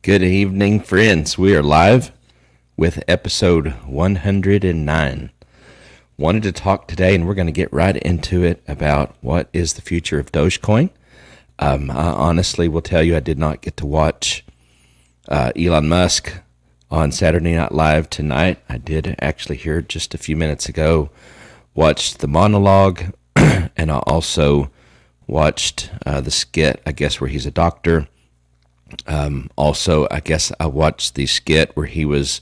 Good evening, friends. We are live with episode 109. Wanted to talk today, and we're going to get right into it about what is the future of Dogecoin. I honestly will tell you I did not get to watch Elon Musk on Saturday Night Live tonight. I did actually hear just a few minutes ago, watched the monologue, and I also watched the skit, I guess, where he's a doctor. Also, I guess I watched the skit where he was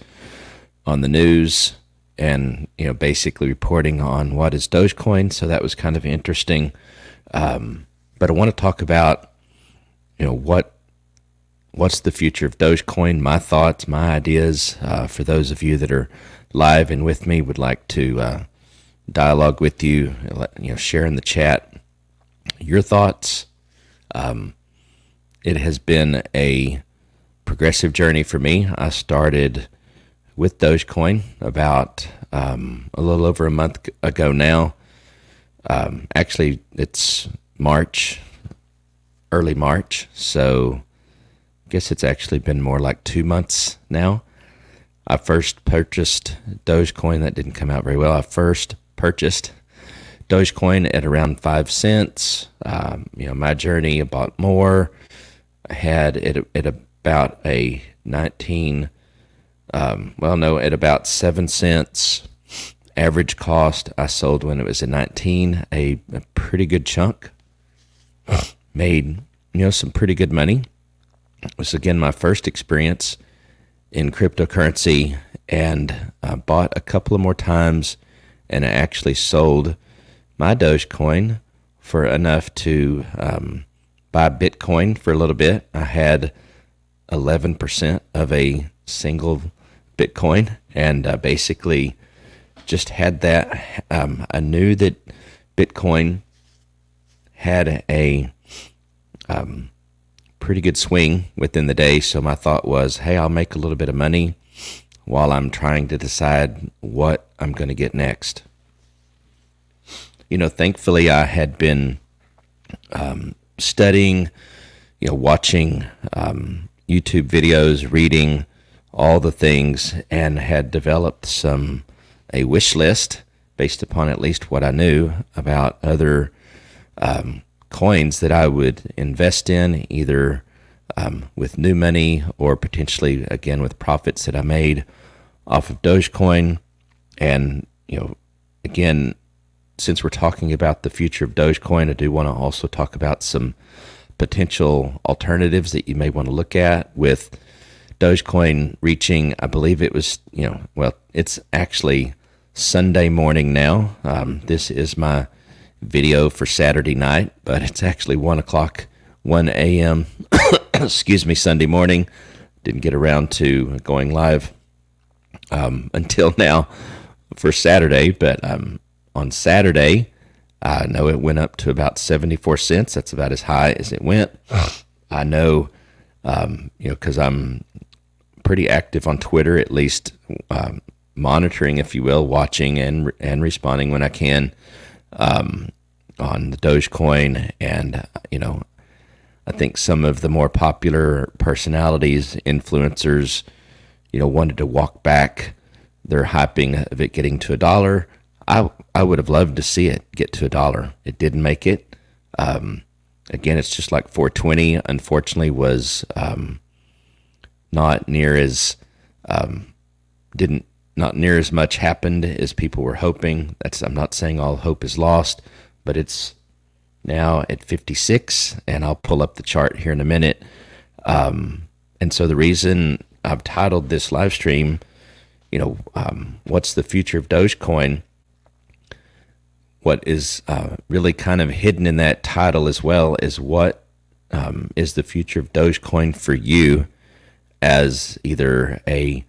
on the news and, basically reporting on what is Dogecoin. So that was kind of interesting. But I want to talk about, what's the future of Dogecoin, my thoughts, my ideas. For those of you that are live and with me, would like to dialogue with you, share in the chat your thoughts. It has been a progressive journey for me. I started with Dogecoin about a little over a month ago now. Actually, it's March, early March, so I guess it's actually been more like 2 months now. I first purchased Dogecoin. That didn't come out very well. I first purchased Dogecoin at around 5 cents. My journey, I bought more. I had it at about a 19, at about 7 cents average cost. I sold when it was at 19, a pretty good chunk. Made, some pretty good money. It was, again, my first experience in cryptocurrency, and I bought a couple of more times, and I actually sold my Dogecoin for enough to buy Bitcoin for a little bit. I had 11% of a single Bitcoin, and basically just had that. I knew that Bitcoin had a pretty good swing within the day, so my thought was, hey, I'll make a little bit of money while I'm trying to decide what I'm going to get next. Thankfully, I had been studying, watching YouTube videos, reading all the things, and had developed a wish list based upon at least what I knew about other coins that I would invest in, either with new money or potentially, again, with profits that I made off of Dogecoin. And, again, since we're talking about the future of Dogecoin, I do want to also talk about some potential alternatives that you may want to look at with Dogecoin reaching, I believe it was, it's actually Sunday morning now. This is my video for Saturday night, but it's actually 1 a.m., Sunday morning. Didn't get around to going live until now for Saturday, but on Saturday, I know it went up to about 74 cents. That's about as high as it went. I know, because I'm pretty active on Twitter, at least monitoring, if you will, watching and responding when I can on the Dogecoin. And, I think some of the more popular personalities, influencers, wanted to walk back their hyping of it getting to $1. I would have loved to see it get to $1. It didn't make it. Again, it's just like 420. Unfortunately, was not near as not near as much happened as people were hoping. I'm not saying all hope is lost, but it's now at 56, and I'll pull up the chart here in a minute. And so the reason I've titled this live stream, what's the future of Dogecoin? What is really kind of hidden in that title as well is what is the future of Dogecoin for you as either a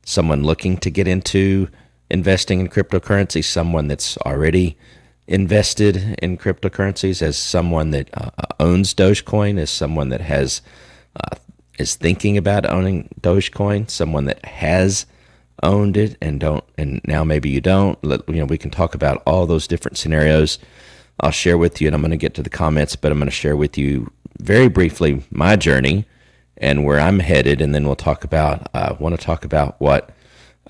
someone looking to get into investing in cryptocurrency, someone that's already invested in cryptocurrencies, as someone that owns Dogecoin, as someone that is thinking about owning Dogecoin, someone that has owned it and now maybe you don't. We can talk about all those different scenarios. I'll share with you, and I'm going to get to the comments, but I'm going to share with you very briefly my journey and where I'm headed, and then we'll talk about. Want to talk about what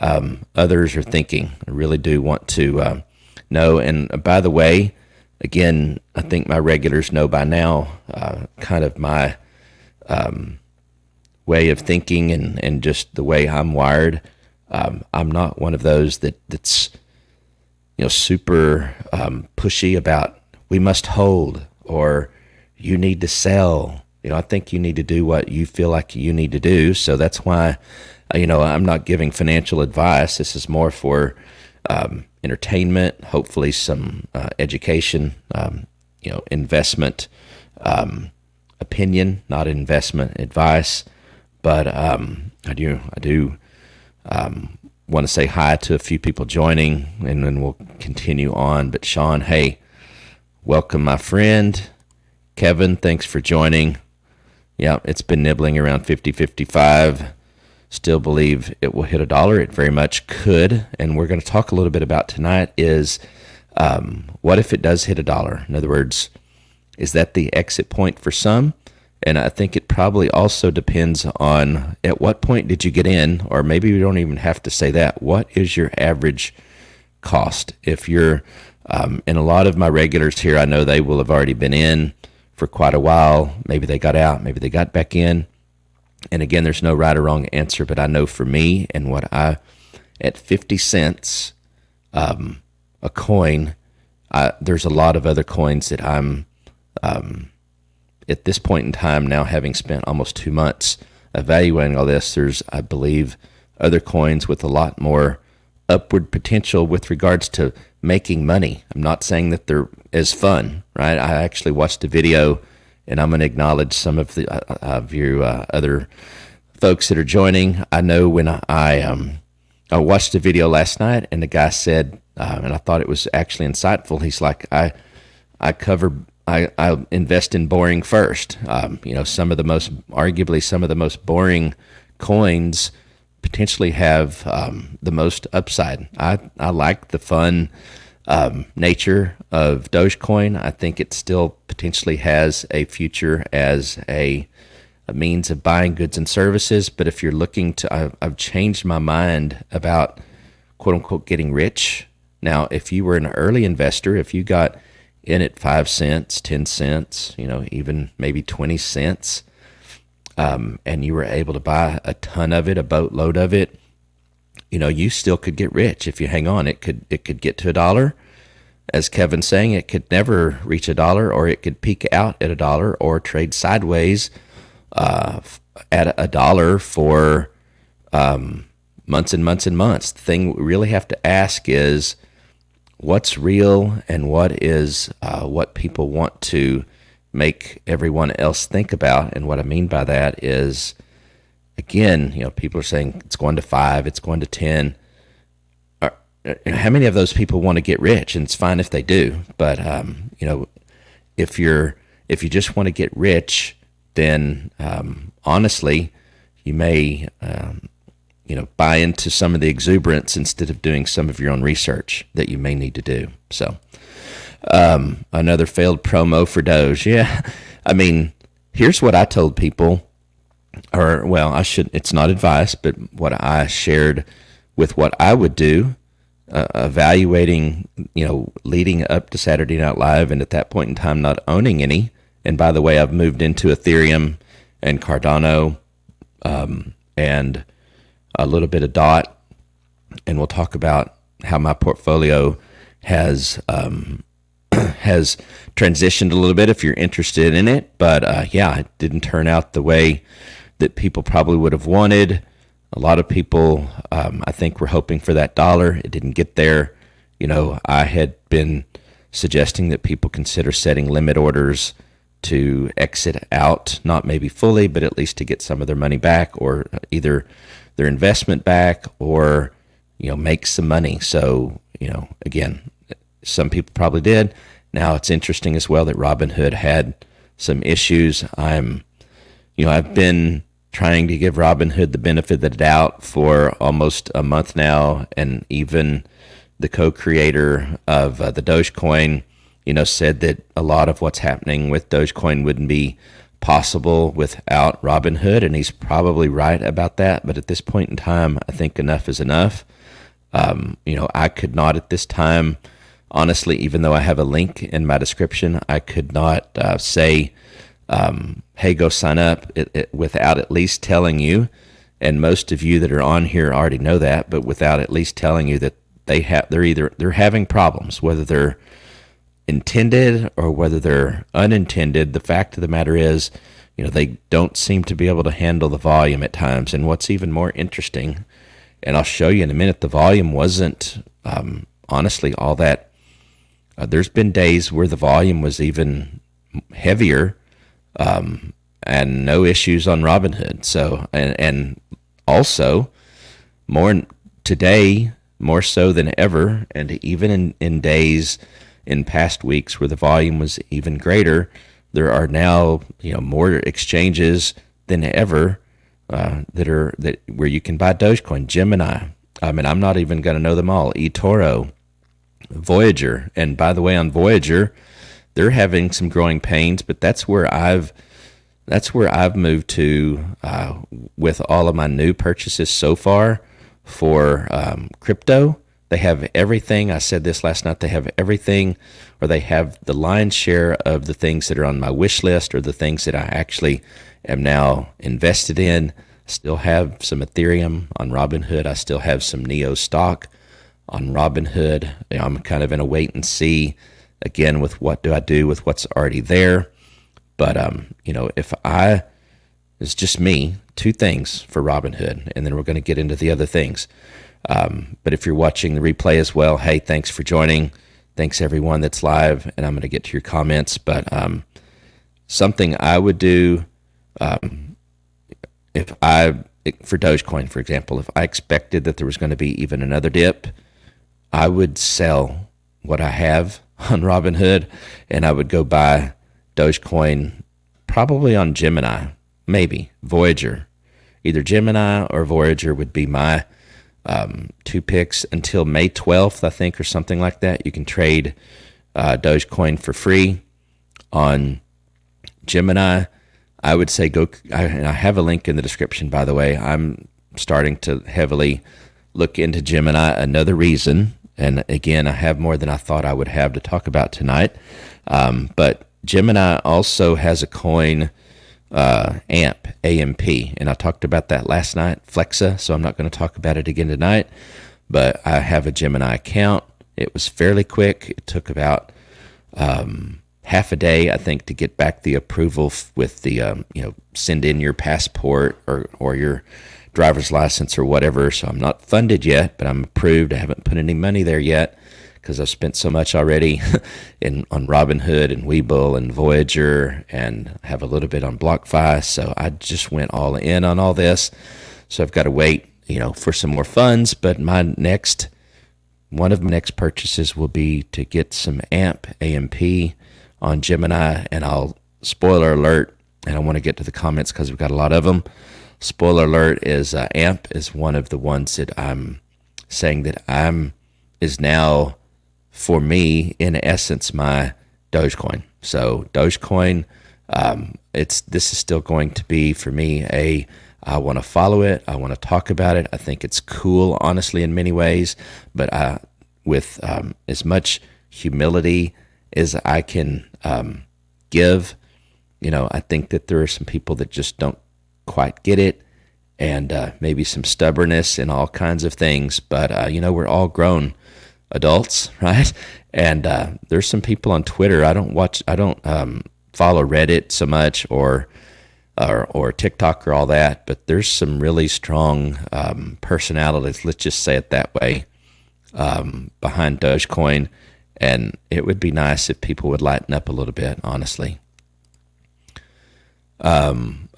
others are thinking. I really do want to know. And by the way, again, I think my regulars know by now kind of my way of thinking and just the way I'm wired. I'm not one of those that's super pushy about we must hold or you need to sell. I think you need to do what you feel like you need to do. So that's why, I'm not giving financial advice. This is more for entertainment, hopefully some education, investment opinion, not investment advice. But I do want to say hi to a few people joining, and then we'll continue on. But Sean, hey, welcome, my friend. Kevin, thanks for joining. Yeah, it's been nibbling around 50-55. Still believe it will hit $1. It very much could. And we're going to talk a little bit about tonight is what if it does hit $1? In other words, is that the exit point for some? And I think it probably also depends on at what point did you get in, or maybe we don't even have to say that. What is your average cost? If you're, and a lot of my regulars here, I know they will have already been in for quite a while. Maybe they got out, maybe they got back in. And again, there's no right or wrong answer, but I know for me and at 50 cents a coin, there's a lot of other coins that I'm, at this point in time now, having spent almost 2 months evaluating all this, there's, I believe, other coins with a lot more upward potential with regards to making money. I'm not saying that they're as fun, right? I actually watched a video, and I'm going to acknowledge some of you other folks that are joining. I know when I watched a video last night, and the guy said, and I thought it was actually insightful. He's like, I invest in boring first. Arguably some of the most boring coins potentially have the most upside. I like the fun nature of Dogecoin. I think it still potentially has a future as a means of buying goods and services. But if you're looking to, I've changed my mind about quote unquote getting rich. Now, if you were an early investor, if you got in at 5 cents, 10 cents, even maybe 20 cents, and you were able to buy a ton of it, a boatload of it, you still could get rich if you hang on. It could get to $1. As Kevin's saying, it could never reach $1, or it could peak out at $1 or trade sideways at $1 for months and months and months. The thing we really have to ask is, what's real and what is what people want to make everyone else think about. And what I mean by that is, again, people are saying it's going to 5, it's going to 10. How many of those people want to get rich? And it's fine if they do, but if you just want to get rich, then honestly, you may buy into some of the exuberance instead of doing some of your own research that you may need to do. So, another failed promo for Doge. Yeah. I mean, here's what I told people, it's not advice, but what I shared with what I would do, evaluating, leading up to Saturday Night Live, and at that point in time, not owning any. And by the way, I've moved into Ethereum and Cardano, and a little bit of DOT, and we'll talk about how my portfolio has transitioned a little bit if you're interested in it. But it didn't turn out the way that people probably would have wanted. A lot of people, I think, were hoping for that $1. It didn't get there. I had been suggesting that people consider setting limit orders to exit out, not maybe fully, but at least to get some of their money back, or either their investment back, or make some money. So again, some people probably did. Now it's interesting as well that Robinhood had some issues. I've been trying to give Robinhood the benefit of the doubt for almost a month now, and even the co-creator of the Dogecoin said that a lot of what's happening with Dogecoin wouldn't be possible without Robinhood, and he's probably right about that. But at this point in time, I think enough is enough. I could not at this time, honestly, even though I have a link in my description, I could not say, hey, go sign up without at least telling you. And most of you that are on here already know that, but without at least telling you that they're having problems, whether they're intended or whether they're unintended. The fact of the matter is, they don't seem to be able to handle the volume at times. And what's even more interesting, and I'll show you in a minute, the volume wasn't honestly all that. There's been days where the volume was even heavier, and no issues on Robinhood. So, and also more today, more so than ever, and even in days in past weeks where the volume was even greater, there are now more exchanges than ever that where you can buy Dogecoin, Gemini. I mean, I'm not even going to know them all. eToro, Voyager, and by the way, on Voyager, they're having some growing pains, but that's where I've moved to with all of my new purchases so far for crypto. They have everything. I said this last night. They have everything, or they have the lion's share of the things that are on my wish list, or the things that I actually am now invested in. I still have some Ethereum on Robinhood. I still have some Neo stock on Robinhood. I'm kind of in a wait and see again with what do I do with what's already there. But it's just me, two things for Robinhood, and then we're going to get into the other things. But if you're watching the replay as well, hey, thanks for joining. Thanks everyone that's live, and I'm going to get to your comments. But something I would do for Dogecoin, for example, if I expected that there was going to be even another dip, I would sell what I have on Robinhood, and I would go buy Dogecoin probably on Gemini, maybe Voyager. Either Gemini or Voyager would be my two picks until May 12th, I think, or something like that. You can trade Dogecoin for free on Gemini. I would say I have a link in the description, by the way. I'm starting to heavily look into Gemini. Another reason, and again, I have more than I thought I would have to talk about tonight, but Gemini also has a coin, AMP, and I talked about that last night, Flexa, so I'm not going to talk about it again tonight, but I have a Gemini account. It was fairly quick. It took about half a day, I think, to get back the approval with the, send in your passport or your driver's license or whatever. So I'm not funded yet, but I'm approved. I haven't put any money there yet because I've spent so much already on Robinhood and Webull and Voyager, and have a little bit on BlockFi. So I just went all in on all this. So I've got to wait, for some more funds. But one of my next purchases will be to get some AMP on Gemini, and spoiler alert, and I want to get to the comments because we've got a lot of them. Spoiler alert is AMP is one of the ones that I'm saying that is now, for me, in essence, my Dogecoin. So Dogecoin, this is still going to be for me I want to follow it. I want to talk about it. I think it's cool, honestly, in many ways, but with as much humility as I can give, I think that there are some people that just don't quite get it, and maybe some stubbornness and all kinds of things. But we're all grown adults, right? And there's some people on Twitter. I don't follow Reddit so much or TikTok or all that, but there's some really strong personalities, let's just say it that way, behind Dogecoin, and it would be nice if people would lighten up a little bit, honestly.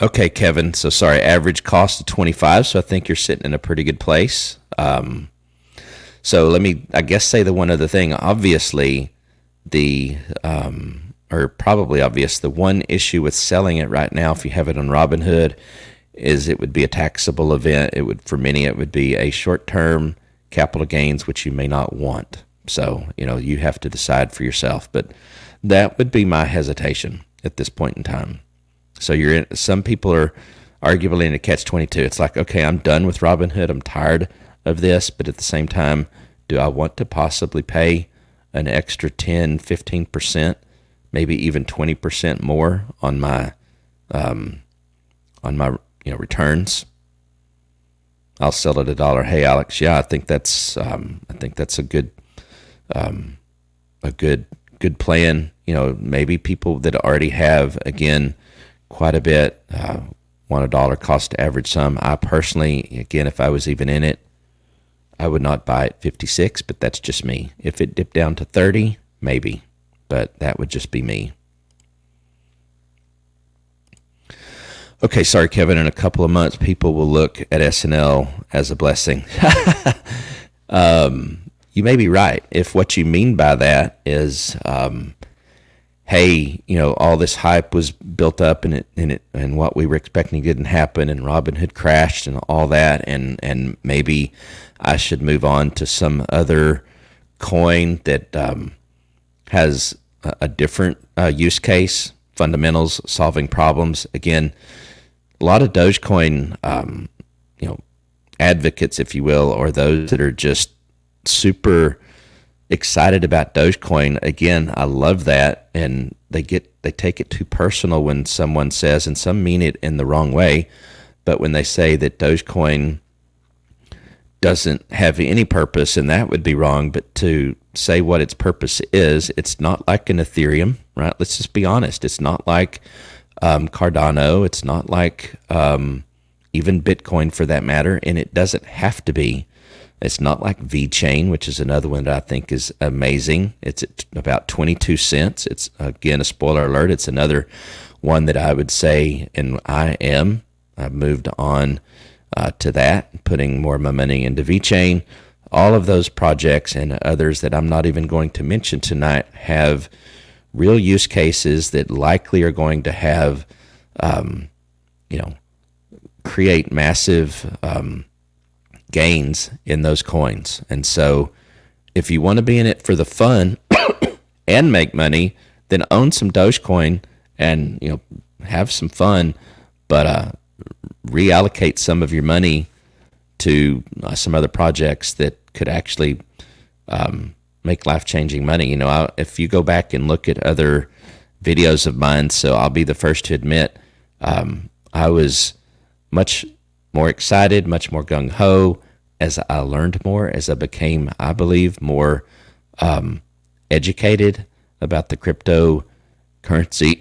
Okay, Kevin, so sorry, average cost of 25, so I think you're sitting in a pretty good place. So let me, I guess, say the one other thing. Obviously, or probably obvious, the one issue with selling it right now, if you have it on Robinhood, is it would be a taxable event. For many, it would be a short-term capital gains, which you may not want. So, you have to decide for yourself. But that would be my hesitation at this point in time. So some people are arguably in a catch-22. It's like, okay, I'm done with Robinhood. I'm tired of this, but at the same time, do I want to possibly pay an extra 10, 15%, maybe even 20% more on my returns? I'll sell it $1. Hey, Alex. Yeah, I think that's a good plan. Maybe people that already have, again, quite a bit, want $1 cost to average sum. I personally, again, if I was even in it, I would not buy at 56, but that's just me. If it dipped down to 30, maybe, but that would just be me. Okay, sorry, Kevin. In a couple of months, people will look at SNL as a blessing. You may be right. If what you mean by that is, hey, all this hype was built up and what we were expecting didn't happen, and Robinhood crashed and all that, and maybe I should move on to some other coin that has a different use case, fundamentals, solving problems. Again, a lot of Dogecoin, advocates, if you will, or those that are just super excited about Dogecoin. Again, I love that, and they take it too personal when someone says, and some mean it in the wrong way, but when they say that Dogecoin doesn't have any purpose, and that would be wrong, but to say what its purpose is, it's not like an Ethereum, right? Let's just be honest. It's not like Cardano. It's not like even Bitcoin for that matter, and it doesn't have to be. It's not like VeChain, which is another one that I think is amazing. It's at about 22 cents. It's, again, a spoiler alert. It's another one that I would say, and I've moved on to that, putting more of my money into VeChain. All of those projects and others that I'm not even going to mention tonight have real use cases that likely are going to have, create massive gains in those coins. And so if you want to be in it for the fun and make money, then own some Dogecoin and have some fun, but reallocate some of your money to some other projects that could actually make life-changing money. If you go back and look at other videos of mine, so I'll be the first to admit, I was much more excited, much more gung-ho as I learned more, as I became, I believe, more educated about the cryptocurrency,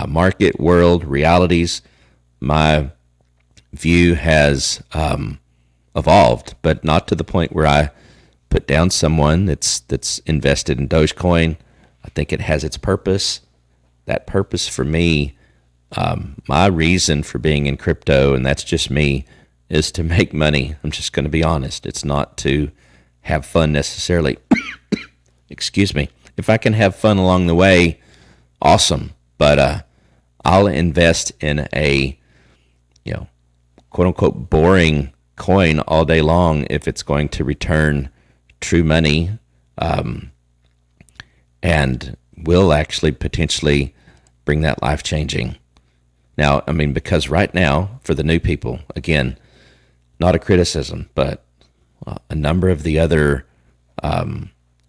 market, world, realities. My view has evolved, but not to the point where I put down someone that's invested in Dogecoin. I think it has its purpose. That purpose for me, my reason for being in crypto, and that's just me, is to make money. I'm just going to be honest. It's not to have fun necessarily. Excuse me. If I can have fun along the way, awesome. But I'll invest in a, quote unquote boring coin all day long if it's going to return true money, and will actually potentially bring that life changing. Now, because right now, for the new people, again, not a criticism, but a number of the other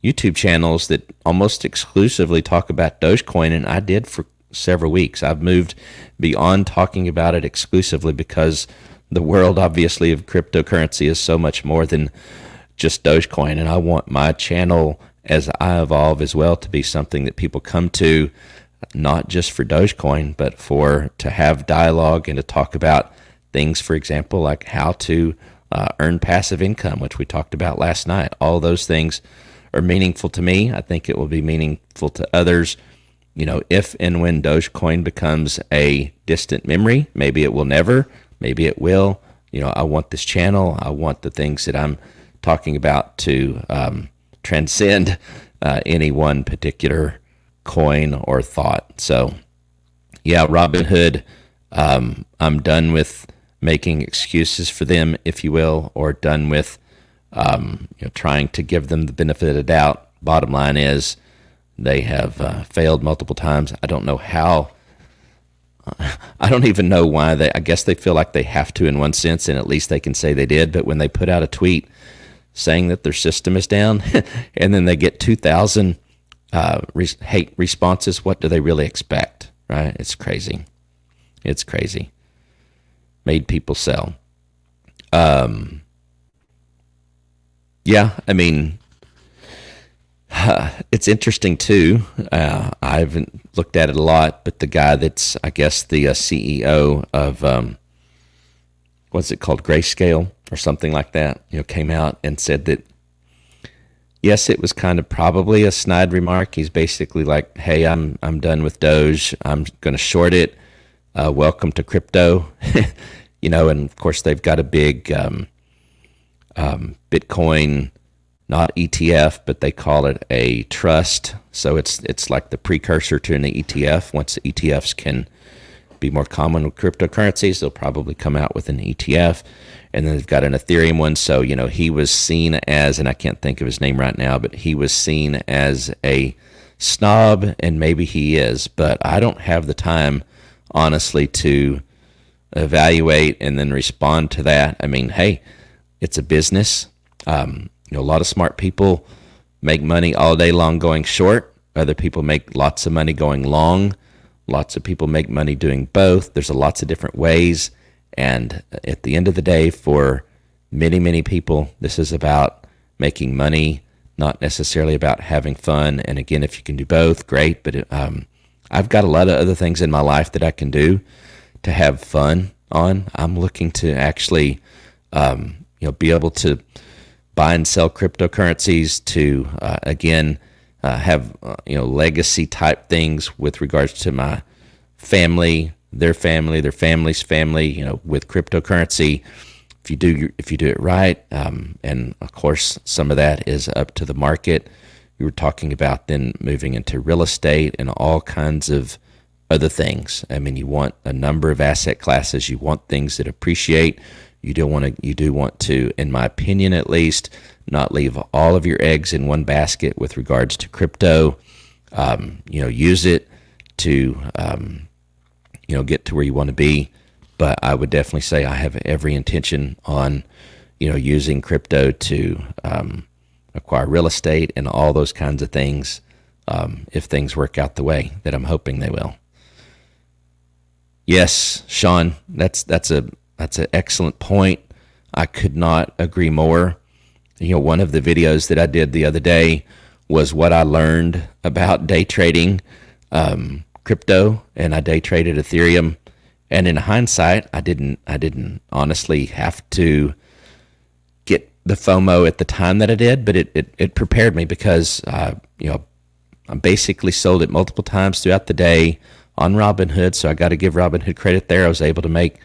YouTube channels that almost exclusively talk about Dogecoin, and I did for several weeks. I've moved beyond talking about it exclusively because the world, obviously, of cryptocurrency is so much more than just Dogecoin, and I want my channel, as I evolve as well, to be something that people come to, not just for Dogecoin, but to have dialogue and to talk about things, for example, like how to earn passive income, which we talked about last night. All those things are meaningful to me. I think it will be meaningful to others. If and when Dogecoin becomes a distant memory, maybe it will never, maybe it will. I want this channel, I want the things that I'm talking about to transcend any one particular coin or thought. So, yeah, Robinhood, I'm done with making excuses for them, if you will, or done with trying to give them the benefit of the doubt. Bottom line is they have failed multiple times. I don't know how I don't even know why I guess they feel like they have to in one sense, and at least they can say they did. But when they put out a tweet saying that their system is down, and then they get 2,000 hate responses, what do they really expect, right? It's crazy. It's crazy. Made people sell. Yeah, I mean, it's interesting too. I haven't looked at it a lot, but the guy that's, I guess, the CEO of what's it called, Grayscale or something like that, came out and said that yes, it was kind of probably a snide remark. He's basically like, "Hey, I'm done with Doge. I'm going to short it. Welcome to crypto." And of course they've got a big Bitcoin, not ETF, but they call it a trust. So it's like the precursor to an ETF. Once ETFs can be more common with cryptocurrencies, they'll probably come out with an ETF. And then they've got an Ethereum one. So, he was seen as, and I can't think of his name right now, but he was seen as a snob, and maybe he is. But I don't have the time, honestly, to evaluate and then respond to that. I mean, hey, it's a business. A lot of smart people make money all day long going short. Other people make lots of money going long. Lots of people make money doing both. There's lots of different ways. And at the end of the day, for many, many people, this is about making money, not necessarily about having fun. And again, if you can do both, great. But I've got a lot of other things in my life that I can do to have fun on. I'm looking to actually, be able to buy and sell cryptocurrencies, to again have legacy type things with regards to my family, their family's family, with cryptocurrency. If you do it right, and of course some of that is up to the market. You were talking about then moving into real estate and all kinds of other things. I mean, you want a number of asset classes. You want things that appreciate. You do want to, in my opinion at least, not leave all of your eggs in one basket with regards to crypto. Use it to get to where you want to be. But I would definitely say I have every intention on using crypto to acquire real estate and all those kinds of things, if things work out the way that I'm hoping they will. Yes, Sean, that's an excellent point. I could not agree more. One of the videos that I did the other day was what I learned about day trading crypto, and I day traded Ethereum. And in hindsight, I didn't honestly have to get the FOMO at the time that I did, but it prepared me because I basically sold it multiple times throughout the day on Robinhood. So I got to give Robinhood credit there. I was able to make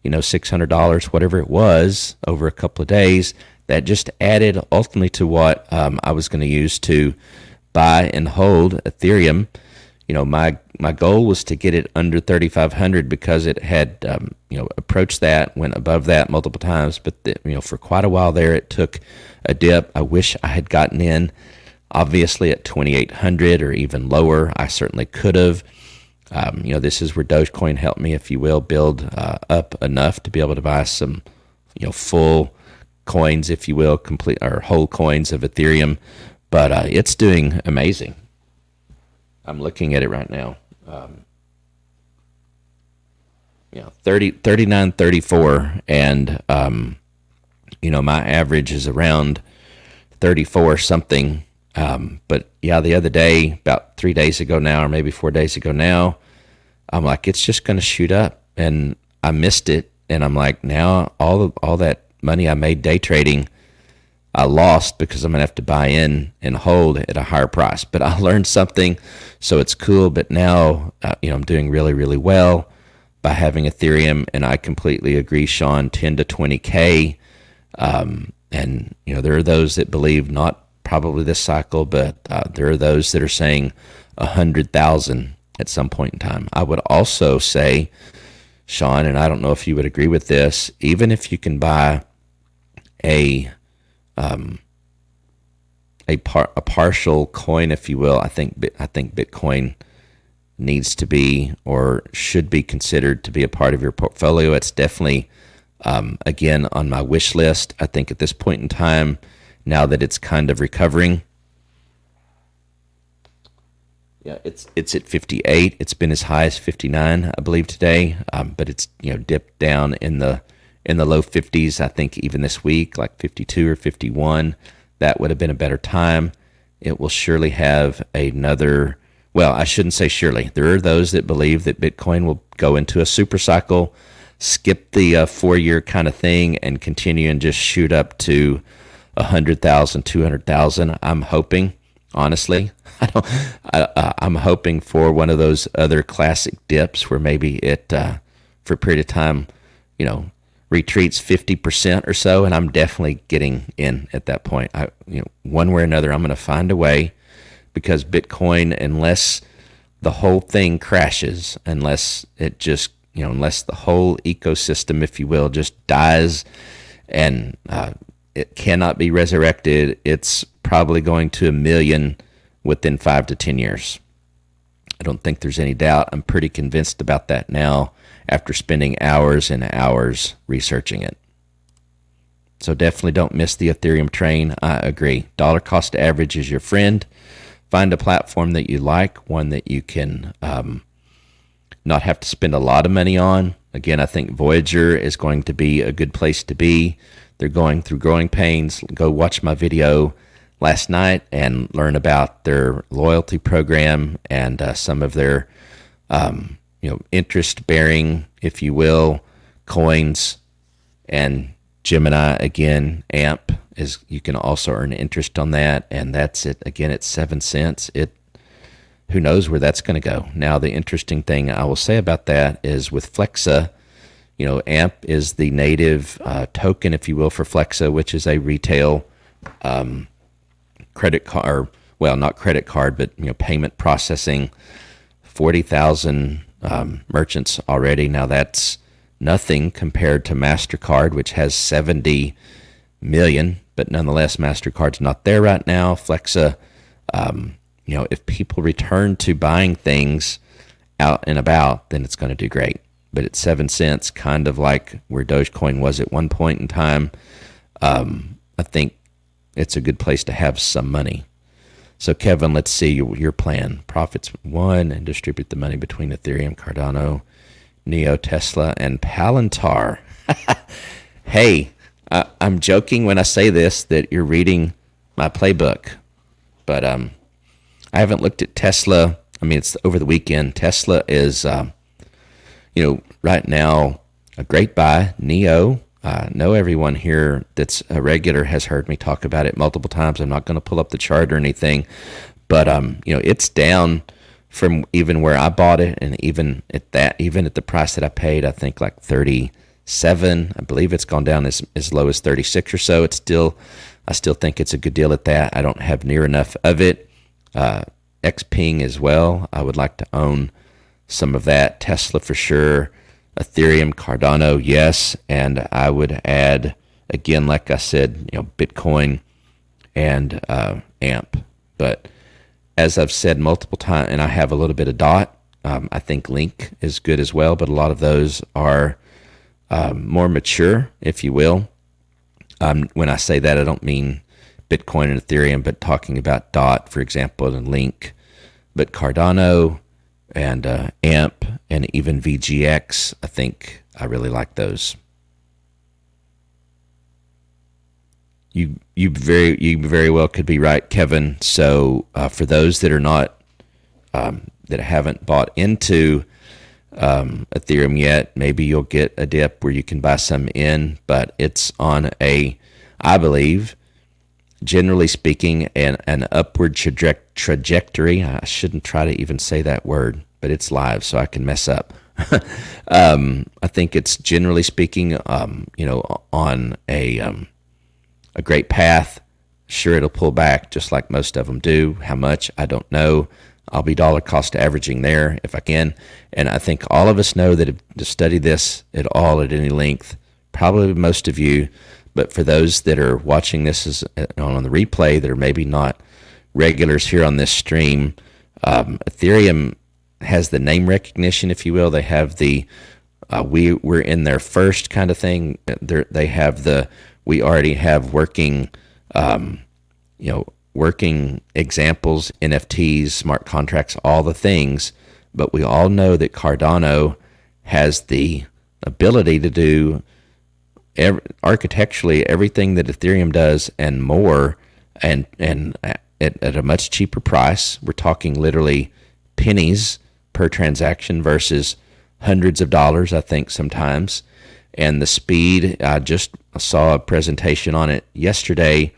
$600, whatever it was, over a couple of days. That just added ultimately to what I was going to use to buy and hold Ethereum. My goal was to get it under 3,500 because it had approached that, went above that multiple times, but for quite a while there it took a dip. I wish I had gotten in obviously at 2,800 or even lower. I certainly could have. This is where Dogecoin helped me, if you will, build up enough to be able to buy some full coins, if you will, complete or whole coins of Ethereum. But it's doing amazing. I'm looking at it right now. 39.34, and my average is around 34 something. But yeah, the other day, about 3 days ago now, or maybe 4 days ago now, I'm like, it's just going to shoot up, and I missed it. And I'm like, now all that money I made day trading, I lost because I'm going to have to buy in and hold at a higher price. But I learned something, so it's cool. But now, I'm doing really, really well by having Ethereum, and I completely agree, Sean, 10 to 20K. And, there are those that believe not probably this cycle, but there are those that are saying 100,000 at some point in time. I would also say, Sean, and I don't know if you would agree with this, even if you can buy a partial coin, if you will. I think Bitcoin needs to be or should be considered to be a part of your portfolio. It's definitely, again, on my wish list. I think at this point in time, now that it's kind of recovering, yeah, it's at 58. It's been as high as 59, I believe, today, but it's dipped down in the low 50s. I think even this week, like 52 or 51, that would have been a better time. It will surely have another. Well, I shouldn't say surely. There are those that believe that Bitcoin will go into a super cycle, skip the 4-year kind of thing, and continue and just shoot up to 100,000, 200,000. I'm hoping. Honestly, I'm hoping for one of those other classic dips where maybe it, for a period of time, retreats 50% or so, and I'm definitely getting in at that point. One way or another, I'm going to find a way, because Bitcoin, unless the whole thing crashes, unless it just, unless the whole ecosystem, if you will, just dies and it cannot be resurrected, it's probably going to 1 million within 5 to 10 years. I don't think there's any doubt. I'm pretty convinced about that now after spending hours and hours researching it. So definitely don't miss the Ethereum train. I agree. Dollar cost average is your friend. Find a platform that you like, one that you can not have to spend a lot of money on. Again, I think Voyager is going to be a good place to be. They're going through growing pains. Go watch my video last night and learn about their loyalty program and some of their interest-bearing, if you will, coins. And Gemini, again, AMP, is you can also earn interest on that, and that's it. Again, it's 7 cents. Who knows where that's going to go. Now, the interesting thing I will say about that is with Flexa, AMP is the native token, if you will, for Flexa, which is a retail credit card, well, not credit card, but payment processing. 40,000 merchants already. Now that's nothing compared to MasterCard, which has 70 million, but nonetheless, MasterCard's not there right now. Flexa, if people return to buying things out and about, then it's going to do great. But at 7 cents, kind of like where Dogecoin was at one point in time, I think it's a good place to have some money. So, Kevin, let's see your plan. Profits 1 and distribute the money between Ethereum, Cardano, Neo, Tesla, and Palantir. Hey, I'm joking when I say this, that you're reading my playbook. But I haven't looked at Tesla. I mean, it's over the weekend. Tesla is, right now, a great buy. Neo, I know everyone here that's a regular has heard me talk about it multiple times. I'm not going to pull up the chart or anything, but it's down from even where I bought it, and even at the price that I paid, I think like 37. I believe it's gone down as low as 36 or so. I still think it's a good deal at that. I don't have near enough of it. XPing as well. I would like to own some of that. Tesla for sure. Ethereum, Cardano, yes, and I would add, again, like I said, Bitcoin and AMP. But as I've said multiple times, and I have a little bit of DOT, I think Link is good as well, but a lot of those are more mature, if you will. When I say that, I don't mean Bitcoin and Ethereum, but talking about DOT, for example, and Link. But Cardano and AMP and even VGX, I think I really like those. You very well could be right, Kevin. So for those that are not that haven't bought into Ethereum yet, maybe you'll get a dip where you can buy some in, but it's on I believe, generally speaking, an upward trajectory. I shouldn't try to even say that word, but it's live, so I can mess up. I think it's generally speaking, on a great path. Sure, it'll pull back just like most of them do. How much, I don't know. I'll be dollar cost averaging there if I can. And I think all of us know that to study this at all at any length, probably most of you, but for those that are watching this on the replay that are maybe not regulars here on this stream, Ethereum has the name recognition, if you will. They have the we're in there first kind of thing. They have the we already have working working examples, NFTs, smart contracts, all the things. But we all know that Cardano has the ability to do architecturally everything that Ethereum does and more, and at a much cheaper price. We're talking literally pennies per transaction versus hundreds of dollars, I think, sometimes. And the speed, I just saw a presentation on it yesterday.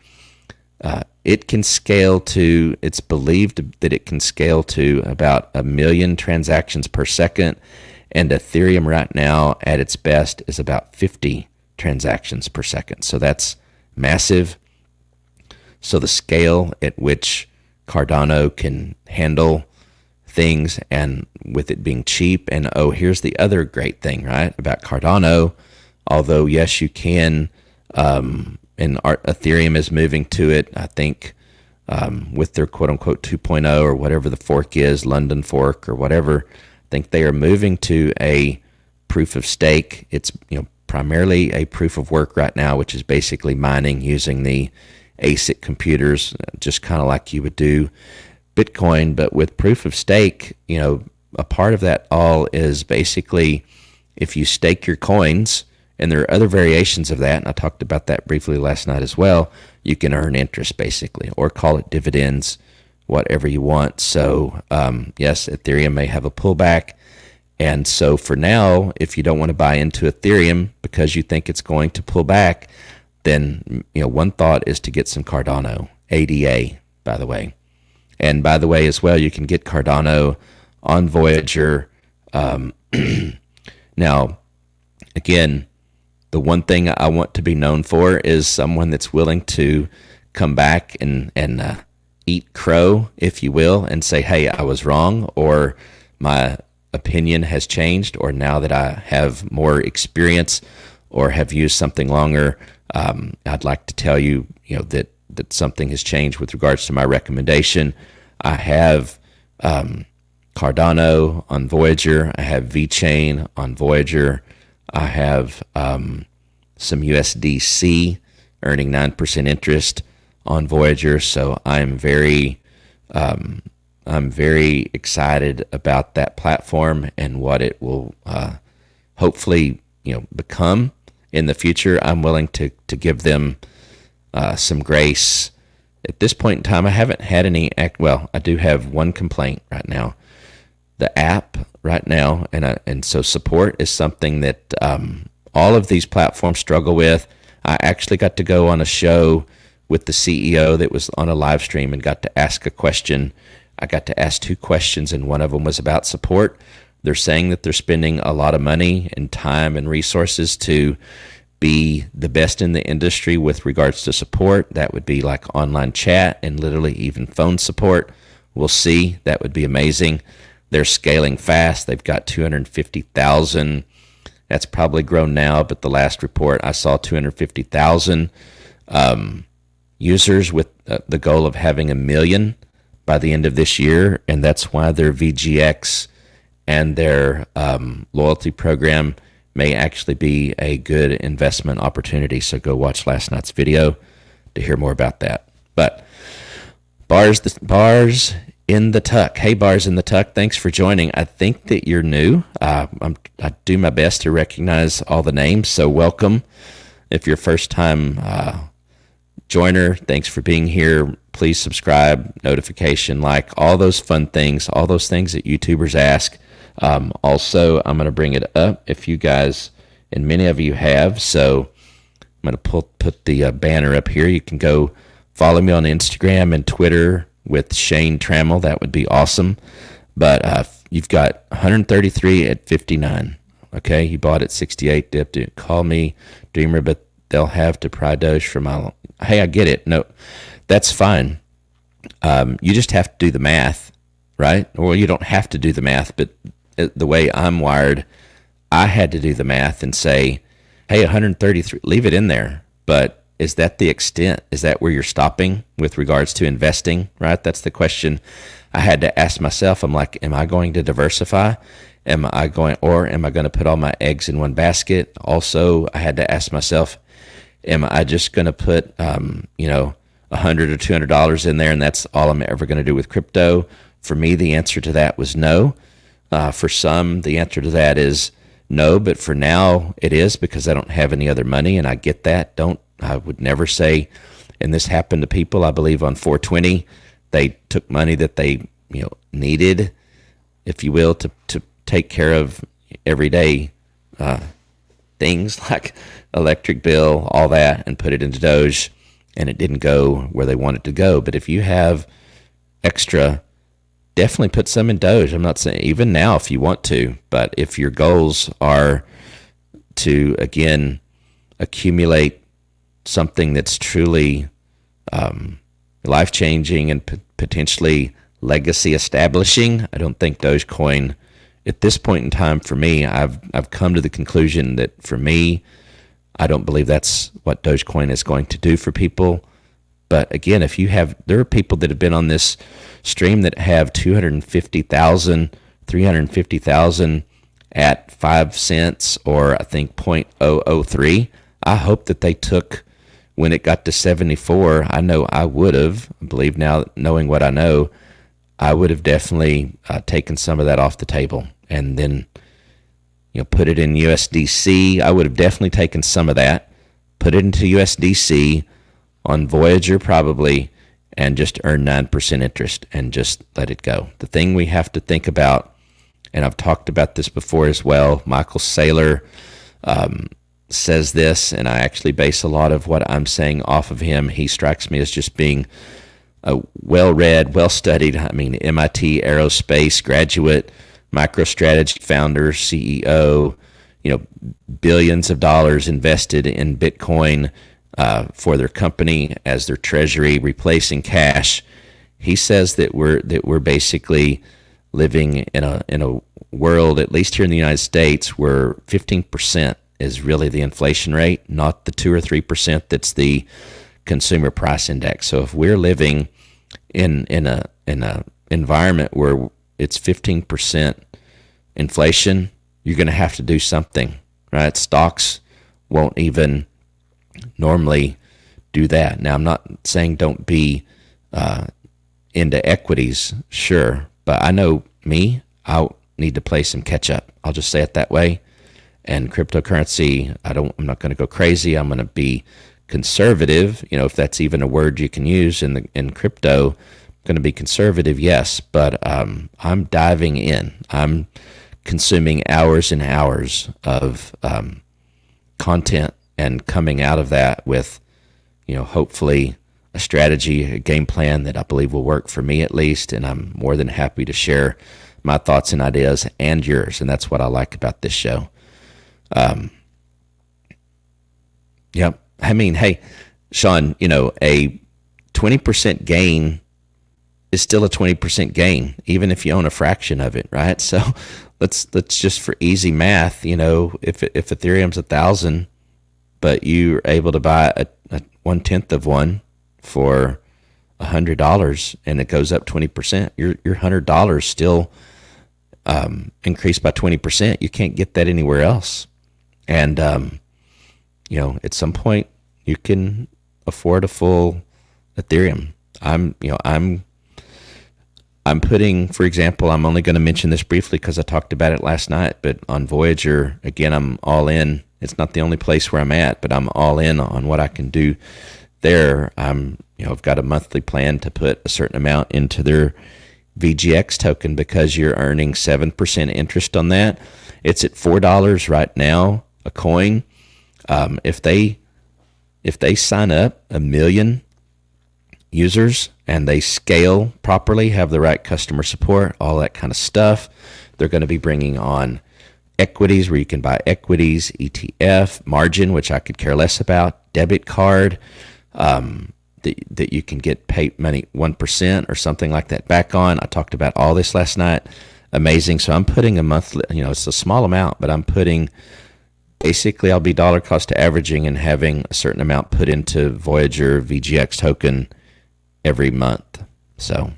It can scale to, it's believed that it can scale to about 1 million transactions per second. And Ethereum right now at its best is about 50 transactions per second. So that's massive. So the scale at which Cardano can handle things, and with it being cheap, and here's the other great thing, right, about Cardano. Although, yes, you can, and Ethereum is moving to it, I think, with their quote-unquote 2.0 or whatever the fork is, London fork or whatever. I think they are moving to a proof of stake. It's primarily a proof of work right now, which is basically mining using the ASIC computers, just kind of like you would do Bitcoin. But with proof of stake, a part of that all is basically if you stake your coins, and there are other variations of that, and I talked about that briefly last night as well, you can earn interest basically, or call it dividends, whatever you want. So yes, Ethereum may have a pullback. And so for now, if you don't want to buy into Ethereum because you think it's going to pull back, then one thought is to get some Cardano, ADA, by the way. And by the way, as well, you can get Cardano on Voyager. Now, again, the one thing I want to be known for is someone that's willing to come back and eat crow, if you will, and say, hey, I was wrong, or my opinion has changed, or now that I have more experience or have used something longer, I'd like to tell you, that something has changed with regards to my recommendation. I have Cardano on Voyager. I have VeChain on Voyager. I have some USDC earning 9% interest on Voyager. So I'm very excited about that platform and what it will hopefully become in the future. I'm willing to give them some grace. At this point in time, I haven't had any I do have one complaint right now. The app right now, and so support is something that all of these platforms struggle with. I actually got to go on a show with the CEO that was on a live stream and got to ask a question. I got to ask 2 questions, and one of them was about support. They're saying that they're spending a lot of money and time and resources to be the best in the industry with regards to support. That would be like online chat and literally even phone support. We'll see. That would be amazing. They're scaling fast. They've got 250,000. That's probably grown now, but the last report I saw 250,000 users with the goal of having 1 million by the end of this year. And that's why their VGX and their loyalty program may actually be a good investment opportunity. So go watch last night's video to hear more about that. But bars in the tuck. Hey, bars in the tuck. Thanks for joining. I think that you're new. I do my best to recognize all the names. So welcome. If you're first time joiner, thanks for being here. Please subscribe, notification, like, all those fun things, all those things that YouTubers ask. Also, I'm going to bring it up if you guys, and many of you have, so I'm going to put the banner up here. You can go follow me on Instagram and Twitter with Shane Trammel. That would be awesome. But you've got 133 at 59. Okay, you bought at 68, dipped it. Call me Dreamer, but they'll have to pry Doge from my... Hey, I get it. No, that's fine. You just have to do the math, right? Well, you don't have to do the math, but the way I'm wired, I had to do the math and say, hey, 133, leave it in there. But is that the extent? Is that where you're stopping with regards to investing, right? That's the question I had to ask myself. I'm like, am I going to diversify? Am I going to put all my eggs in one basket? Also, I had to ask myself, am I just going to put, $100 or $200 in there, and that's all I'm ever going to do with crypto? For me, the answer to that was no. For some, the answer to that is no, but for now it is, because I don't have any other money, and I get that. I would never say, and this happened to people, I believe, on 420. They took money that they needed, if you will, to take care of everyday things like electric bill, all that, and put it into Doge, and it didn't go where they wanted to go. But if you have extra, definitely put some in Doge. I'm not saying even now if you want to, but if your goals are to, again, accumulate something that's truly life-changing and potentially legacy establishing, I don't think Dogecoin, at this point in time, for me, I've come to the conclusion that for me, I don't believe that's what Dogecoin is going to do for people. But again, there are people that have been on this stream that have 250,000, 350,000 at 5 cents, or I think 0.003. I hope that they took, when it got to 74, I know I would have, I believe now, knowing what I know, I would have definitely taken some of that off the table, and then put it in USDC. I would have definitely taken some of that, put it into USDC on Voyager probably, and just earn 9% interest and just let it go. The thing we have to think about, and I've talked about this before as well, Michael Saylor says this, and I actually base a lot of what I'm saying off of him. He strikes me as just being a well-read, well-studied, MIT aerospace graduate, MicroStrategy founder, CEO, billions of dollars invested in Bitcoin for their company as their treasury, replacing cash. He says that we're basically living in a world, at least here in the United States, where 15% is really the inflation rate, not the 2 or 3% that's the consumer price index. So if we're living in a environment where it's 15% inflation, you're going to have to do something, right? Stocks won't even normally do that. Now, I'm not saying don't be into equities, sure, but I know me, I'll need to play some catch up. I'll just say it that way. And cryptocurrency, I'm not going to go crazy. I'm going to be conservative, if that's even a word you can use in crypto. I'm going to be conservative, yes, but I'm diving in. I'm consuming hours and hours of content and coming out of that with, hopefully a strategy, a game plan that I believe will work for me at least, and I'm more than happy to share my thoughts and ideas and yours, and that's what I like about this show. Yep. Hey, Sean, a 20% gain is still a 20% gain, even if you own a fraction of it, right? So let's just, for easy math, if Ethereum's 1,000, but you're able to buy a 1/10 of one for $100, and it goes up 20%, your $100 still increased by 20%. You can't get that anywhere else. And at some point you can afford a full Ethereum. I'm putting, for example, I'm only going to mention this briefly because I talked about it last night, but on Voyager, again, I'm all in. It's not the only place where I'm at, but I'm all in on what I can do there. I've got a monthly plan to put a certain amount into their VGX token because you're earning 7% interest on that. It's at $4 right now, a coin. If they sign up 1 million users and they scale properly, have the right customer support, all that kind of stuff, they're going to be bringing on equities where you can buy equities, ETF, margin, which I could care less about, debit card, that you can get paid money 1% or something like that back on. I talked about all this last night. Amazing. So I'm putting a monthly, it's a small amount, but I'm putting basically I'll be dollar cost averaging and having a certain amount put into Voyager VGX token every month. So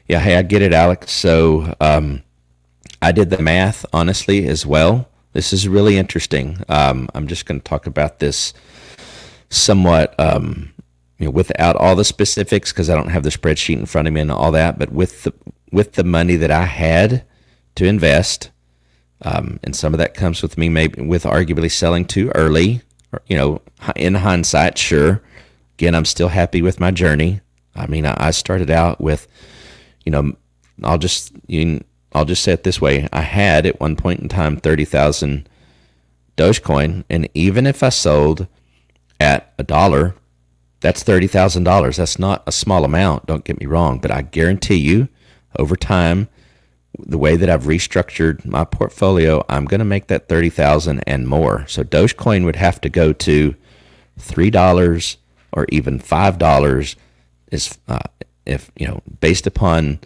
yeah, hey, I get it, Alex. So I did the math honestly as well. This is really interesting. I'm just going to talk about this somewhat, without all the specifics because I don't have the spreadsheet in front of me and all that. But with the money that I had to invest, and some of that comes with me maybe with arguably selling too early. Or, in hindsight, sure. Again, I'm still happy with my journey. I mean, I started out with, I'll just say it this way. I had at one point in time 30,000 Dogecoin, and even if I sold at $1, that's $30,000. That's not a small amount, don't get me wrong, but I guarantee you over time, the way that I've restructured my portfolio, I'm going to make that 30,000 and more. So Dogecoin would have to go to $3 or even $5 is if based upon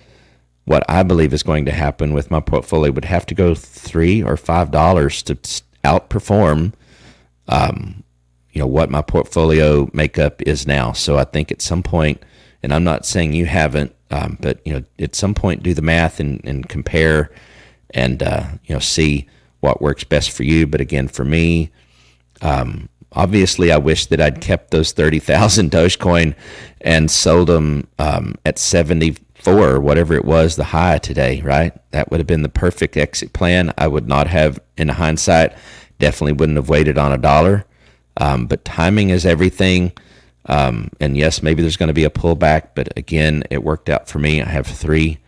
what I believe is going to happen with my portfolio, would have to go $3 or $5 to outperform what my portfolio makeup is now. So I think at some point, and I'm not saying you haven't, but at some point do the math and compare and see what works best for you. But again, for me, obviously I wish that I'd kept those 30,000 Dogecoin and sold them at 74 or whatever it was, the high today, right? That would have been the perfect exit plan. I would not have, in hindsight, definitely wouldn't have waited on $1. But timing is everything. And yes, maybe there's going to be a pullback, but again, it worked out for me. I have three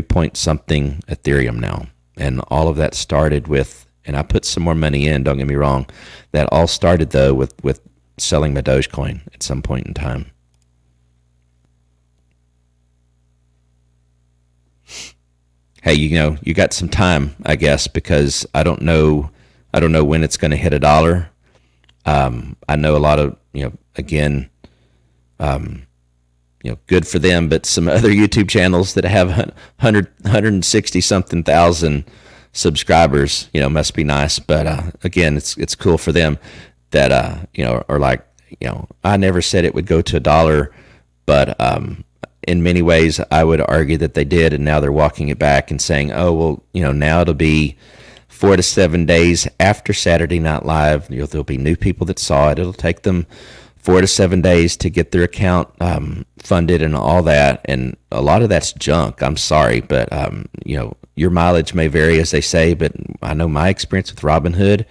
point something Ethereum now. And all of that started with, and I put some more money in, don't get me wrong. That all started though with selling my Dogecoin at some point in time. Hey, you got some time, I guess, because I don't know when it's going to hit $1. I know a lot of, again, good for them, but some other YouTube channels that have 160 something thousand subscribers, must be nice. But again, it's cool for them that are like, I never said it would go to $1, but in many ways, I would argue that they did, and now they're walking it back and saying, oh, well, now it'll be 4 to 7 days after Saturday Night Live. There'll be new people that saw it. It'll take them 4 to 7 days to get their account funded and all that, and a lot of that's junk. I'm sorry, but your mileage may vary, as they say, but I know my experience with Robinhood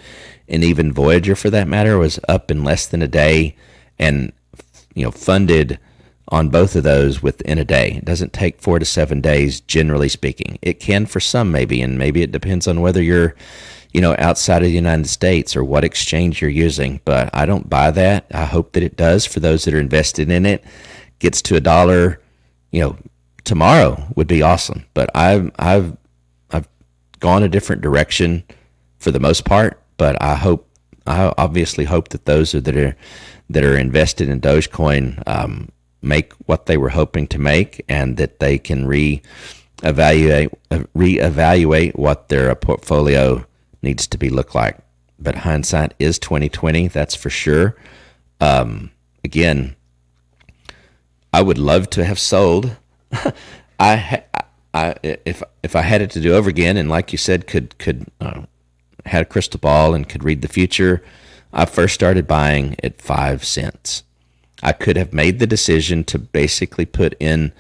and even Voyager, for that matter, was up in less than a day, and funded on both of those within a day. It doesn't take 4 to 7 days, generally speaking. It can for some, maybe, and maybe it depends on whether you're, outside of the United States or what exchange you're using. But I don't buy that. I hope that it does for those that are invested in it. Gets to $1, tomorrow would be awesome. But I've gone a different direction for the most part. But I obviously hope that those that are invested in Dogecoin make what they were hoping to make, and that they can reevaluate what their portfolio needs to look like. But hindsight is 2020, that's for sure. Again, I would love to have sold. If I had it to do over again, and like you said, could had a crystal ball and could read the future, I first started buying at 5 cents. I could have made the decision to basically put in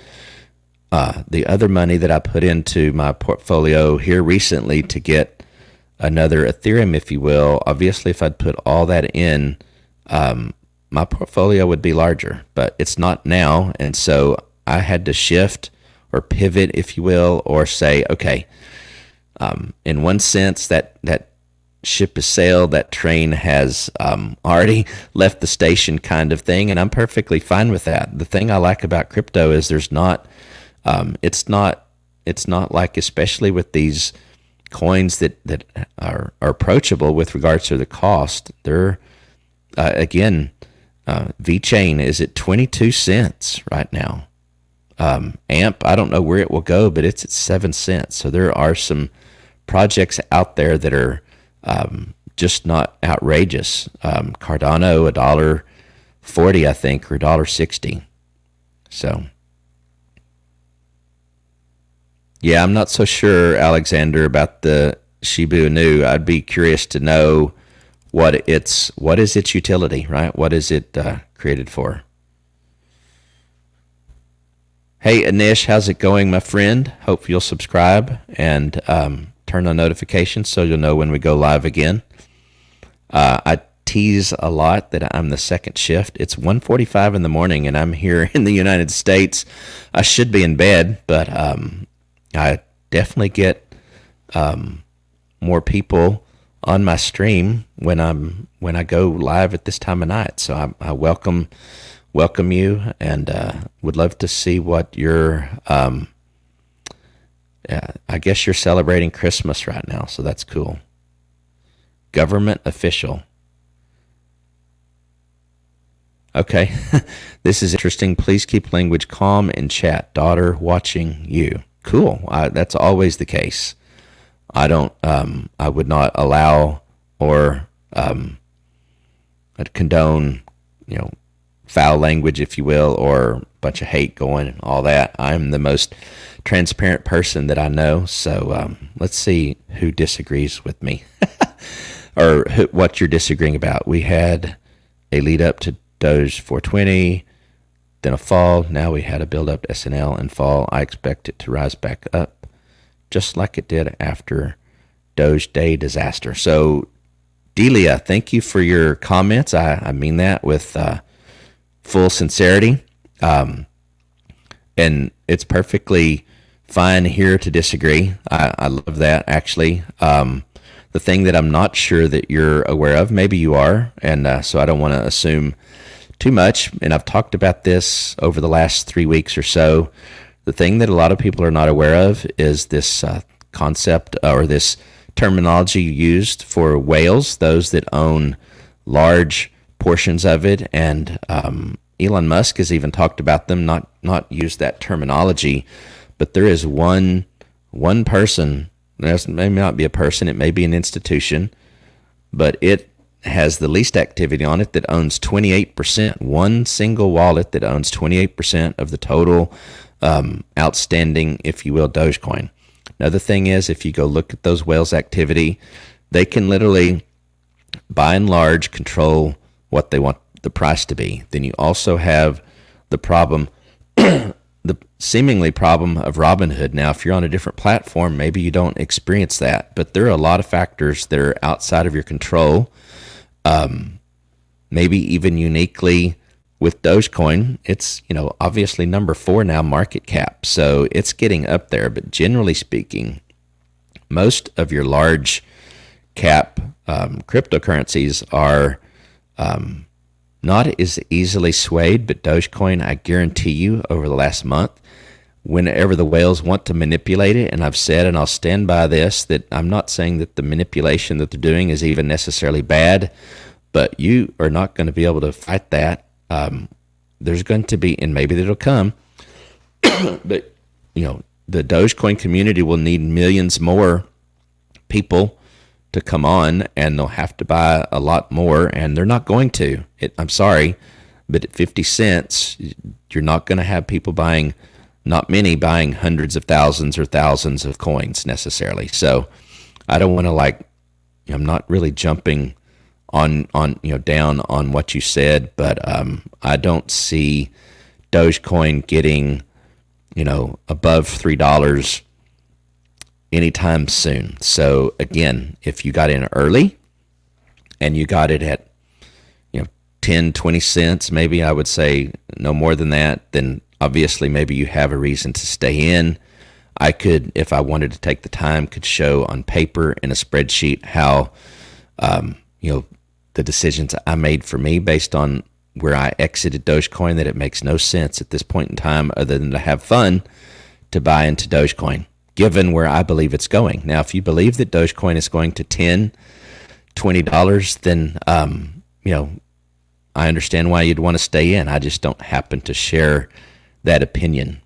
the other money that I put into my portfolio here recently to get another Ethereum, if you will. Obviously, if I'd put all that in, my portfolio would be larger, but it's not now. And so I had to shift or pivot, if you will, or say, okay, in one sense, that ship has sailed, that train has already left the station, kind of thing, and I'm perfectly fine with that. The thing I like about crypto is there's not it's not like, especially with these coins that are approachable with regards to the cost, they're again, VeChain is at 22 cents right now. AMP, I don't know where it will go, but it's at 7 cents. So there are some projects out there that are just not outrageous. Cardano, $1.40, I think, or $1.60. So, yeah, I'm not so sure, Alexander, about the Shiba Inu. I'd be curious to know what is its utility, right? What is it created for? Hey, Anish, how's it going, my friend? Hope you'll subscribe and turn on notifications so you'll know when we go live again. I tease a lot that I'm the second shift. It's 1:45 in the morning, and I'm here in the United States. I should be in bed, but I definitely get more people on my stream when I go live at this time of night. So I welcome you, and would love to see what your I guess you're celebrating Christmas right now, so that's cool. Government official. Okay, this is interesting. Please keep language calm in chat. Daughter watching you. Cool. That's always the case. I don't. I would not allow or condone, foul language, if you will, or a bunch of hate going and all that. I'm the most transparent person that I know. So let's see who disagrees with me, or what you're disagreeing about. We had a lead up to Doge 420, then a fall. Now we had a build up to SNL and fall. I expect it to rise back up, just like it did after Doge Day disaster. So, Delia, thank you for your comments. I mean that with full sincerity. And it's perfectly fine here to disagree. I love that, actually. The thing that I'm not sure that you're aware of, maybe you are, and so I don't want to assume too much, and I've talked about this over the last 3 weeks or so. The thing that a lot of people are not aware of is this concept or this terminology used for whales, those that own large portions of it, and Elon Musk has even talked about them, not used that terminology, but there is one person. It may not be a person, it may be an institution, but it has the least activity on it that owns 28%. One single wallet that owns 28% of the total outstanding, if you will, Dogecoin. Now, the thing is, if you go look at those whales' activity, they can literally, by and large, control what they want the price to be. Then you also have the problem, the seemingly problem of Robinhood. Now, if you're on a different platform, maybe you don't experience that, but there are a lot of factors that are outside of your control. Maybe even uniquely with Dogecoin, it's, obviously number 4 now market cap. So it's getting up there, but generally speaking, most of your large cap cryptocurrencies are not as easily swayed, but Dogecoin, I guarantee you, over the last month, whenever the whales want to manipulate it, and I've said, and I'll stand by this, that I'm not saying that the manipulation that they're doing is even necessarily bad, but you are not going to be able to fight that. There's going to be, and maybe it'll come, but, the Dogecoin community will need millions more people to come on, and they'll have to buy a lot more, and they're not going to. I'm sorry, but at 50 cents, you're not going to have people buying, not many buying hundreds of thousands or thousands of coins necessarily. So I don't want to I'm not really jumping on down on what you said, but I don't see Dogecoin getting, above $3 anytime soon. So again, if you got in early and you got it at 10, 20 cents, maybe I would say no more than that, then obviously maybe you have a reason to stay in. I could, if I wanted to take the time, could show on paper in a spreadsheet how the decisions I made for me based on where I exited Dogecoin, that it makes no sense at this point in time other than to have fun to buy into Dogecoin, given where I believe it's going. Now, if you believe that Dogecoin is going to $10, $20, then, I understand why you'd want to stay in. I just don't happen to share that opinion.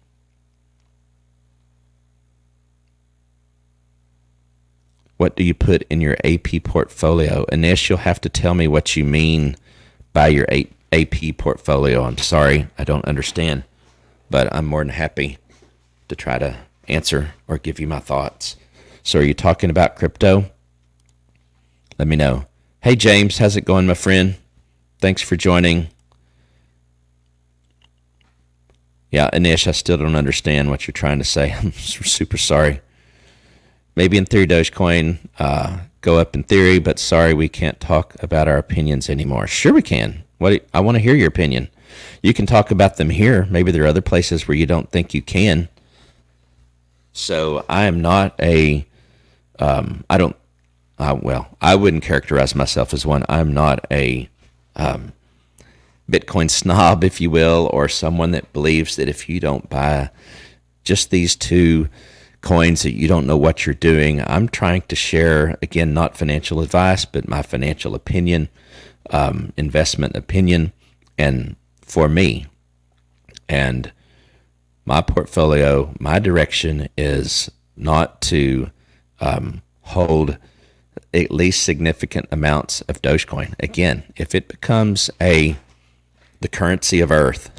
What do you put in your AP portfolio? Anish, you'll have to tell me what you mean by your AP portfolio. I'm sorry, I don't understand, but I'm more than happy to try to answer or give you my thoughts. So are you talking about crypto? Let me know. Hey, James, how's it going, my friend? Thanks for joining. Yeah, Anish, I still don't understand what you're trying to say. I'm super sorry. Maybe in theory, Dogecoin go up in theory, but sorry, we can't talk about our opinions anymore. Sure we can. I want to hear your opinion. You can talk about them here. Maybe there are other places where you don't think you can. So I am not I wouldn't characterize myself as one. I'm not a Bitcoin snob, if you will, or someone that believes that if you don't buy just these two coins that you don't know what you're doing. I'm trying to share, again, not financial advice, but my financial opinion, investment opinion, and for me. And my portfolio, my direction is not to hold at least significant amounts of Dogecoin. Again, if it becomes the currency of Earth,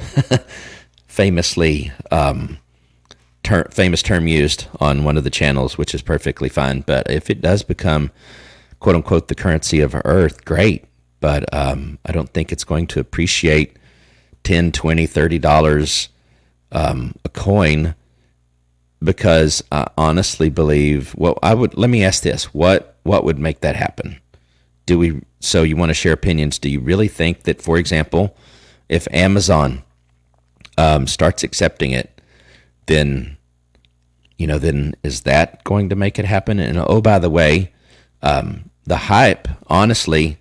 famously famous term used on one of the channels, which is perfectly fine. But if it does become, quote unquote, the currency of Earth, great. But I don't think it's going to appreciate $10, $20, $30 a coin, because I honestly believe, let me ask this, what would make that happen? So you want to share opinions. Do you really think that, for example, if Amazon starts accepting it, then is that going to make it happen? And oh, by the way, the hype, honestly,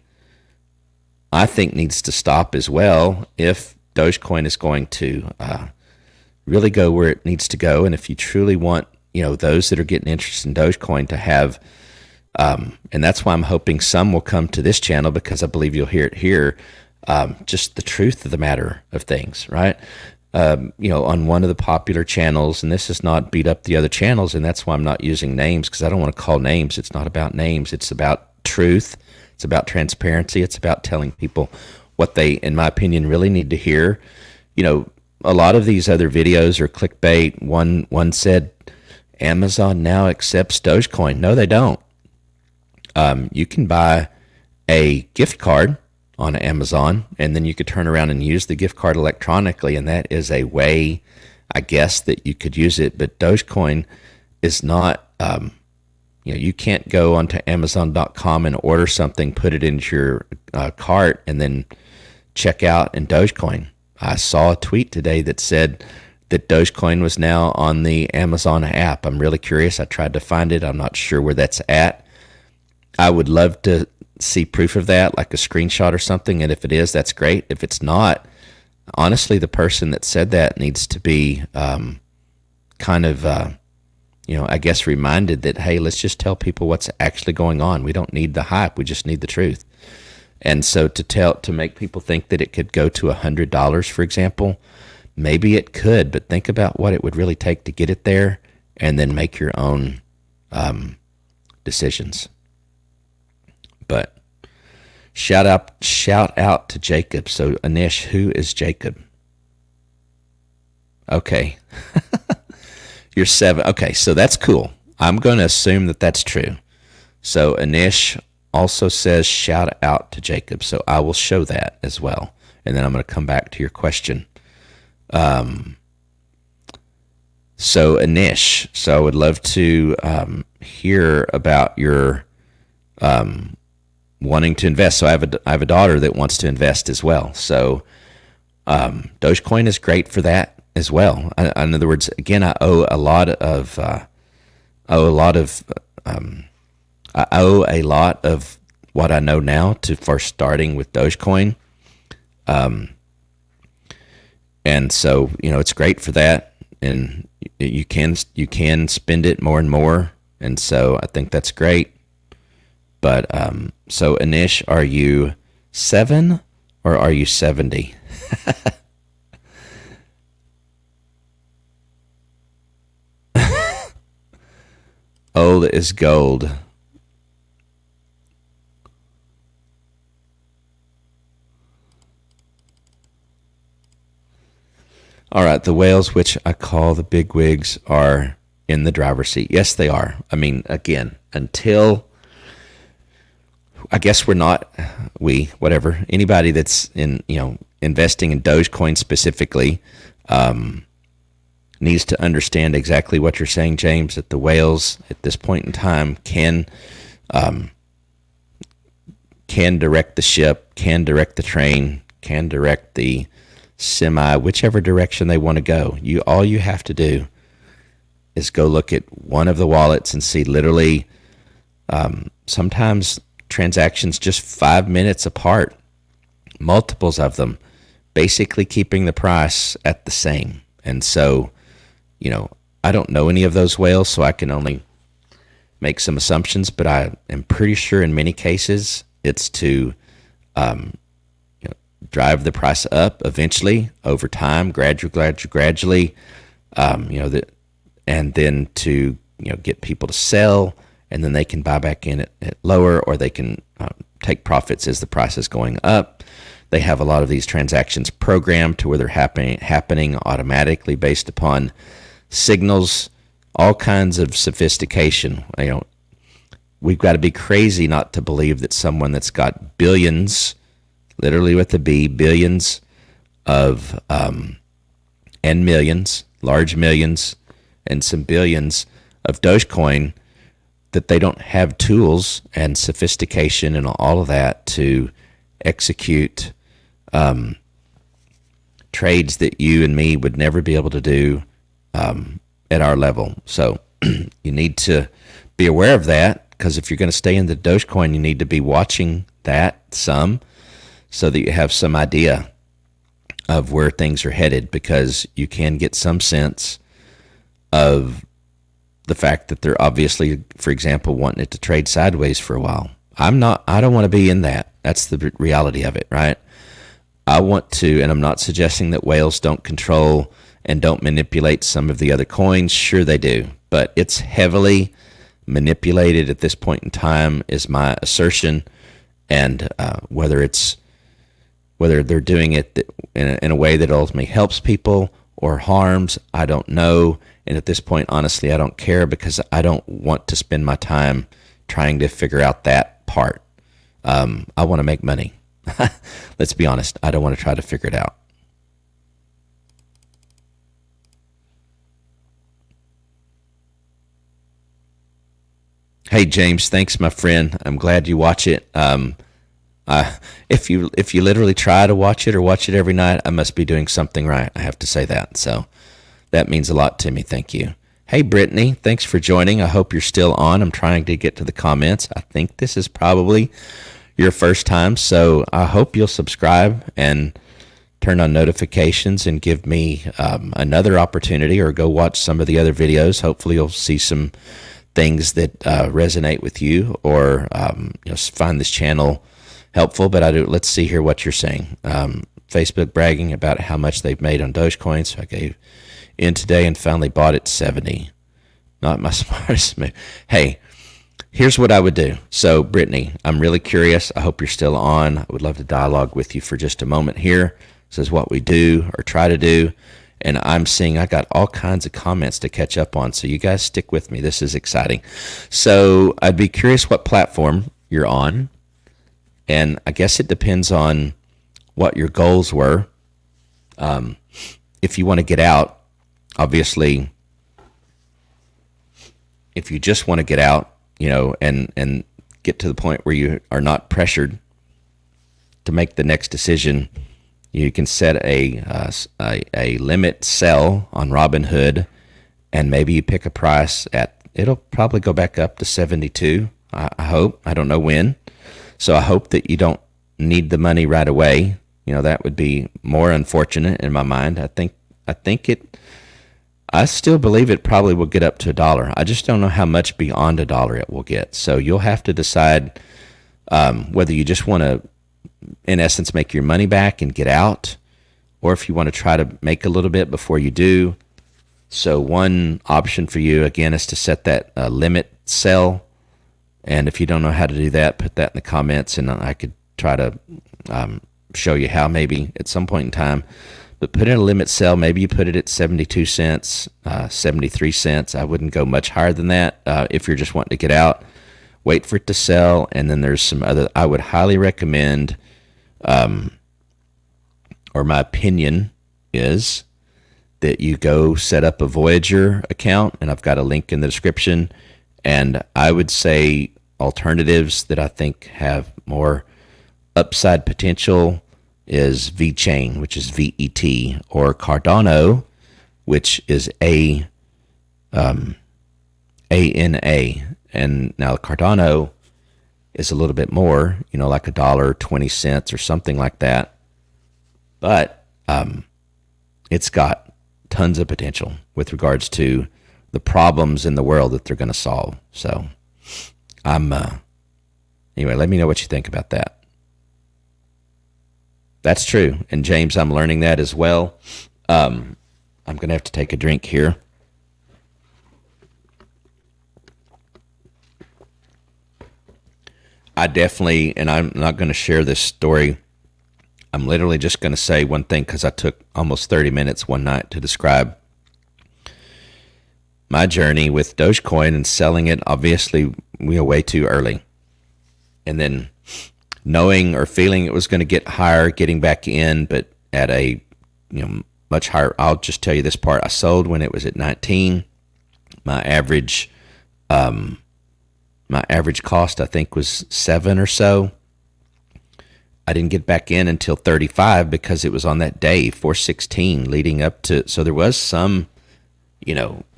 I think needs to stop as well if Dogecoin is going to really go where it needs to go. And if you truly want, those that are getting interested in Dogecoin to have, and that's why I'm hoping some will come to this channel, because I believe you'll hear it here, just the truth of the matter of things, right? On one of the popular channels, and this is not beat up the other channels, and that's why I'm not using names, because I don't want to call names. It's not about names. It's about truth. It's about transparency. It's about telling people what they, in my opinion, really need to hear. A lot of these other videos are clickbait. One said, Amazon now accepts Dogecoin. No, they don't. You can buy a gift card on Amazon, and then you could turn around and use the gift card electronically, and that is a way, I guess, that you could use it. But Dogecoin is not, you can't go onto Amazon.com and order something, put it into your cart, and then check out in Dogecoin. I saw a tweet today that said that Dogecoin was now on the Amazon app. I'm really curious. I tried to find it. I'm not sure where that's at. I would love to see proof of that, like a screenshot or something, and if it is, that's great. If it's not, honestly, the person that said that needs to be I guess reminded that, hey, let's just tell people what's actually going on. We don't need the hype, we just need the truth. And so to make people think that it could go to $100, for example, maybe it could, but think about what it would really take to get it there, and then make your own decisions. But shout out to Jacob. So Anish, who is Jacob? Okay. You're 7. Okay, so that's cool. I'm going to assume that that's true. So Anish also says shout out to Jacob. So I will show that as well. And then I'm going to come back to your question. So Anish, so I would love to hear about your wanting to invest. So I have a daughter that wants to invest as well. So Dogecoin is great for that as well. In other words, again, I owe a lot of what I know now to first starting with Dogecoin. And so, it's great for that, and you can spend it more and more. And so I think that's great. But so Anish, are you 7 Or are you 70? Old is gold. All right, the whales, which I call the bigwigs, are in the driver's seat. Yes, they are. I mean, again, until I guess whatever, anybody that's investing in Dogecoin specifically, needs to understand exactly what you're saying, James, that the whales at this point in time can direct the ship, can direct the train, can direct the semi, whichever direction they want to go. All you have to do is go look at one of the wallets and see literally sometimes transactions just 5 minutes apart, multiples of them, basically keeping the price at the same. And so, I don't know any of those whales, so I can only make some assumptions, but I am pretty sure in many cases it's to drive the price up eventually over time, gradually, and then to get people to sell, and then they can buy back in at lower, or they can take profits as the price is going up. They have a lot of these transactions programmed to where they're happening automatically based upon signals, all kinds of sophistication. We've got to be crazy not to believe that someone that's got billions, literally with a B, billions of and millions, large millions, and some billions of Dogecoin, that they don't have tools and sophistication and all of that to execute trades that you and me would never be able to do at our level. So you need to be aware of that, because if you're going to stay in the Dogecoin, you need to be watching that some, so that you have some idea of where things are headed, because you can get some sense of the fact that they're obviously, for example, wanting it to trade sideways for a while. I don't want to be in that. That's the reality of it, right? I want to, and I'm not suggesting that whales don't control and don't manipulate some of the other coins. Sure they do, but it's heavily manipulated at this point in time, is my assertion. And whether they're doing it in a way that ultimately helps people or harms, I don't know. And at this point, honestly, I don't care, because I don't want to spend my time trying to figure out that part. I want to make money. Let's be honest. I don't want to try to figure it out. Hey, James, thanks, my friend. I'm glad you watch it. If you literally try to watch it or watch it every night, I must be doing something right. I have to say that. So that means a lot to me. Thank you. Hey, Brittany, thanks for joining. I hope you're still on. I'm trying to get to the comments. I think this is probably your first time, so I hope you'll subscribe and turn on notifications and give me another opportunity, or go watch some of the other videos. Hopefully you'll see some things that resonate with you, or find this channel helpful. But let's see here what you're saying. Facebook bragging about how much they've made on Dogecoin, so I gave in today and finally bought at 70. Not my smartest move. Hey, here's what I would do. So, Brittany, I'm really curious. I hope you're still on. I would love to dialogue with you for just a moment here. This is what we do or try to do. And I'm seeing I got all kinds of comments to catch up on. So you guys stick with me. This is exciting. So I'd be curious what platform you're on. And I guess it depends on what your goals were. If you want to get out, obviously, if you just want to get out, and get to the point where you are not pressured to make the next decision, you can set a limit sell on Robinhood, and maybe you pick a price it'll probably go back up to 72. I hope. I don't know when. So I hope that you don't need the money right away. That would be more unfortunate in my mind. I still believe it probably will get up to $1. I just don't know how much beyond $1 it will get. So you'll have to decide whether you just want to in essence, make your money back and get out, or if you want to try to make a little bit before you do. So one option for you, again, is to set that limit sell. And if you don't know how to do that, put that in the comments, and I could try to show you how maybe at some point in time. But put in a limit sell. Maybe you put it at 72 cents, 73 cents. I wouldn't go much higher than that if you're just wanting to get out. Wait for it to sell, and then there's some other. I would highly recommend, or my opinion is, that you go set up a Voyager account, and I've got a link in the description. And I would say alternatives that I think have more upside potential is VeChain, which is VET, or Cardano, which is ANA. And now Cardano is a little bit more, like $1.20 or something like that. But it's got tons of potential with regards to the problems in the world that they're going to solve. So anyway, let me know what you think about that. That's true. And James, I'm learning that as well. I'm going to have to take a drink here. I definitely, and I'm not going to share this story. I'm literally just going to say one thing because I took almost 30 minutes one night to describe my journey with Dogecoin and selling it, obviously, way too early. And then knowing or feeling it was going to get higher, getting back in, but at a much higher. I'll just tell you this part. I sold when it was at 19. My average cost, I think, was 7 or so. I didn't get back in until 35 because it was on that day, 416, leading up to. So there was some,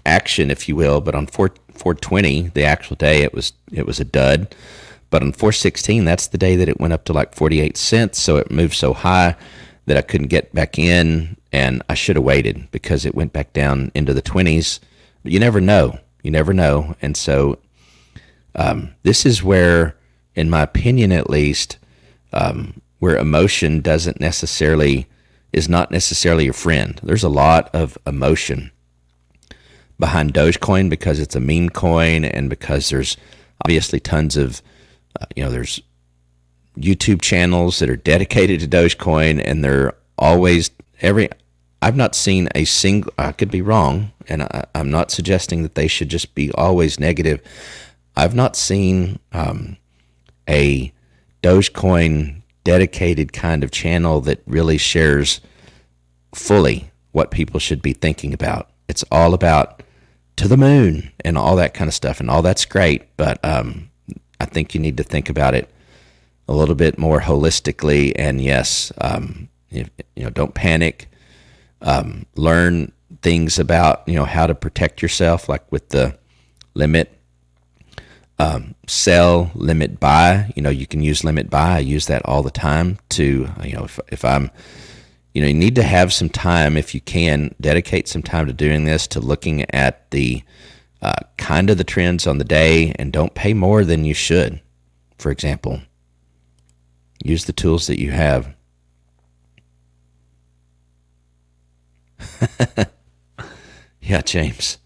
action, if you will, but on 420, the actual day, it was a dud. But on 416, that's the day that it went up to like 48 cents. So it moved so high that I couldn't get back in, and I should have waited because it went back down into the 20s. But you never know. And so this is where, in my opinion at least, where emotion is not necessarily your friend. There's a lot of emotion behind Dogecoin because it's a meme coin, and because there's obviously tons of, there's YouTube channels that are dedicated to Dogecoin, and they're always I've not seen a single, I could be wrong, and I'm not suggesting that they should just be always negative. I've not seen a Dogecoin dedicated kind of channel that really shares fully what people should be thinking about. It's all about to the moon and all that kind of stuff, and all that's great, but I think you need to think about it a little bit more holistically. And yes, don't panic. Learn things about how to protect yourself, like with the limit. Sell, limit buy. You can use limit buy. I use that all the time to, if I'm, you need to have some time, if you can, dedicate some time to doing this, to looking at the kind of the trends on the day, and don't pay more than you should. For example, use the tools that you have. Yeah, James.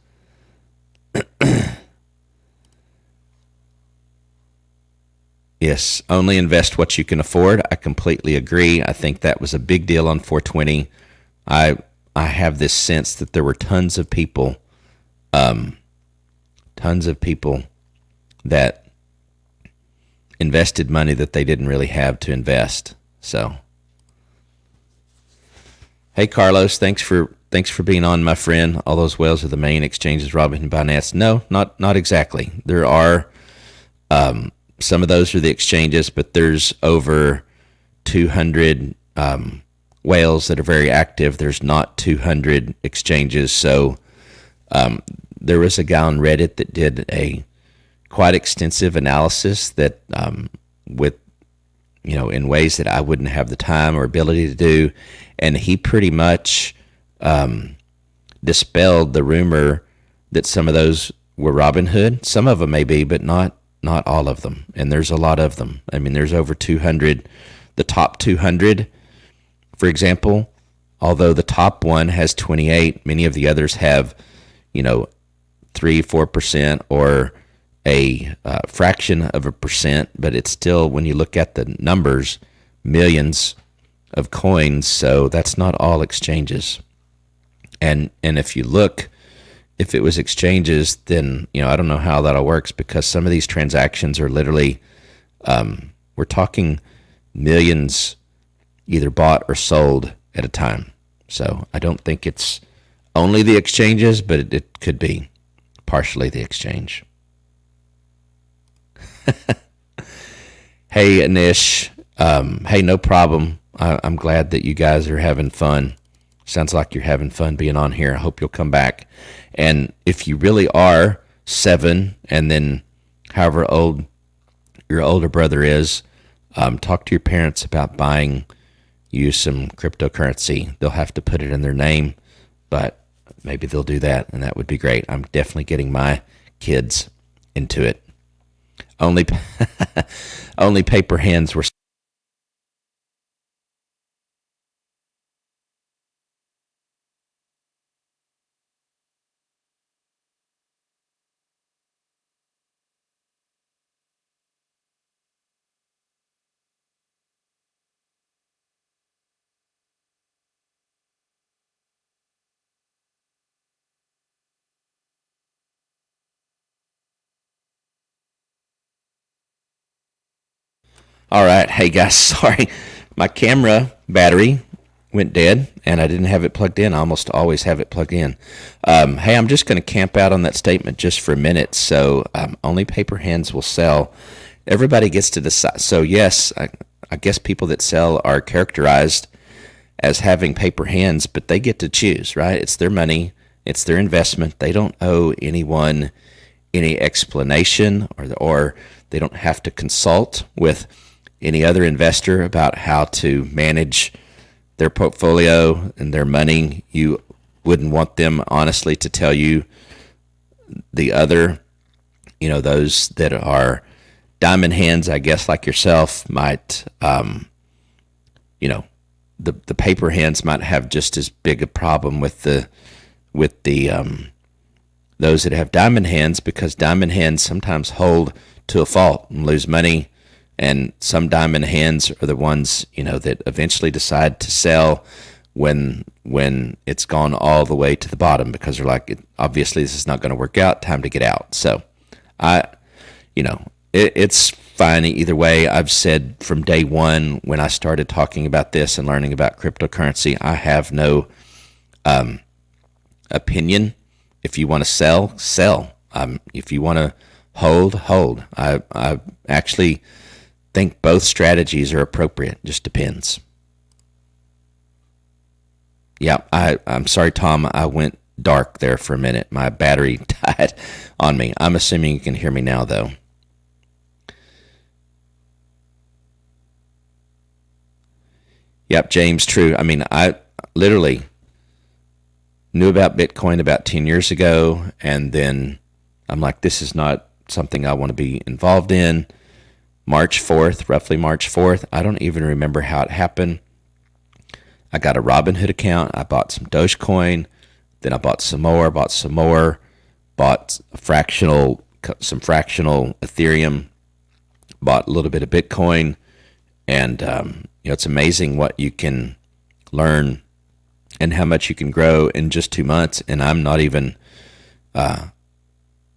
Yes, only invest what you can afford. I completely agree. I think that was a big deal on 420. I have this sense that there were tons of people that invested money that they didn't really have to invest. So, hey Carlos, thanks for being on, my friend. All those whales are the main exchanges, Robinhood and Binance. No, not exactly. There are some of those are the exchanges, but there's over 200 whales that are very active. There's not 200 exchanges. So there was a guy on Reddit that did a quite extensive analysis that with in ways that I wouldn't have the time or ability to do, and he pretty much dispelled the rumor that some of those were Robinhood. Some of them may be, but not all of them. And there's a lot of them. I mean, there's over 200 the top 200, for example, although the top one has 28, many of the others have, 3-4% or a fraction of a percent, but it's still, when you look at the numbers, millions of coins. So that's not all exchanges. And if you look, if it was exchanges, then I don't know how that all works, because some of these transactions are literally, we're talking millions either bought or sold at a time. So I don't think it's only the exchanges, but it could be partially the exchange. Hey, Anish. Hey, no problem. I'm glad that you guys are having fun. Sounds like you're having fun being on here. I hope you'll come back. And if you really are 7, and then however old your older brother is, talk to your parents about buying you some cryptocurrency. They'll have to put it in their name, but maybe they'll do that, and that would be great. I'm definitely getting my kids into it. Only paper hands were. All right. Hey, guys, sorry. My camera battery went dead, and I didn't have it plugged in. I almost always have it plugged in. Hey, I'm just going to camp out on that statement just for a minute. So only paper hands will sell. Everybody gets to decide. So, yes, I guess people that sell are characterized as having paper hands, but they get to choose, right? It's their money. It's their investment. They don't owe anyone any explanation, or they don't have to consult with any other investor about how to manage their portfolio and their money. You wouldn't want them, honestly, to tell you the other, those that are diamond hands, I guess, like yourself, might, the paper hands might have just as big a problem with the those that have diamond hands, because diamond hands sometimes hold to a fault and lose money. And some diamond hands are the ones, that eventually decide to sell when it's gone all the way to the bottom, because they're like, obviously this is not going to work out, time to get out. So it's fine either way. I've said from day one, when I started talking about this and learning about cryptocurrency, I have no opinion. If you want to sell, sell. If you want to hold. I actually think both strategies are appropriate. Just depends. Yeah, I'm sorry, Tom. I went dark there for a minute. My battery died on me. I'm assuming you can hear me now, though. Yep, James, true. I mean, I literally knew about Bitcoin about 10 years ago, and then I'm like, this is not something I want to be involved in. Roughly March 4th, I don't even remember how it happened. I got a Robinhood account. I bought some Dogecoin. Then I bought some more, bought some fractional Ethereum, bought a little bit of Bitcoin. And, it's amazing what you can learn and how much you can grow in just 2 months. And I'm not even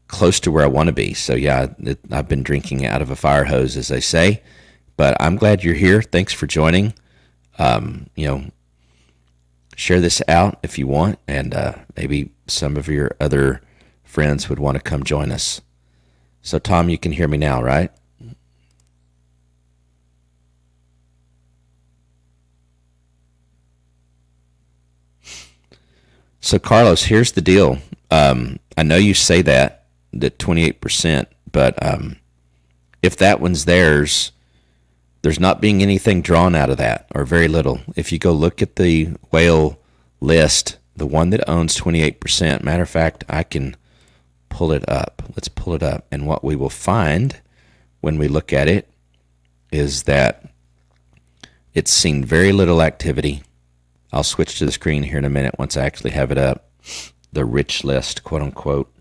close to where I want to be. So yeah, I've been drinking out of a fire hose, as they say, but I'm glad you're here. Thanks for joining. Share this out if you want, and maybe some of your other friends would want to come join us. So Tom, you can hear me now, right? So Carlos, here's the deal. I know you say that 28%, but if that one's theirs, there's not being anything drawn out of that, or very little. If you go look at the whale list, the one that owns 28%, matter of fact, I can pull it up. Let's pull it up. And what we will find when we look at it is that It's seen very little activity. I'll switch to the screen here in a minute once I actually have it up. The rich list, quote unquote.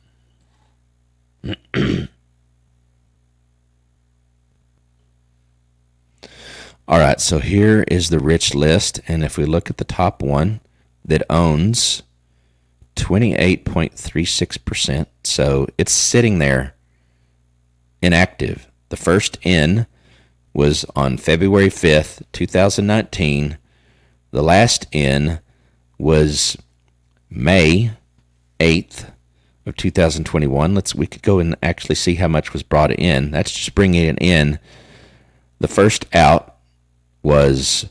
All right, so here is the rich list, and if we look at the top one that owns 28.36%, so it's sitting there inactive. The first in was on February 5th, 2019. The last in was May 8th of 2021. We could go and actually see how much was brought in. That's just bringing it in. The first out was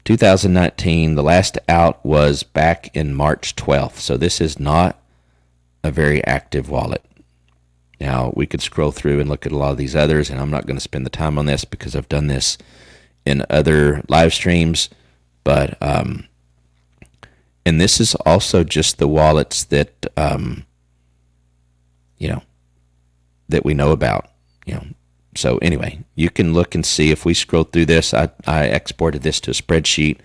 2019. The last out was back in March 12th. So this is not a very active wallet. Now, we could scroll through and look at a lot of these others, and I'm not going to spend the time on this because I've done this in other live streams. But, and this is also just the wallets that, that we know about, So anyway, you can look and see. If we scroll through this, I exported this to a spreadsheet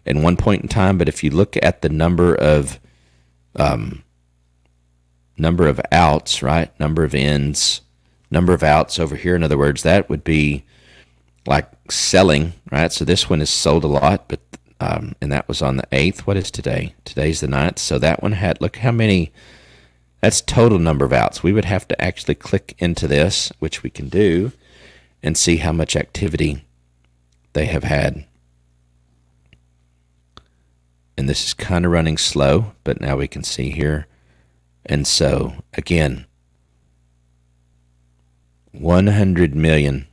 at one point in time, but if you look at the number of outs, right? Number of ins, number of outs over here. In other words, that would be like selling, right? So this one is sold a lot, but and that was on the 8th. What is today? Today's the 9th. So that one had, look how many, that's total number of outs. We would have to actually click into this, which we can do, and see how much activity they have had. And this is kind of running slow, but now we can see here. And so, again, 100 million,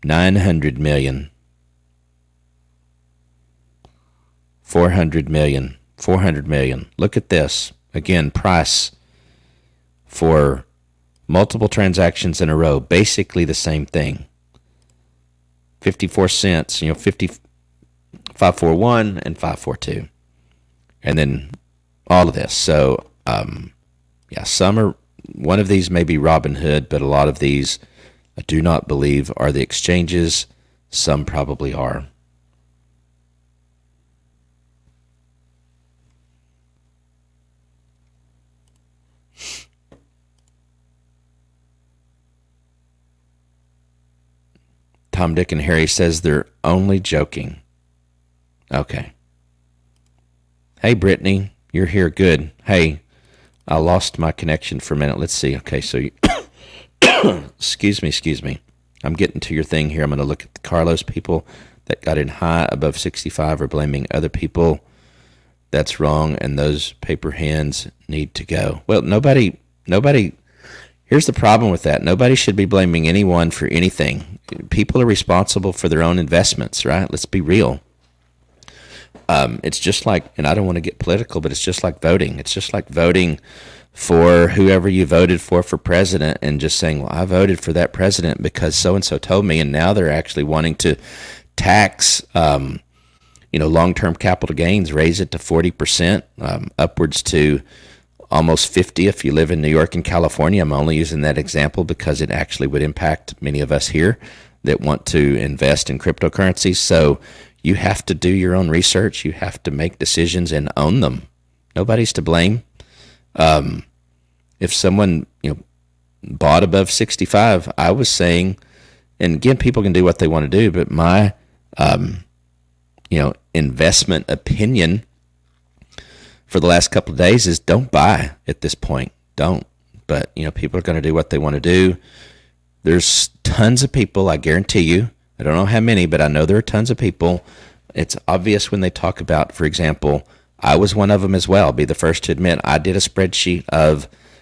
900 million, 400 million, 400 million. Look at this. Again, price for multiple transactions in a row, basically the same thing. 54 cents, 541 and 542. And then all of this. So, one of these may be Robinhood, but a lot of these I do not believe are the exchanges. Some probably are. Tom, Dick, and Harry says they're only joking. Okay. Hey, Brittany, you're here. Good. Hey, I lost my connection for a minute. Let's see. Okay, so you excuse me. I'm getting to your thing here. I'm going to look at the Carlos people that got in high above 65 are blaming other people. That's wrong, and those paper hands need to go. Well, nobody, here's the problem with that. Nobody should be blaming anyone for anything. People are responsible for their own investments, right? Let's be real. It's just like, and I don't want to get political, but it's just like voting. It's just like voting for whoever you voted for president and just saying, well, I voted for that president because so-and-so told me, and now they're actually wanting to tax, long-term capital gains, raise it to 40%, upwards to almost 50 if you live in New York and California. I'm only using that example because it actually would impact many of us here that want to invest in cryptocurrencies. So you have to do your own research. You have to make decisions and own them. Nobody's to blame. If someone bought above 65, I was saying, and again, people can do what they want to do, but my investment opinion for the last couple of days is don't buy at this point. Don't. But people are going to do what they want to do. There's tons of people, I guarantee you. I don't know how many, but I know there are tons of people. It's obvious when they talk about, for example, I was one of them as well. I'll be the first to admit I did a spreadsheet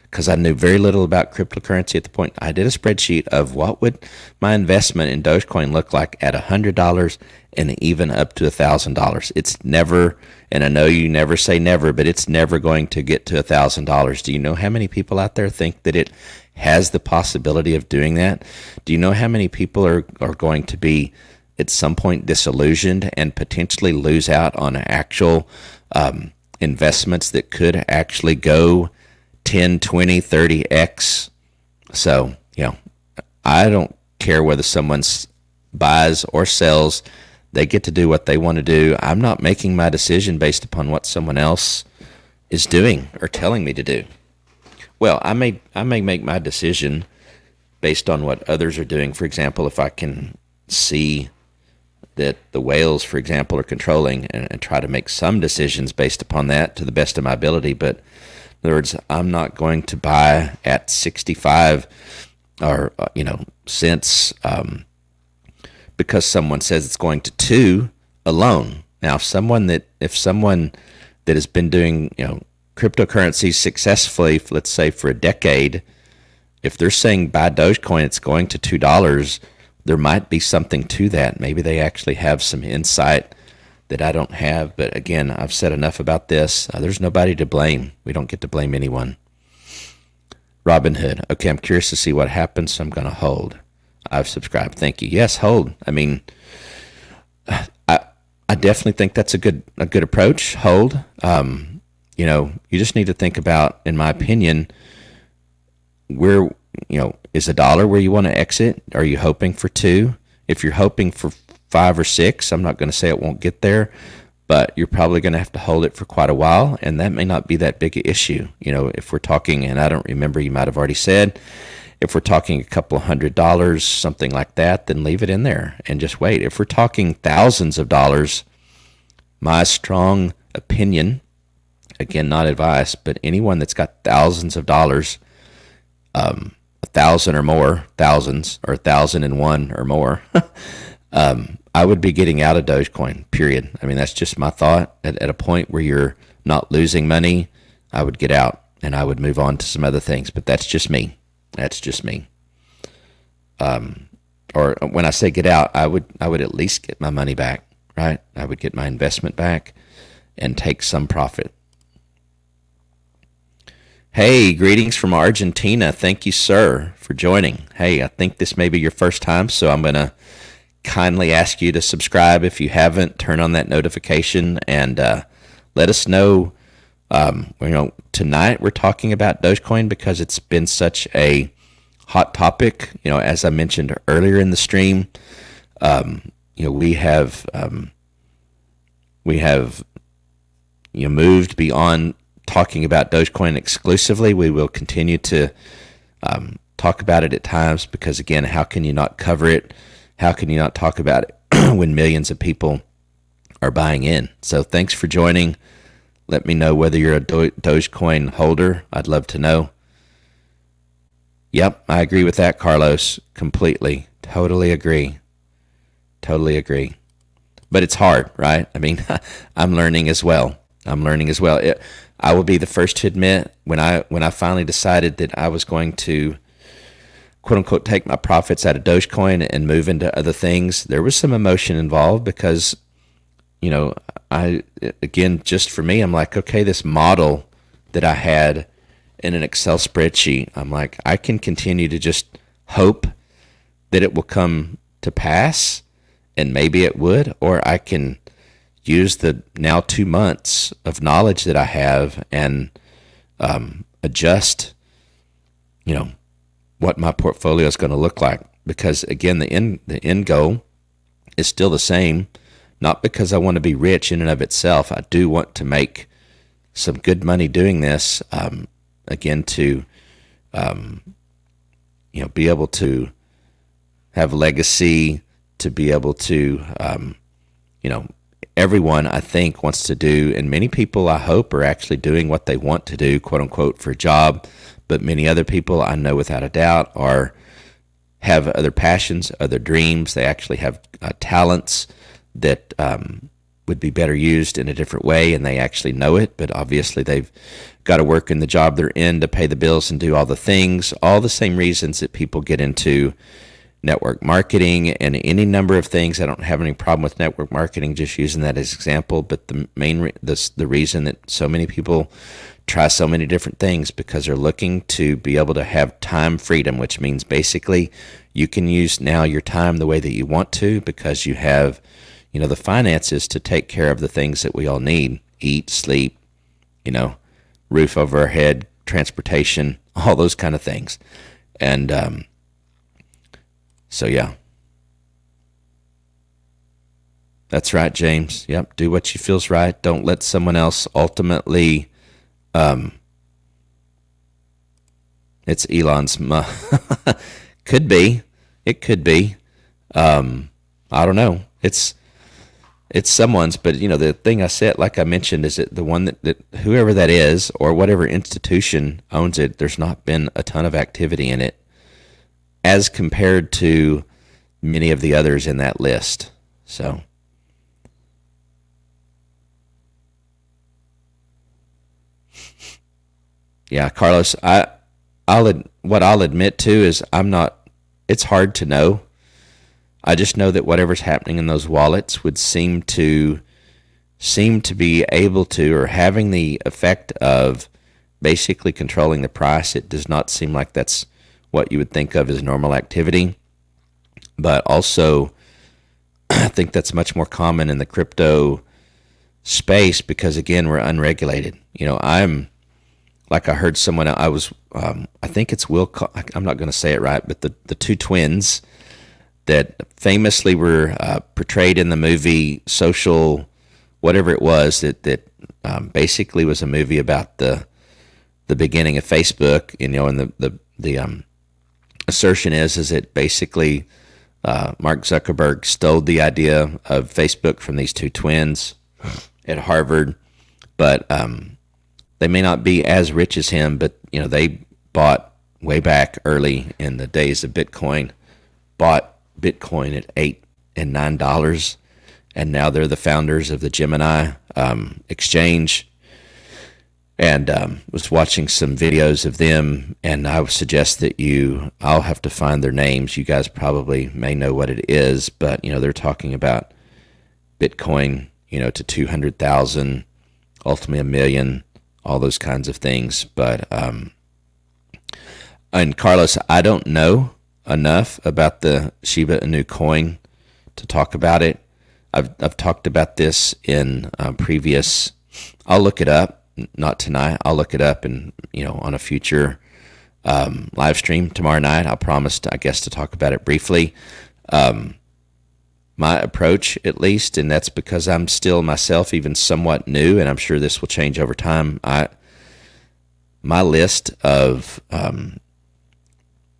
because I knew very little about cryptocurrency at the point. I did a spreadsheet of what would my investment in Dogecoin look like at $100 and even up to $1,000. It's never, and I know you never say never, but it's never going to get to $1,000. Do you know how many people out there think that it has the possibility of doing that? Do you know how many people are going to be at some point disillusioned and potentially lose out on actual investments that could actually go 10, 20, 30x? So, I don't care whether someone's buys or sells. They get to do what they want to do. I'm not making my decision based upon what someone else is doing or telling me to do. Well, I may make my decision based on what others are doing. For example, if I can see that the whales, for example, are controlling, and try to make some decisions based upon that to the best of my ability. But in other words, I'm not going to buy at 65 or cents because someone says it's going to 2 alone. Now, if someone that has been doing cryptocurrency successfully, let's say for a decade, if they're saying buy Dogecoin, it's going to $2, there might be something to that. Maybe they actually have some insight that I don't have. But again, I've said enough about this. There's nobody to blame. We don't get to blame anyone. Robinhood. Okay, I'm curious to see what happens, so I'm going to hold. I've subscribed. Thank you. Yes, hold. I mean, I definitely think that's a good approach. Hold. You just need to think about, in my opinion, where is $1 where you want to exit? Are you hoping for 2? If you're hoping for 5 or 6, I'm not going to say it won't get there, but you're probably going to have to hold it for quite a while, and that may not be that big an issue. If we're talking, and I don't remember, you might have already said, if we're talking a couple $100, something like that, then leave it in there and just wait. If we're talking thousands of dollars, my strong opinion, again, not advice, but anyone that's got thousands of dollars, 1,000 or more, thousands, or 1,001 or more, I would be getting out of Dogecoin, period. I mean, that's just my thought. At a point where you're not losing money, I would get out and I would move on to some other things. But that's just me. That's just me. Or when I say get out, I would at least get my money back, right? I would get my investment back and take some profit. Hey, greetings from Argentina. Thank you, sir, for joining. Hey, I think this may be your first time, so I'm going to kindly ask you to subscribe if you haven't. Turn on that notification and let us know. Tonight we're talking about Dogecoin because it's been such a hot topic. As I mentioned earlier in the stream, we have moved beyond talking about Dogecoin exclusively. We will continue to talk about it at times because, again, how can you not cover it? How can you not talk about it when millions of people are buying in? So thanks for joining. Let me know whether you're a Dogecoin holder. I'd love to know. Yep, I agree with that, Carlos, completely. Totally agree. But it's hard, right? I mean, I'm learning as well. I will be the first to admit when I finally decided that I was going to, quote unquote, take my profits out of Dogecoin and move into other things, there was some emotion involved because, just for me, I'm like, okay, this model that I had in an Excel spreadsheet, I'm like, I can continue to just hope that it will come to pass, and maybe it would, or I can use the now 2 months of knowledge that I have and adjust, what my portfolio is going to look like. Because again, the end goal is still the same. Not because I want to be rich in and of itself. I do want to make some good money doing this. Again, to be able to have legacy, to be able to everyone, I think, wants to do, and many people, I hope, are actually doing what they want to do, quote unquote, for a job. But many other people, I know without a doubt, have other passions, other dreams. They actually have talents that would be better used in a different way, and they actually know it. But obviously, they've got to work in the job they're in to pay the bills and do all the things, all the same reasons that people get into network marketing and any number of things. I don't have any problem with network marketing, just using that as an example. But the main the reason that so many people try so many different things because they're looking to be able to have time freedom, which means basically you can use now your time the way that you want to because you have, the finances to take care of the things that we all need: eat, sleep, roof over our head, transportation, all those kind of things. And so, yeah. That's right, James. Yep. Do what you feels right. Don't let someone else ultimately. Um, it's Elon's. Could be. It could be. I don't know. It's someone's, but the thing I said, like I mentioned, is that the one that whoever that is or whatever institution owns it, there's not been a ton of activity in it as compared to many of the others in that list. So, yeah, Carlos, what I'll admit to is I'm not. It's hard to know. I just know that whatever's happening in those wallets would seem to be able to or having the effect of basically controlling the price. It does not seem like that's what you would think of as normal activity, but also I think that's much more common in the crypto space because again we're unregulated. I'm like I heard someone I was I think it's I'm not going to say it right, but the two twins that famously were portrayed in the movie Social, whatever it was, that basically was a movie about the beginning of Facebook. And the assertion is that basically Mark Zuckerberg stole the idea of Facebook from these two twins at Harvard, but they may not be as rich as him, but they bought way back early in the days of Bitcoin, bought Bitcoin at $8 and $9, and now they're the founders of the Gemini exchange. And was watching some videos of them, and I would suggest that I'll have to find their names. You guys probably may know what it is, but they're talking about Bitcoin, to 200,000, ultimately a million, all those kinds of things. But and Carlos, I don't know enough about the Shiba Inu coin to talk about it. I've talked about this in previous. I'll look it up. Not tonight. I'll look it up and on a future live stream tomorrow night. I'll promise, I guess, to talk about it briefly. My approach, at least, and that's because I'm still myself even somewhat new, and I'm sure this will change over time. My list of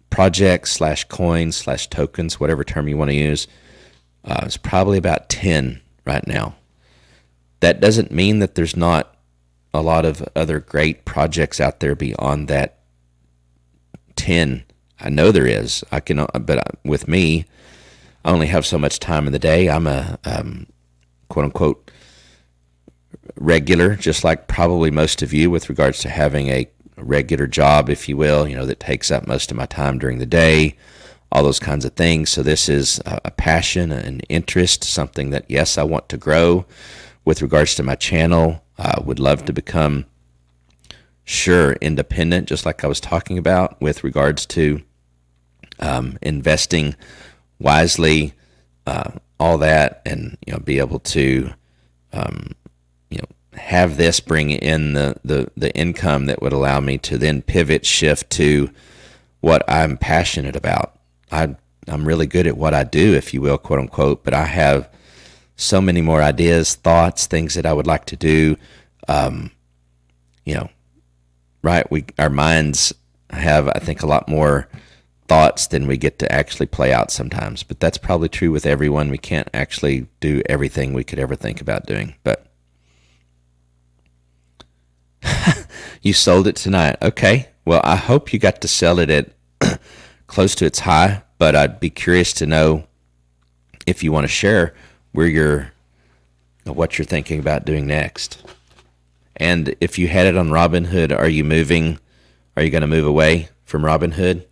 projects / coins / tokens, whatever term you want to use, is probably about 10 right now. That doesn't mean that there's not a lot of other great projects out there beyond that 10. I know there is. But with me, I only have so much time in the day. I'm a quote unquote regular, just like probably most of you, with regards to having a regular job, if you will, that takes up most of my time during the day, all those kinds of things. So this is a passion, an interest, something that, yes, I want to grow. With regards to my channel, I would love to become, independent, just like I was talking about with regards to investing wisely, all that, and be able to have this bring in the income that would allow me to then shift to what I'm passionate about. I'm really good at what I do, if you will, quote unquote, but I have so many more ideas, thoughts, things that I would like to do. Right? Our minds have, I think, a lot more thoughts than we get to actually play out sometimes. But that's probably true with everyone. We can't actually do everything we could ever think about doing. But you sold it tonight. Okay. Well, I hope you got to sell it at close to its high, but I'd be curious to know if you want to share what you're thinking about doing next. And if you had it on Robinhood, are you going to move away from Robinhood?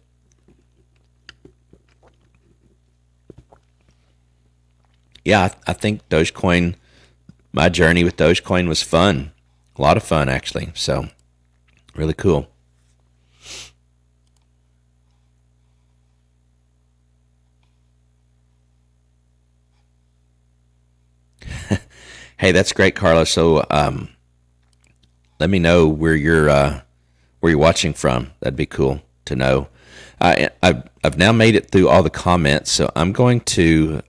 Yeah, I think Dogecoin, my journey with Dogecoin was fun. A lot of fun, actually. So, really cool. Hey, that's great, Carlos. So, let me know where you're watching from. That'd be cool to know. I've now made it through all the comments, so I'm going to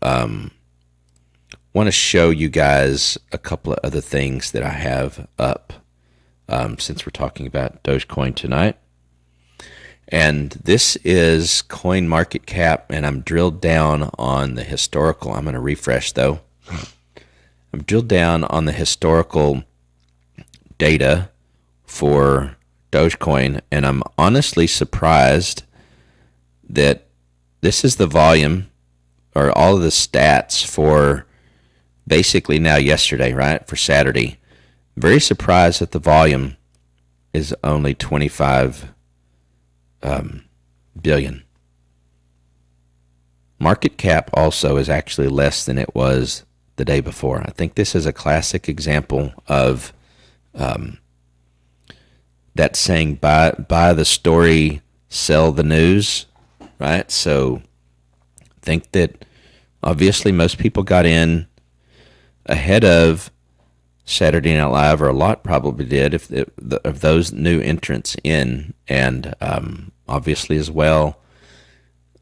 want to show you guys a couple of other things that I have up since we're talking about Dogecoin tonight. And this is Coin Market Cap, and I'm drilled down on the historical. I'm going to refresh, though. I'm drilled down on the historical data for Dogecoin, and I'm honestly surprised that this is the volume or all of the stats for basically now yesterday, right, for Saturday. Very surprised that the volume is only 25 billion. Market cap also is actually less than it was the day before. I think this is a classic example of that saying, buy the story, sell the news, right? So I think that obviously most people got in ahead of Saturday Night Live, or a lot probably did, if of those new entrants in, and obviously as well,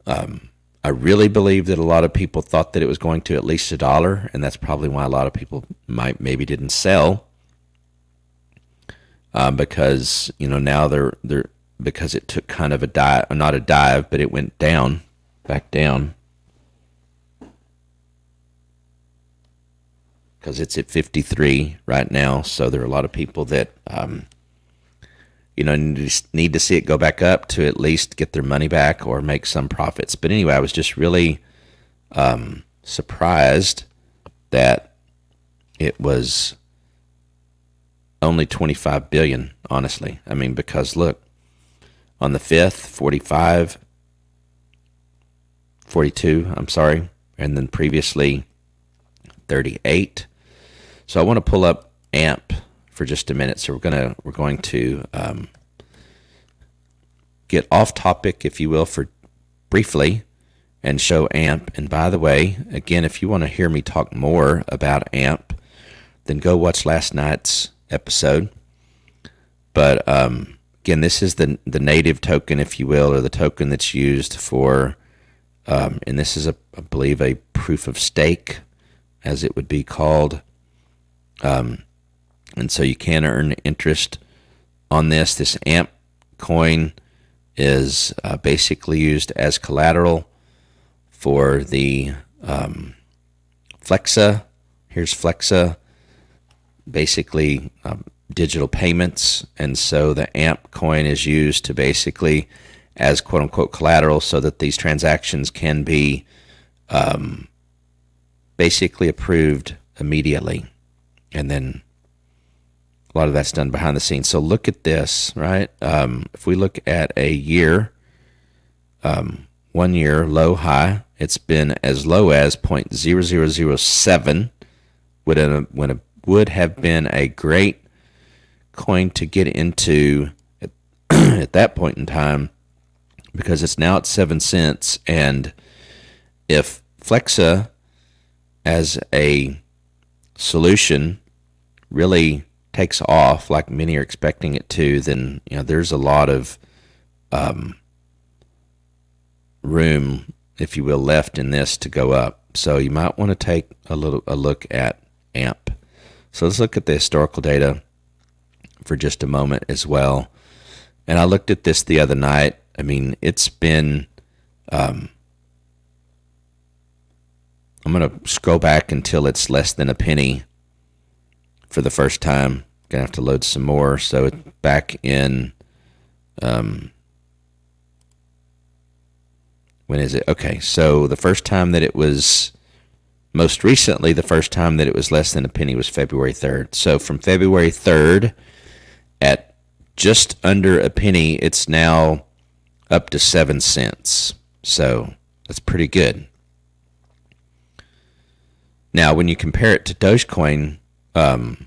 I really believe that a lot of people thought that it was going to at least $1, and that's probably why a lot of people maybe didn't sell, because now they're because it took kind of a dive, not a dive, but it went down, back down. Because it's at 53 right now, so there are a lot of people that need to see it go back up to at least get their money back or make some profits. But anyway, I was just really surprised that it was only 25 billion, honestly. I mean, because look, on the 5th, 42, I'm sorry, and then previously 38. So I want to pull up AMP for just a minute. So we're going to get off topic, if you will, for briefly, and show AMP. And by the way, again, if you want to hear me talk more about AMP, then go watch last night's episode. But again, this is the native token, if you will, or the token that's used for, and this is I believe a proof of stake, as it would be called. And so you can earn interest on this. This AMP coin is basically used as collateral for the Flexa. Here's Flexa, basically digital payments. And so the AMP coin is used to basically as quote-unquote collateral so that these transactions can be basically approved immediately. And then a lot of that's done behind the scenes. So look at this, right? If we look at a year, 1 year low high, it's been as low as 0.0007, would have been a great coin to get into at that point in time, because it's now at 7 cents. And if Flexa as a solution really takes off like many are expecting it to, then there's a lot of room, if you will, left in this to go up. So you might want to take a look at AMP. So let's look at the historical data for just a moment as well. And I looked at this the other night. I mean, it's been I'm going to scroll back until it's less than a penny for the first time. Going to have to load some more. So it's back in, when is it? Okay, so the first time that it was, most recently, the first time that it was less than a penny was February 3rd. So from February 3rd at just under a penny, it's now up to 7 cents. So that's pretty good. Now, when you compare it to Dogecoin, no,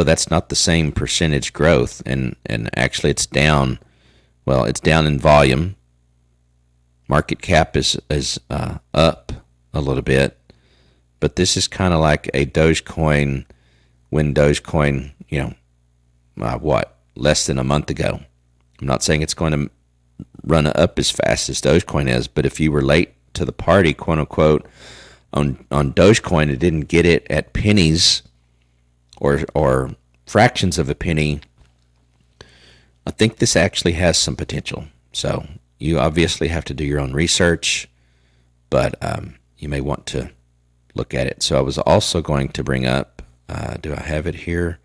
that's not the same percentage growth, and actually it's down. Well, it's down in volume. Market cap is up a little bit, but this is kind of like a Dogecoin when Dogecoin, less than a month ago. I'm not saying it's going to run up as fast as Dogecoin is, but if you were late to the party, quote unquote, on Dogecoin, it didn't get it at pennies or fractions of a penny. I think this actually has some potential. So you obviously have to do your own research, but you may want to look at it. So I was also going to bring up, do I have it here?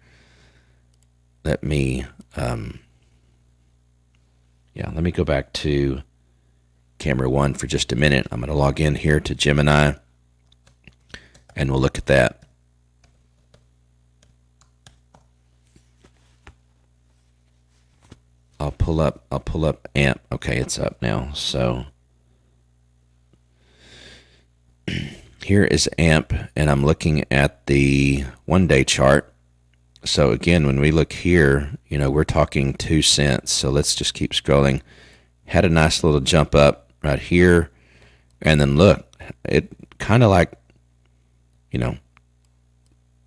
Let me, let me go back to camera one for just a minute. I'm going to log in here to Gemini, and we'll look at that. I'll pull up AMP. Okay, it's up now. So here is AMP, and I'm looking at the 1-day chart. So again, when we look here, we're talking 2 cents. So let's just keep scrolling. Had a nice little jump up right here, and then look, it kind of like,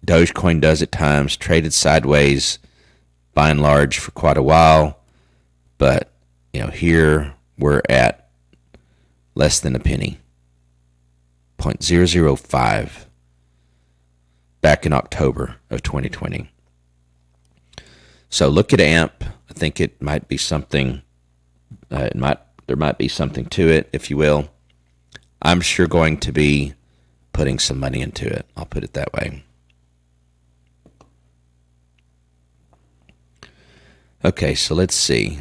Dogecoin does at times, traded sideways by and large for quite a while. But, here we're at less than a penny, 0.005 back in October of 2020. So look at AMP. I think it might be something, there might be something to it, if you will. I'm sure going to be putting some money into it. I'll put it that way. Okay, so let's see.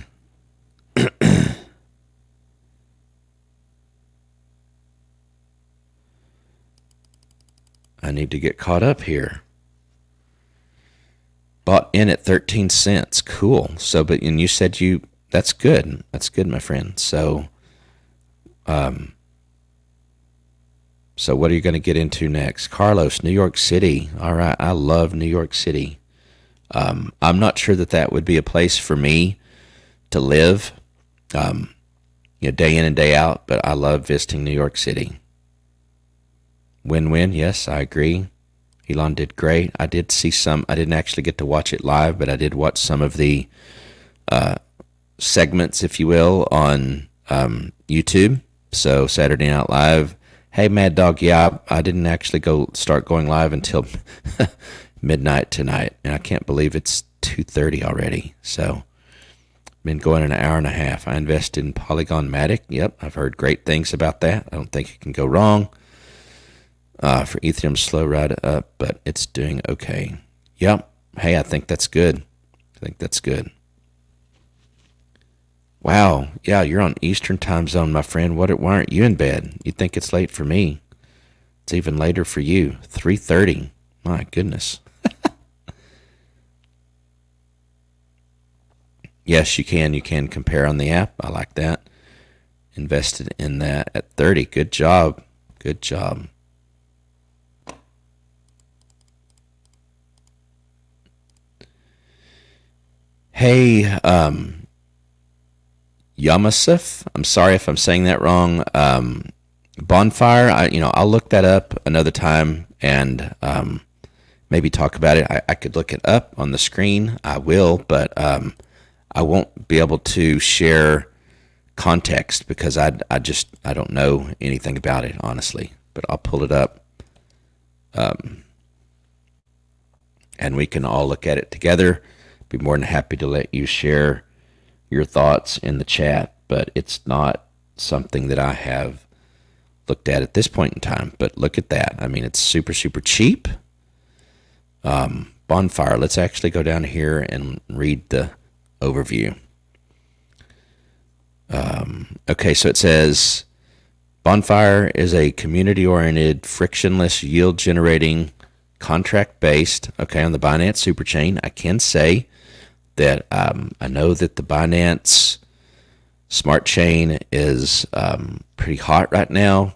I need to get caught up here. Bought in at 13 cents. Cool. So, and you said that's good. That's good, my friend. So, so what are you going to get into next? Carlos, New York City. All right. I love New York City. I'm not sure that would be a place for me to live, day in and day out, but I love visiting New York City. Win-win. Yes, I agree. Elon did great. I did see I didn't actually get to watch it live, but I did watch some of the segments, if you will, on YouTube. So Saturday Night Live. Hey, Mad Dog, yeah, I didn't actually start going live until midnight tonight, and I can't believe it's 2:30 already. So been going an hour and a half. I invested in Polygon Matic. Yep, I've heard great things about that. I don't think it can go wrong. For Ethereum, slow ride up, but it's doing okay. Yep. Hey, I think that's good. Wow. Yeah, you're on Eastern time zone, my friend. Why aren't you in bed? You think it's late for me. It's even later for you. 3:30. My goodness. Yes, you can. You can compare on the app. I like that. Invested in that at 30. Good job. Good job. Hey, Yamasif, I'm sorry if I'm saying that wrong. Bonfire, I'll look that up another time and maybe talk about it. I could look it up on the screen. I will, but I won't be able to share context because I don't know anything about it, honestly. But I'll pull it up. And we can all look at it together. Be more than happy to let you share your thoughts in the chat, but it's not something that I have looked at this point in time. But look at that. I mean, it's super, super cheap. Bonfire. Let's actually go down here and read the overview. Okay, so it says, Bonfire is a community-oriented, frictionless, yield-generating, contract-based, okay, on the Binance Superchain. I can say that I know that the Binance Smart Chain is pretty hot right now,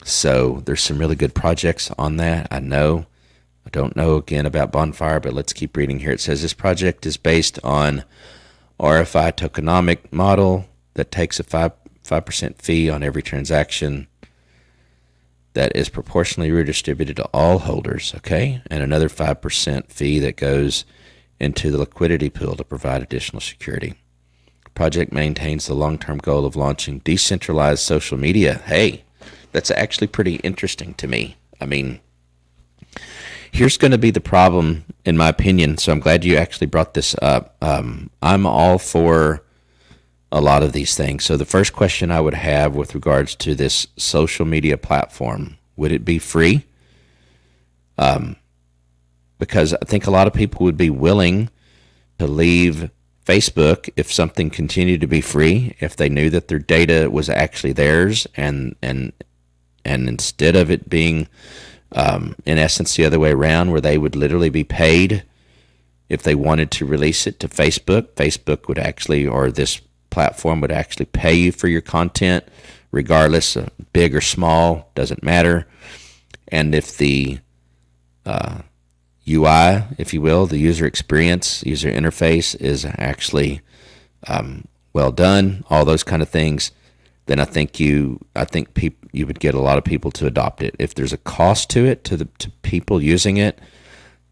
so there's some really good projects on that. I don't know again about Bonfire, but let's keep reading here. It says this project is based on RFI tokenomic model that takes a 5% fee on every transaction that is proportionally redistributed to all holders, okay? And another 5% fee that goes into the liquidity pool to provide additional security. The project maintains the long-term goal of launching decentralized social media. Hey, that's actually pretty interesting to me. I mean, here's going to be the problem, in my opinion. So I'm glad you actually brought this up. I'm all for a lot of these things. So the first question I would have with regards to this social media platform, would it be free? Because I think a lot of people would be willing to leave Facebook if something continued to be free, if they knew that their data was actually theirs, and instead of it being in essence the other way around, where they would literally be paid if they wanted to release it to Facebook. Facebook would actually, or this platform would actually pay you for your content, regardless of big or small, doesn't matter. And if the UI, if you will, the user experience, user interface is actually well done, all those kind of things, then I think you would get a lot of people to adopt it. If there's a cost to it, to people using it,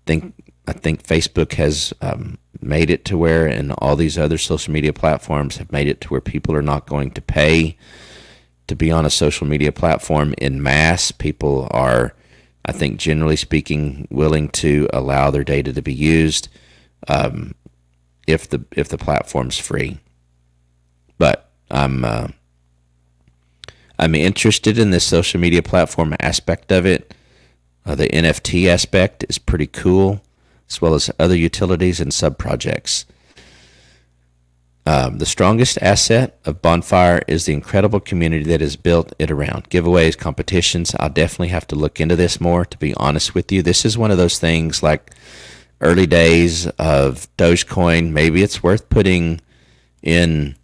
I think Facebook has made it to where, and all these other social media platforms have made it to where people are not going to pay to be on a social media platform in mass. People are, I think, generally speaking, willing to allow their data to be used if the platform's free. But I'm interested in this social media platform aspect of it. The NFT aspect is pretty cool, as well as other utilities and sub-projects. The strongest asset of Bonfire is the incredible community that has built it around. Giveaways, competitions. I'll definitely have to look into this more, to be honest with you. This is one of those things like early days of Dogecoin. Maybe it's worth putting in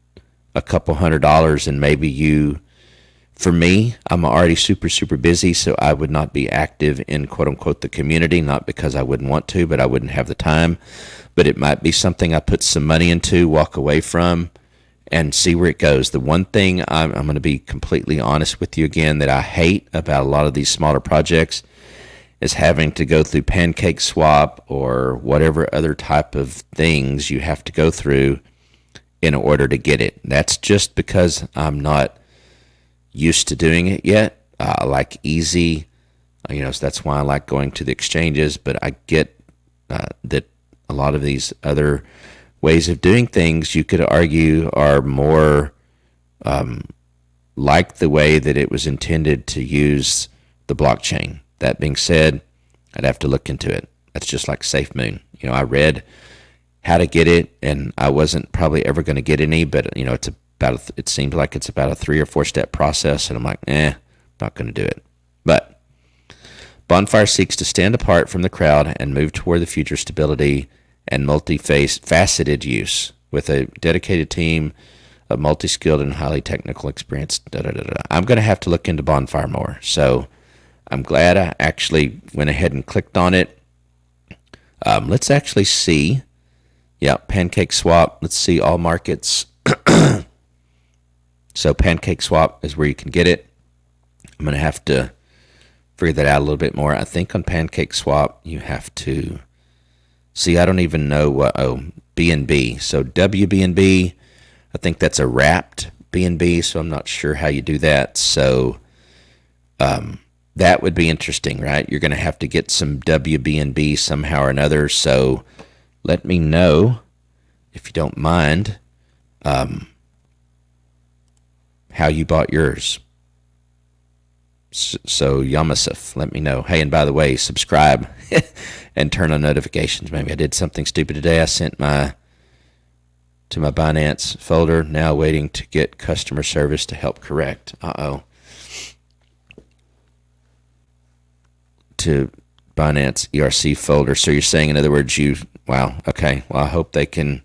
a couple $100, and maybe you, for me, I'm already super, super busy, so I would not be active in quote-unquote the community, not because I wouldn't want to, but I wouldn't have the time. But it might be something I put some money into, walk away from, and see where it goes. The one thing I'm going to be completely honest with you again that I hate about a lot of these smaller projects is having to go through Pancake Swap or whatever other type of things you have to go through in order to get it. That's just because I'm not used to doing it yet. I like easy, so that's why I like going to the exchanges, but I get that a lot of these other ways of doing things, you could argue, are more like the way that it was intended to use the blockchain. That being said, I'd have to look into it. That's just like SafeMoon. I read how to get it, and I wasn't probably ever going to get any, but it seems like it's about a 3 or 4 step process, and I'm like, not going to do it. But Bonfire seeks to stand apart from the crowd and move toward the future stability and multi-faceted use with a dedicated team of multi-skilled and highly technical experience. I'm going to have to look into Bonfire more. So I'm glad I actually went ahead and clicked on it. Let's actually see. Yeah, Pancake Swap. Let's see all markets. So Pancake Swap is where you can get it. I'm going to have to figure that out a little bit more. I think on Pancake Swap you have to see. I don't even know what. BNB. So WBNB. I think that's a wrapped BNB. So I'm not sure how you do that. So that would be interesting, right? You're going to have to get some WBNB somehow or another. So let me know if you don't mind. How you bought yours. So Yamasif, let me know. Hey, and by the way, subscribe and turn on notifications. Maybe I did something stupid today. I sent to my Binance folder, now waiting to get customer service to help correct. To Binance ERC folder. So you're saying, in other words, wow, okay. Well, I hope they can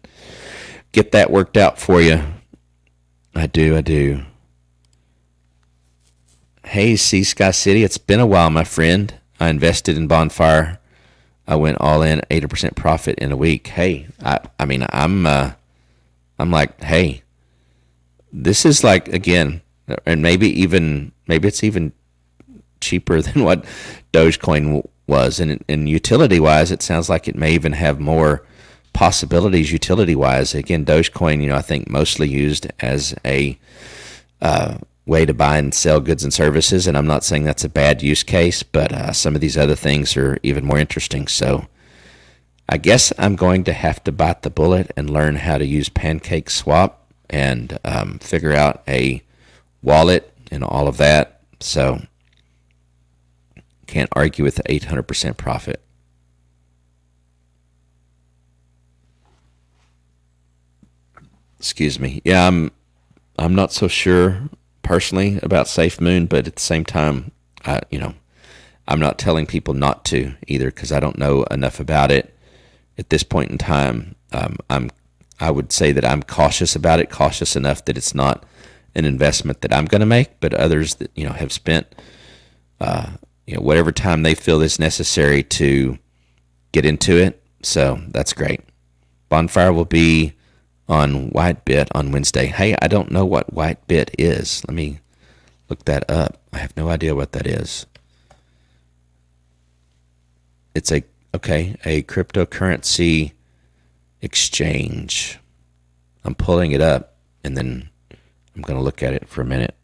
get that worked out for you. I do. Hey, Sea Sky City, it's been a while, my friend. I invested in Bonfire. I went all in, 80% profit in a week. Hey, I'm like, hey, this is like, again, and maybe it's even cheaper than what Dogecoin was. And utility-wise, it sounds like it may even have more possibilities utility-wise. Again, Dogecoin, I think mostly used as a way to buy and sell goods and services, and I'm not saying that's a bad use case, but some of these other things are even more interesting. So I guess I'm going to have to bite the bullet and learn how to use Pancake Swap and figure out a wallet and all of that. So can't argue with the 800% profit. Excuse me. Yeah, I'm not so sure personally about SafeMoon, but at the same time, I'm not telling people not to either because I don't know enough about it at this point in time. I would say that I'm cautious about it, cautious enough that it's not an investment that I'm going to make, but others that have spent whatever time they feel is necessary to get into it. So that's great. Bonfire will be on Whitebit on Wednesday. Hey, I don't know what Whitebit is. Let me look that up. I have no idea what that is. It's a cryptocurrency exchange. I'm pulling it up and then I'm going to look at it for a minute.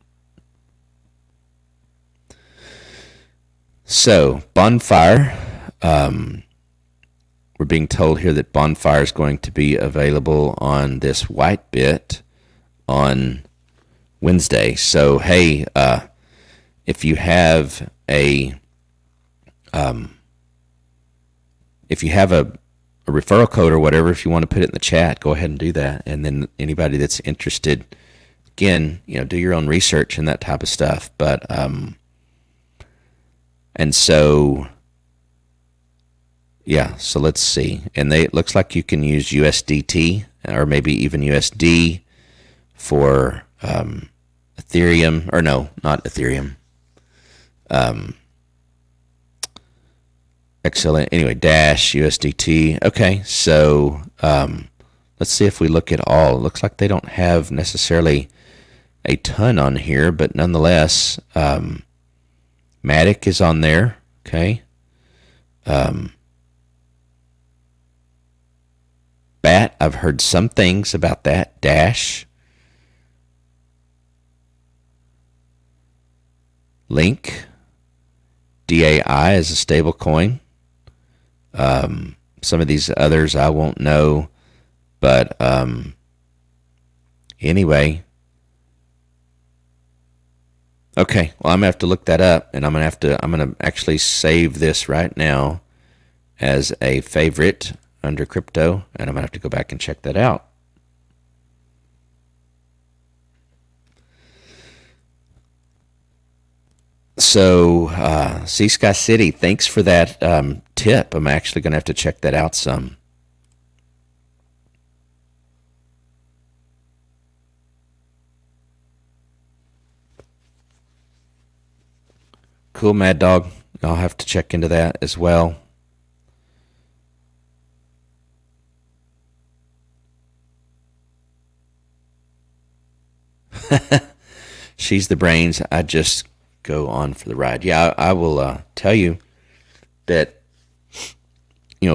So, Bonfire, we're being told here that Bonfire is going to be available on this Whitebit on Wednesday. So, hey, if you have a referral code or whatever, if you want to put it in the chat, go ahead and do that. And then anybody that's interested, again, do your own research and that type of stuff. But and so, yeah, so let's see. And it looks like you can use USDT or maybe even USD for Ethereum, or no, not Ethereum. Excellent. Anyway, Dash, USDT. Okay, so let's see if we look at all. It looks like they don't have necessarily a ton on here, but nonetheless, Matic is on there. Okay. BAT, I've heard some things about that. Dash. Link. DAI is a stable coin. Some of these others I won't know, but anyway. Okay, well, I'm gonna have to look that up, and I'm gonna actually save this right now as a favorite under crypto, and I'm gonna have to go back and check that out. So, Sea Sky City, thanks for that tip. I'm actually gonna have to check that out some. Cool, Mad Dog. I'll have to check into that as well. She's the brains. I just go on for the ride. Yeah, I will tell you that,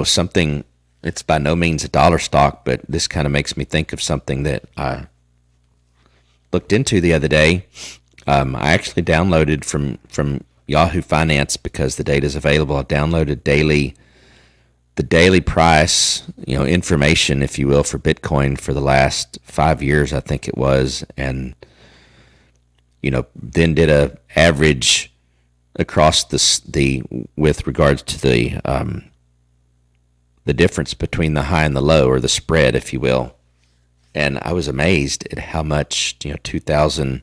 something, it's by no means a dollar stock, but this kind of makes me think of something that I looked into the other day. I actually downloaded from Yahoo Finance because the data is available. I downloaded the daily price, information, if you will, for Bitcoin for the last 5 years, I think it was, and then did a average across the with regards to the difference between the high and the low, or the spread, if you will. And I was amazed at how much 2000.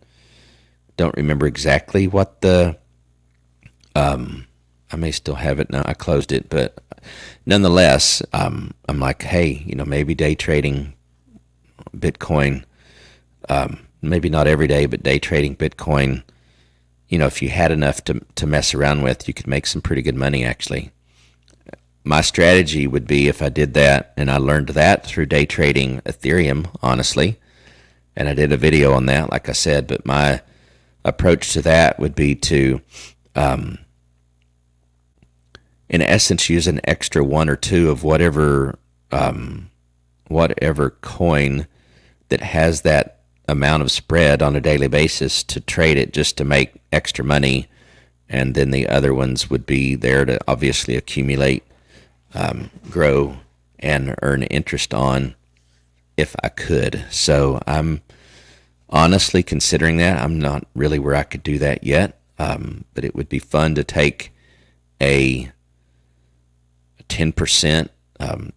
Don't remember exactly what the. I may still have it now. I closed it, but nonetheless, I'm like, hey, maybe day trading Bitcoin. Maybe not every day, but day trading Bitcoin, if you had enough to mess around with, you could make some pretty good money, actually. My strategy would be, if I did that, and I learned that through day trading Ethereum, honestly, and I did a video on that, like I said, but my approach to that would be to, in essence, use an extra one or two of whatever coin that has that amount of spread on a daily basis to trade it just to make extra money, and then the other ones would be there to obviously accumulate, grow, and earn interest on if I could. So I'm honestly considering that. I'm not really where I could do that yet, but it would be fun to take a 10%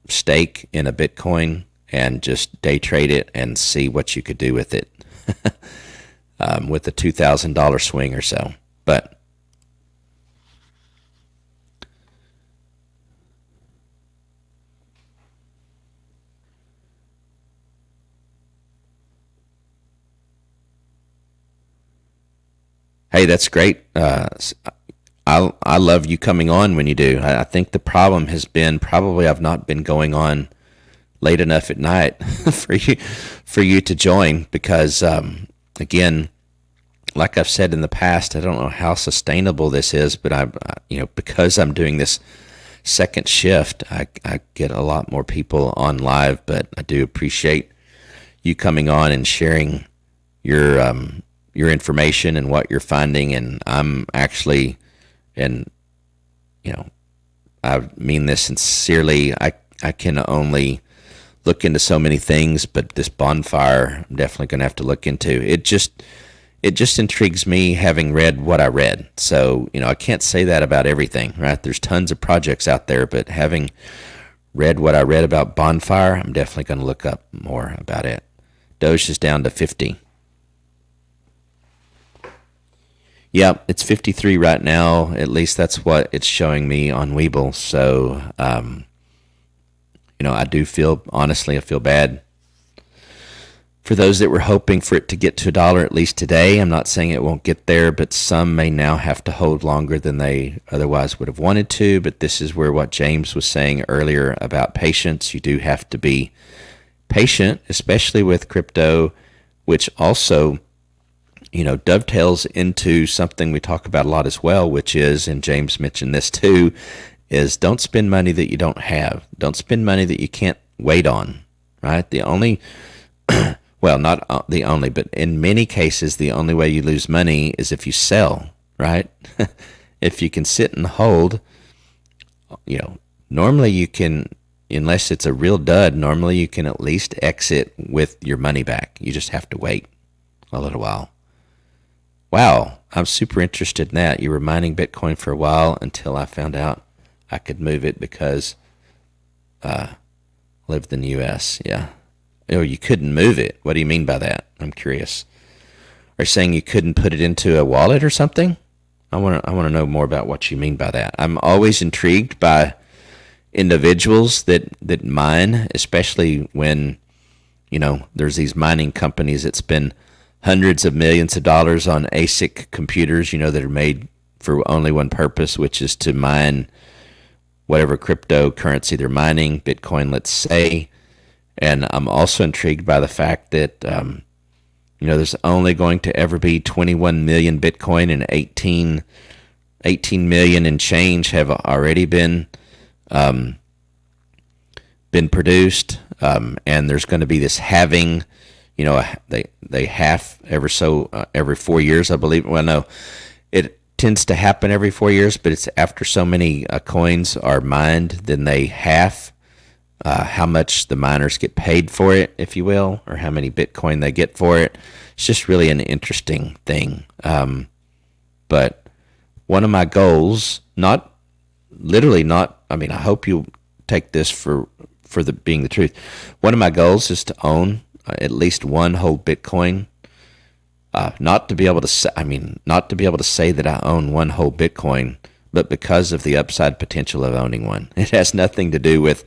stake in a Bitcoin and just day trade it and see what you could do with it with a $2,000 swing or so. But hey, that's great. I love you coming on when you do. I think the problem has been probably I've not been going on late enough at night for you to join because again, like I've said in the past, I don't know how sustainable this is, but because I'm doing this second shift, I get a lot more people on live. But I do appreciate you coming on and sharing your information and what you're finding. And I'm actually, and I mean this sincerely, I can only look into so many things, but this bonfire I'm definitely going to have to look into. It just intrigues me, having read what I read. So I can't say that about everything, right? There's tons of projects out there, but having read what I read about bonfire, I'm definitely going to look up more about it. Doge is down to 50. Yeah, it's 53 right now. At least that's what it's showing me on Webull. So, I do honestly, I feel bad for those that were hoping for it to get to $1 at least today. I'm not saying it won't get there, but some may now have to hold longer than they otherwise would have wanted to. But this is where what James was saying earlier about patience. You do have to be patient, especially with crypto, which also dovetails into something we talk about a lot as well, which is, and James mentioned this too, is don't spend money that you don't have. Don't spend money that you can't wait on, right? The only, well, not the only, but in many cases, the only way you lose money is if you sell, right? If you can sit and hold, normally you can, unless it's a real dud, normally you can at least exit with your money back. You just have to wait a little while. Wow, I'm super interested in that. You were mining Bitcoin for a while until I found out I could move it because I lived in the U.S. Yeah. Oh, you couldn't move it. What do you mean by that? I'm curious. Are you saying you couldn't put it into a wallet or something? I want to know more about what you mean by that. I'm always intrigued by individuals that mine, especially when there's these mining companies that spend hundreds of millions of dollars on ASIC computers, that are made for only one purpose, which is to mine whatever cryptocurrency they're mining, Bitcoin, let's say. And I'm also intrigued by the fact that, there's only going to ever be 21 million Bitcoin, and 18 million and change have already been produced. And there's going to be this halving. They half every 4 years, I believe. Well, no, it tends to happen every 4 years, but it's after so many coins are mined, then they half how much the miners get paid for it, if you will, or how many Bitcoin they get for it. It's just really an interesting thing. But one of my goals, I hope you take this for being the truth. One of my goals is to own at least one whole Bitcoin. Not to be able to say that I own one whole Bitcoin, but because of the upside potential of owning one. It has nothing to do with,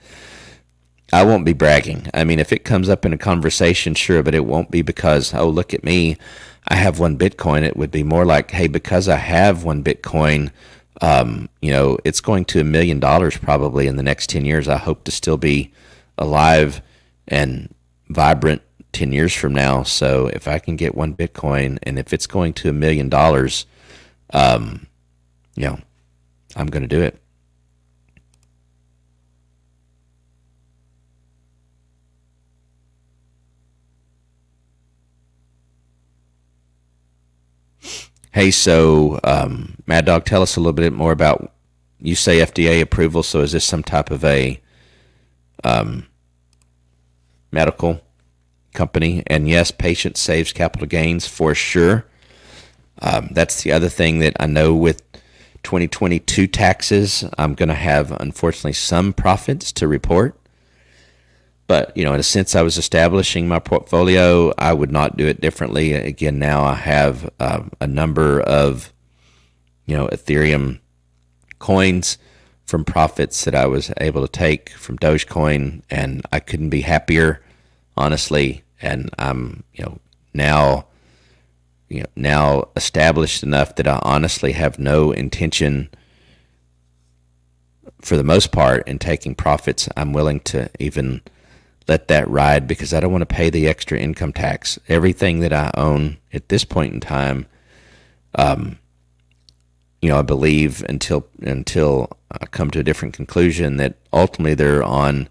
I won't be bragging. If it comes up in a conversation, sure, but it won't be because, oh, look at me, I have one Bitcoin. It would be more like, hey, because I have one Bitcoin, it's going to $1 million probably in the next 10 years. I hope to still be alive and vibrant 10 years from now. So if I can get one Bitcoin, and if it's going to $1 million, I'm going to do it. Hey, so Mad Dog, tell us a little bit more about, you say FDA approval, so is this some type of a medical company? And yes, patient saves capital gains for sure. That's the other thing that I know with 2022 taxes, I'm going to have, unfortunately, some profits to report. But, in a sense, I was establishing my portfolio. I would not do it differently. Again, now I have a number of, Ethereum coins from profits that I was able to take from Dogecoin, and I couldn't be happier, honestly. And I'm, now, now established enough that I honestly have no intention, for the most part, in taking profits. I'm willing to even let that ride because I don't want to pay the extra income tax. Everything that I own at this point in time, I believe until I come to a different conclusion that ultimately they're on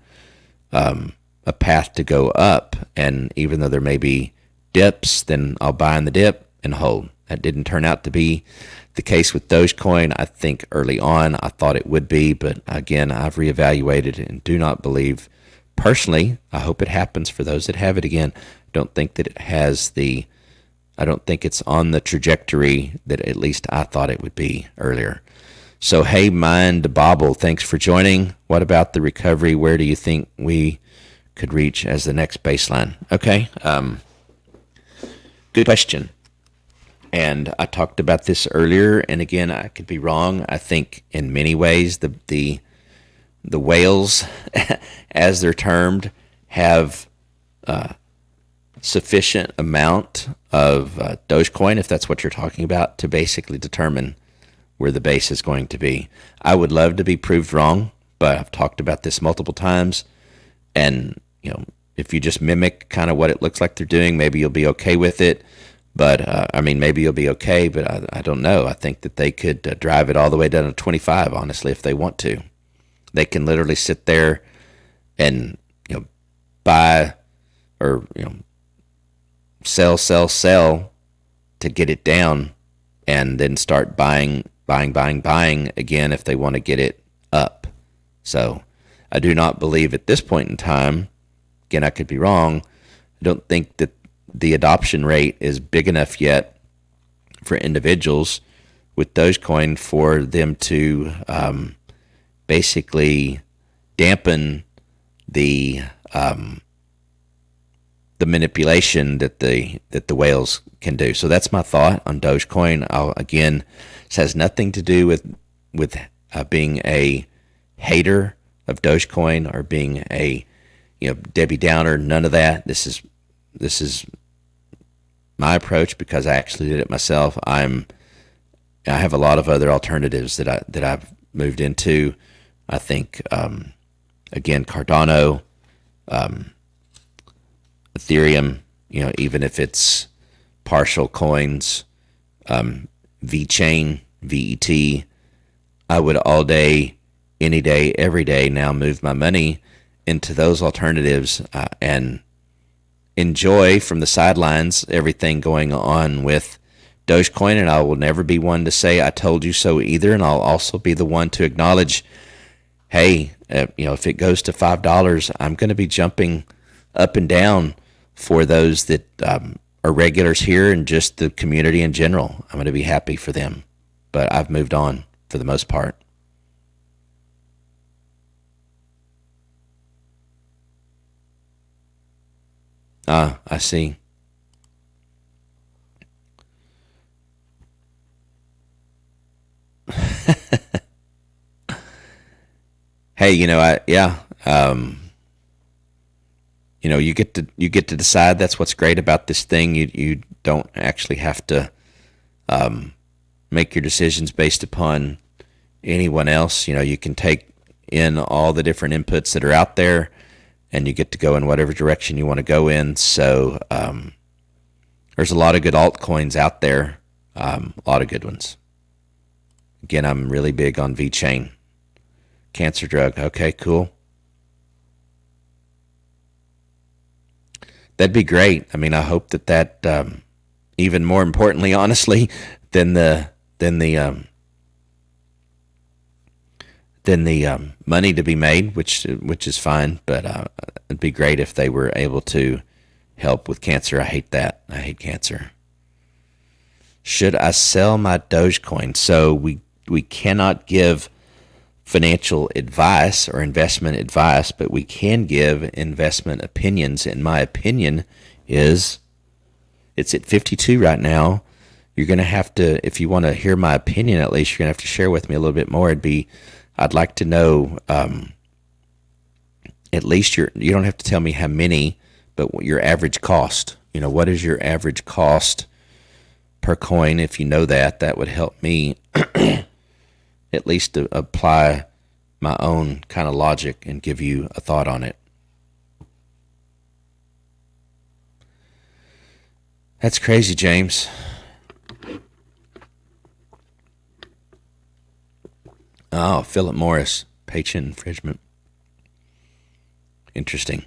a path to go up. And even though there may be dips, then I'll buy in the dip and hold. That didn't turn out to be the case with Dogecoin. I think early on I thought it would be, but again, I've reevaluated and do not believe. Personally, I hope it happens for those that have it again. Don't think that I don't think it's on the trajectory that at least I thought it would be earlier. So, hey, Mind Bobble, thanks for joining. What about the recovery? Where do you think we could reach as the next baseline? Okay, good question. And I talked about this earlier, and again, I could be wrong. I think in many ways the whales, as they're termed, have sufficient amount of Dogecoin, if that's what you're talking about, to basically determine where the base is going to be. I would love to be proved wrong, but I've talked about this multiple times. And, if you just mimic kind of what it looks like they're doing, maybe you'll be okay with it. But, maybe you'll be okay, but I don't know. I think that they could drive it all the way down to 25, honestly, if they want to. They can literally sit there and, buy or, sell to get it down, and then start buying again if they want to get it up. So I do not believe at this point in time, again, I could be wrong, I don't think that the adoption rate is big enough yet for individuals with Dogecoin for them to basically dampen the manipulation that the whales can do. So that's my thought on Dogecoin. Again, this has nothing to do with being a hater of Dogecoin or being a Debbie Downer. None of that. This is my approach because I actually did it myself. I have a lot of other alternatives that I've moved into. I think again, Cardano, Ethereum, even if it's partial coins, VeChain, VET, I would all day, any day, every day now move my money into those alternatives and enjoy from the sidelines everything going on with Dogecoin. And I will never be one to say I told you so either. And I'll also be the one to acknowledge, hey, if it goes to $5, I'm going to be jumping up and down for those that are regulars here and just the community in general. I'm going to be happy for them. But I've moved on for the most part. I see. Hey, you get to decide. That's what's great about this thing. You don't actually have to make your decisions based upon anyone else. You can take in all the different inputs that are out there, and you get to go in whatever direction you want to go in. So there's a lot of good altcoins out there, a lot of good ones. Again, I'm really big on VeChain. Cancer drug. Okay, cool. That'd be great. I hope that even more importantly, honestly, than the money to be made, which is fine. But it'd be great if they were able to help with cancer. I hate that. I hate cancer. Should I sell my Dogecoin? So we cannot give financial advice or investment advice, but we can give investment opinions. And my opinion is it's at 52 right now. You're going to have to, if you want to hear my opinion, at least you're going to have to share with me a little bit more. I'd like to know, at least you don't have to tell me how many, but your average cost. What is your average cost per coin? If you know that would help me at least to apply my own kind of logic and give you a thought on it. That's crazy, James. Oh, Philip Morris, patent infringement. Interesting.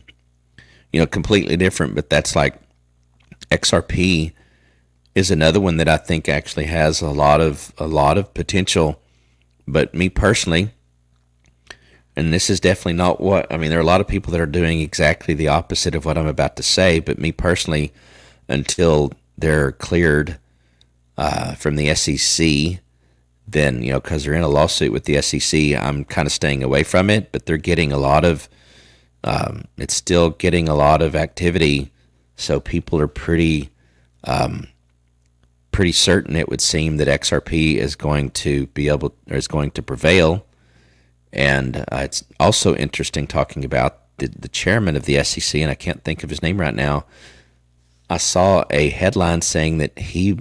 Completely different, but that's like XRP is another one that I think actually has a lot of potential. But me personally, and this is definitely not there are a lot of people that are doing exactly the opposite of what I'm about to say, but me personally, until they're cleared from the SEC, then, because they're in a lawsuit with the SEC, I'm kind of staying away from it, but they're getting a lot of, it's still getting a lot of activity. So people are pretty certain, it would seem, that XRP is going to prevail. And it's also interesting talking about the chairman of the SEC, and I can't think of his name right now. I saw a headline saying that he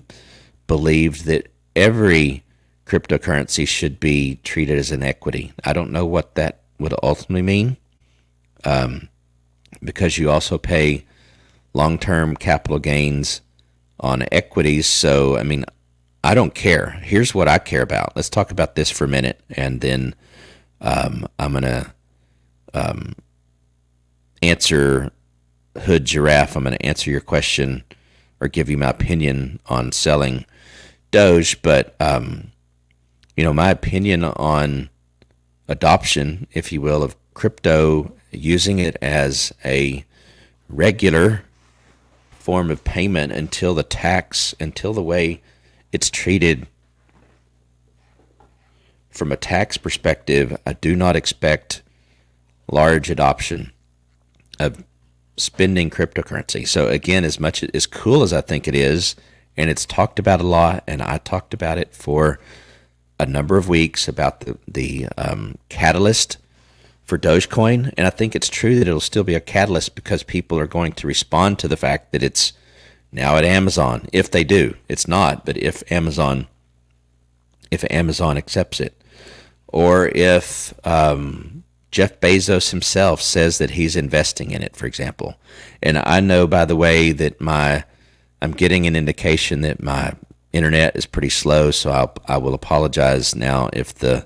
believed that every cryptocurrency should be treated as an equity. I don't know what that would ultimately mean, because you also pay long-term capital gains on equities. So, I don't care. Here's what I care about. Let's talk about this for a minute, and then I'm going to answer Hood Giraffe. I'm going to answer your question or give you my opinion on selling Doge, but my opinion on adoption, if you will, of crypto, using it as a regular form of payment until the way it's treated from a tax perspective. I do not expect large adoption of spending cryptocurrency. So again, as much as cool as I think it is, and it's talked about a lot, and I talked about it for a number of weeks about the catalyst for Dogecoin, and I think it's true that it'll still be a catalyst because people are going to respond to the fact that it's now at Amazon. If they do, it's not, but if Amazon accepts it, or if Jeff Bezos himself says that he's investing in it, for example. And I know, by the way, that I'm getting an indication that my internet is pretty slow, so I will apologize now if the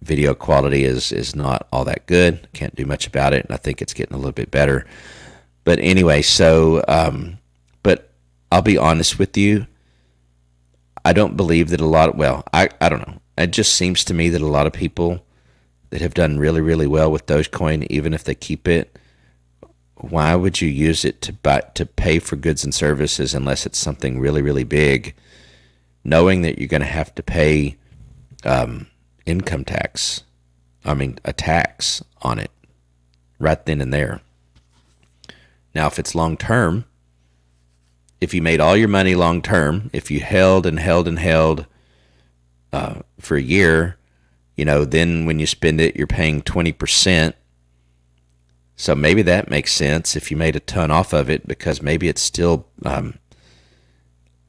video quality is not all that good. Can't do much about it, and I think it's getting a little bit better. But anyway, so but I'll be honest with you. I don't believe that I don't know. It just seems to me that a lot of people that have done really, really well with Dogecoin, even if they keep it, why would you use it to pay for goods and services unless it's something really, really big, knowing that you're going to have to pay income tax, a tax on it right then and there. Now, if it's long term, if you made all your money long term, if you held and held and held for a year, then when you spend it, you're paying 20%. So maybe that makes sense if you made a ton off of it, because maybe it's still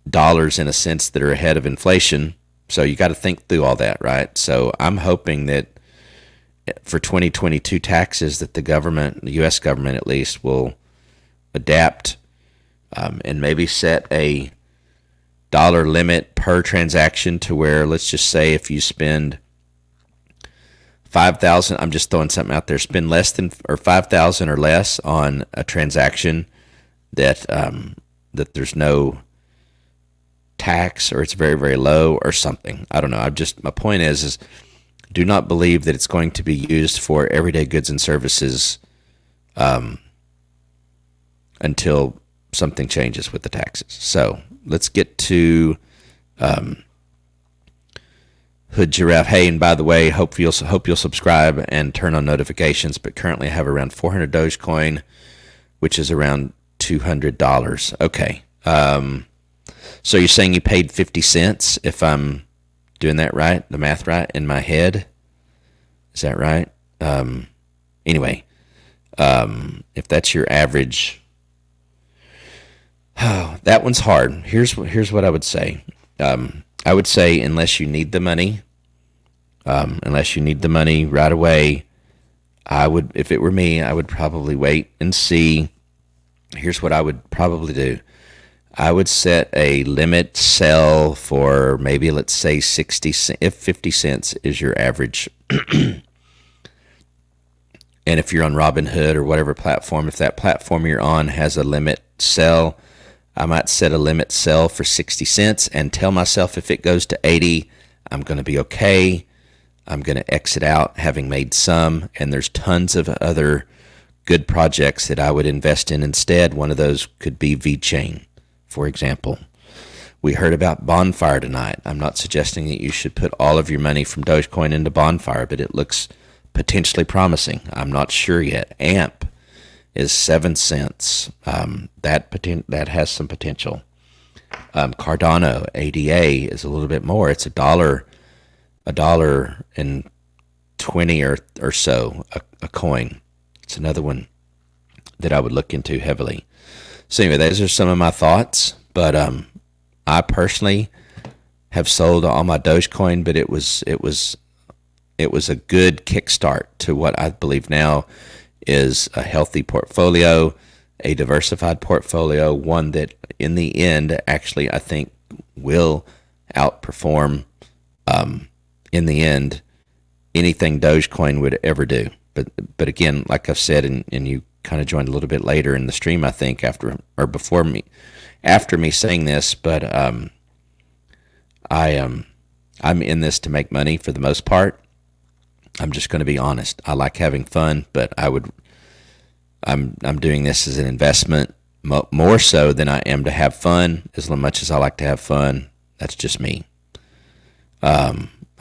dollars in a sense that are ahead of inflation. So you got to think through all that, right? So I'm hoping that for 2022 taxes that the government, the U.S. government at least, will adapt and maybe set a dollar limit per transaction to where, let's just say, if you spend $5,000, I'm just throwing something out there, spend less than or $5,000 or less on a transaction, that that there's no tax, or it's very, very low, or something. I don't know. My point is do not believe that it's going to be used for everyday goods and services until something changes with the taxes. So let's get to Hood Giraffe. Hey, and by the way, hope you'll subscribe and turn on notifications. But currently, I have around 400 Dogecoin, which is around $200. Okay. So you're saying you paid 50 cents? If I'm doing that right, the math right in my head, is that right? Anyway, if that's your average, that one's hard. Here's what I would say. I would say unless you need the money right away, if it were me, I would probably wait and see. Here's what I would probably do. I would set a limit sell for maybe, let's say 60 cents, if 50 cents is your average. And if you're on Robinhood or whatever platform, if that platform you're on has a limit sell, I might set a limit sell for 60 cents and tell myself if it goes to 80, I'm going to be okay. I'm going to exit out having made some, and there's tons of other good projects that I would invest in instead. One of those could be VeChain, for example. We heard about Bonfire tonight. I'm not suggesting that you should put all of your money from Dogecoin into Bonfire, but it looks potentially promising. I'm not sure yet. AMP is 7 cents. That has some potential. Cardano, ADA, is a little bit more. It's $1.20 or so a coin. It's another one that I would look into heavily. So anyway, those are some of my thoughts. But I personally have sold all my Dogecoin, but it was a good kickstart to what I believe now is a healthy portfolio, a diversified portfolio, one that in the end actually I think will outperform in the end anything Dogecoin would ever do. But again, like I've said, and you kind of joined a little bit later in the stream, I think, after me saying this, but I'm in this to make money for the most part. I'm just going to be honest. I like having fun, but I'm doing this as an investment more so than I am to have fun. As much as I like to have fun, that's just me.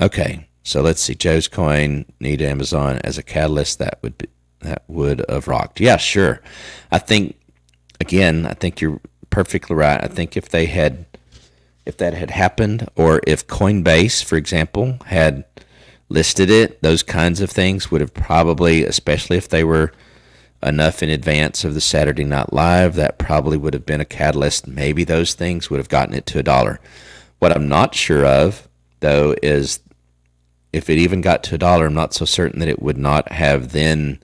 Okay, so let's see. Joe's Coin need Amazon as a catalyst. That would have rocked. Yeah, sure. I think you're perfectly right. I think if that had happened, or if Coinbase, for example, had listed it, those kinds of things would have probably, especially if they were enough in advance of the Saturday Night Live, that probably would have been a catalyst. Maybe those things would have gotten it to $1. What I'm not sure of, though, is if it even got to $1, I'm not so certain that it would not have then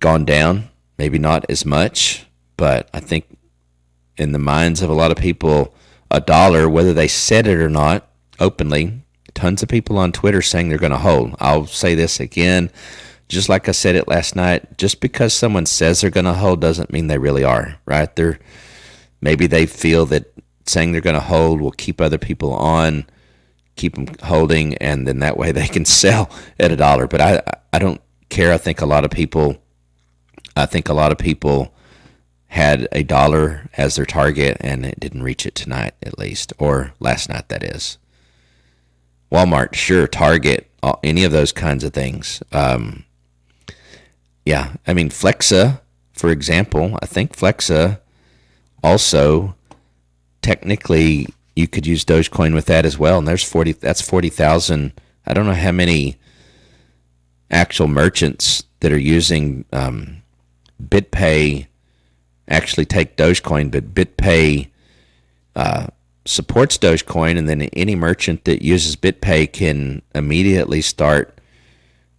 gone down. Maybe not as much, but I think in the minds of a lot of people, $1, whether they said it or not openly, tons of people on Twitter saying they're going to hold. I'll say this again, just like I said it last night. Just because someone says they're going to hold doesn't mean they really are, right? Maybe they feel that saying they're going to hold will keep other people on, keep them holding, and then that way they can sell at $1. But I don't care. I think a lot of people had $1 as their target, and it didn't reach it tonight, at least, or last night, that is. Walmart, sure. Target, any of those kinds of things. Yeah, I mean, Flexa, for example, I think Flexa also, technically, you could use Dogecoin with that as well, and that's 40,000. I don't know how many actual merchants that are using BitPay actually take Dogecoin, but BitPay supports Dogecoin, and then any merchant that uses BitPay can immediately start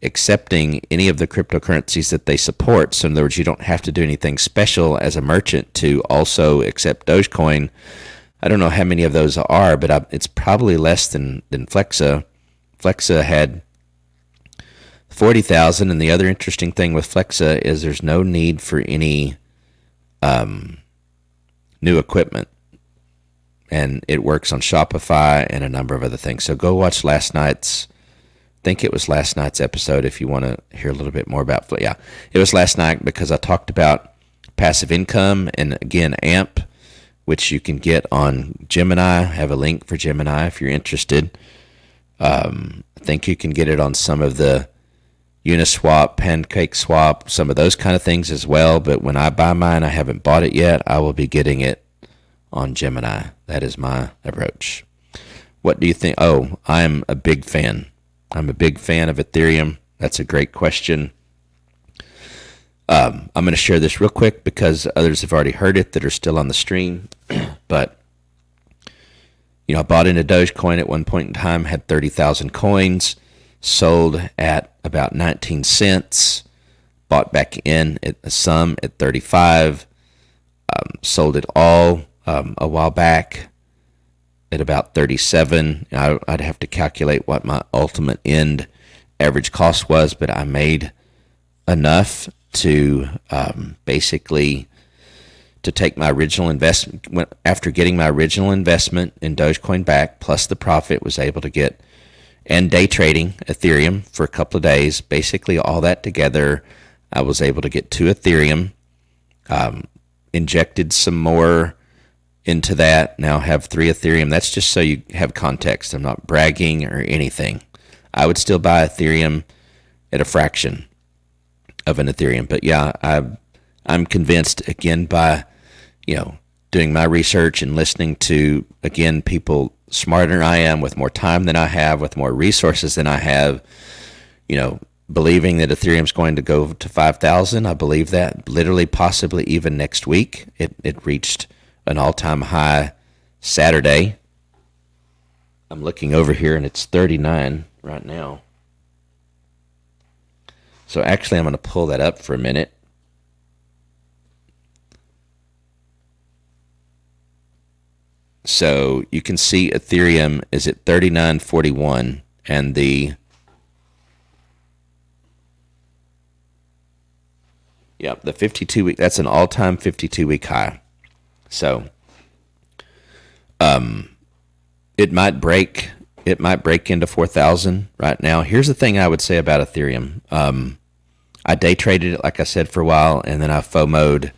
accepting any of the cryptocurrencies that they support. So in other words, you don't have to do anything special as a merchant to also accept Dogecoin. I don't know how many of those are, but it's probably less than Flexa. Flexa had 40,000, and the other interesting thing with Flexa is there's no need for any new equipment, and it works on Shopify and a number of other things. So go watch last night's episode if you want to hear a little bit more about. Yeah, it was last night because I talked about passive income and again AMP, which you can get on Gemini. I have a link for Gemini if you're interested. I think you can get it on some of the Uniswap, PancakeSwap, some of those kind of things as well. But when I buy mine, I haven't bought it yet. I will be getting it on Gemini. That is my approach. What do you think? Oh, I'm a big fan. I'm a big fan of Ethereum. That's a great question. I'm going to share this real quick because others have already heard it that are still on the stream. But, I bought into Dogecoin at one point in time, had 30,000 coins, sold at about 19 cents, bought back in at some at 35, sold it all a while back at about 37. I'd have to calculate what my ultimate end average cost was, but I made enough to basically to take my original investment. After getting my original investment in Dogecoin back, plus the profit, was able to get, and day trading Ethereum for a couple of days, basically all that together, I was able to get 2 Ethereum, injected some more into that, now have 3 Ethereum. That's just so you have context. I'm not bragging or anything. I would still buy Ethereum at a fraction of an Ethereum. But yeah, I'm convinced, again, by doing my research and listening to, again, people smarter than I am, with more time than I have, with more resources than I have, believing that Ethereum's going to go to 5,000. I believe that literally, possibly even next week. It reached an all-time high Saturday. I'm looking over here and it's 39 right now. So actually I'm going to pull that up for a minute. So you can see Ethereum is at 39.41 and the 52-week, that's an all-time 52-week high. So it might break into 4,000 right now. Here's the thing I would say about Ethereum. I day traded it, like I said, for a while, and then I FOMO'd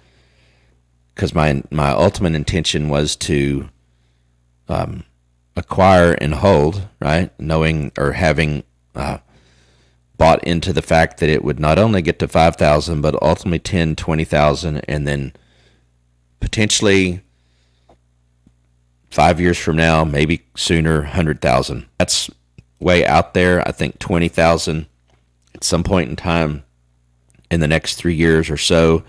because my ultimate intention was to acquire and hold, right? Knowing or having bought into the fact that it would not only get to 5,000, but ultimately 10, 20,000, and then potentially 5 years from now, maybe sooner, 100,000. That's way out there. I think 20,000 at some point in time in the next 3 years or so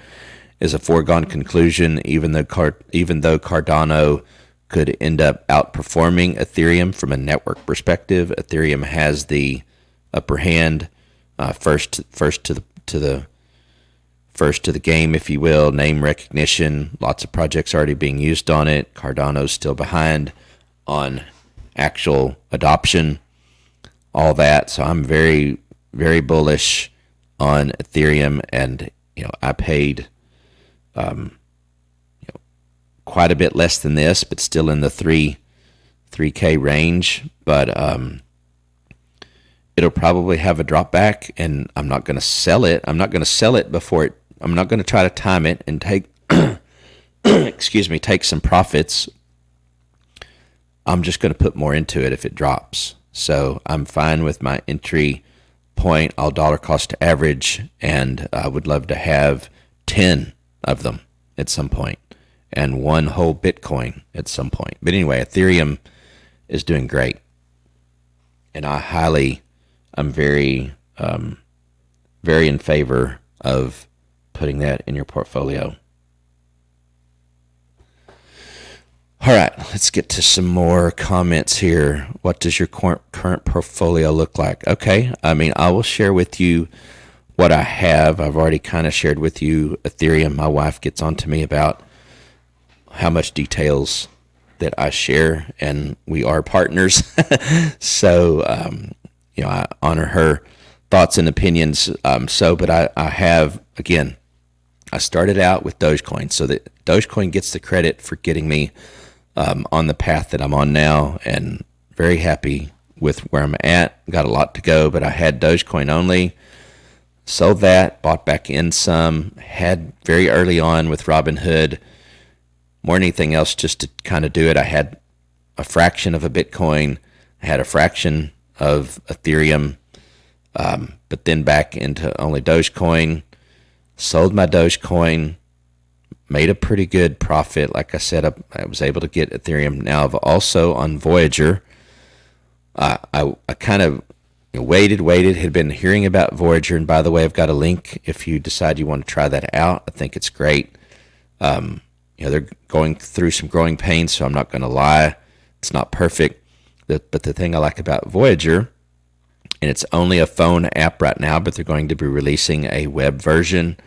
is a foregone conclusion, even though Cardano could end up outperforming Ethereum from a network perspective. Ethereum has the upper hand, first to the game, if you will. Name recognition, lots of projects already being used on it. Cardano's still behind on actual adoption, all that. So I'm very, very bullish on Ethereum, and I paid quite a bit less than this, but still in the 3K range. But it'll probably have a drop back, and I'm not going to sell it. I'm not going to sell it before it. I'm not going to try to time it and take take some profits. I'm just going to put more into it if it drops. So I'm fine with my entry point. I'll dollar cost average, and I would love to have 10 of them at some point and one whole Bitcoin at some point. But anyway, Ethereum is doing great, and I'm very, very in favor of putting that in your portfolio. All right, let's get to some more comments here. What does your current portfolio look like? Okay, I will share with you what I have. I've already kind of shared with you Ethereum. My wife gets on to me about how much details that I share, and we are partners. So, I honor her thoughts and opinions. But I have, again, I started out with Dogecoin, so that Dogecoin gets the credit for getting me on the path that I'm on now, and very happy with where I'm at. Got a lot to go, but I had Dogecoin only. Sold that, bought back in some, had very early on with Robinhood, more than anything else, just to kind of do it. I had a fraction of a Bitcoin, I had a fraction of Ethereum, but then back into only Dogecoin. Sold my Dogecoin, made a pretty good profit. Like I said, I was able to get Ethereum. Now I've also on Voyager. I kind of waited, had been hearing about Voyager. And by the way, I've got a link if you decide you want to try that out. I think it's great. They're going through some growing pains, so I'm not going to lie. It's not perfect. But the thing I like about Voyager, and it's only a phone app right now, but they're going to be releasing a web version,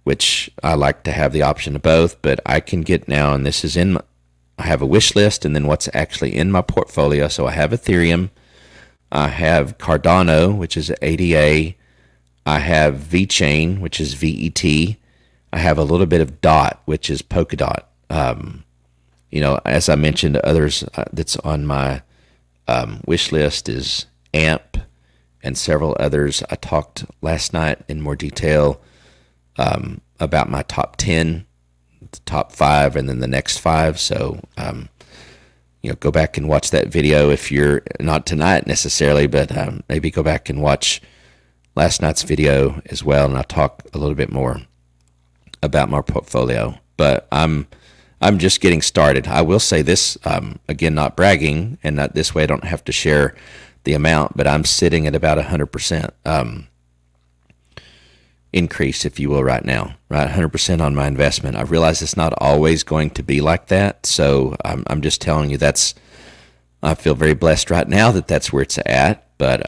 which I like to have the option of both. But I can get now, and this is I have a wish list, and then what's actually in my portfolio. So I have Ethereum, I have Cardano, which is ADA, I have VeChain, which is VET, I have a little bit of DOT, which is Polkadot. As I mentioned, others that's on my wish list is AMP and several others. I talked last night in more detail about my top 10, the top 5, and then the next 5. So, go back and watch that video if you're not tonight necessarily, but maybe go back and watch last night's video as well, and I'll talk a little bit more about my portfolio. But I'm just getting started. I will say this, again, not bragging, and not this way I don't have to share the amount, but I'm sitting at about 100% increase, if you will, right now, right? 100% on my investment. I realize it's not always going to be like that, so I'm just telling you I feel very blessed right now that that's where it's at, but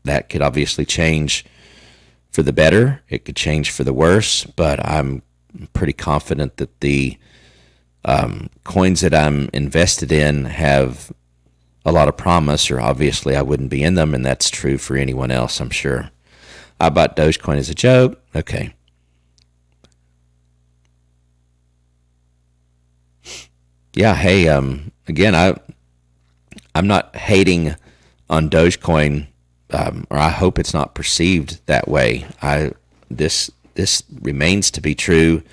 that could obviously change for the better. It could change for the worse, but I'm pretty confident that the coins that I'm invested in have a lot of promise, or obviously I wouldn't be in them, and that's true for anyone else, I'm sure. I bought Dogecoin as a joke. Okay. Yeah, hey, again, I'm not hating on Dogecoin, or I hope it's not perceived that way. This remains to be true.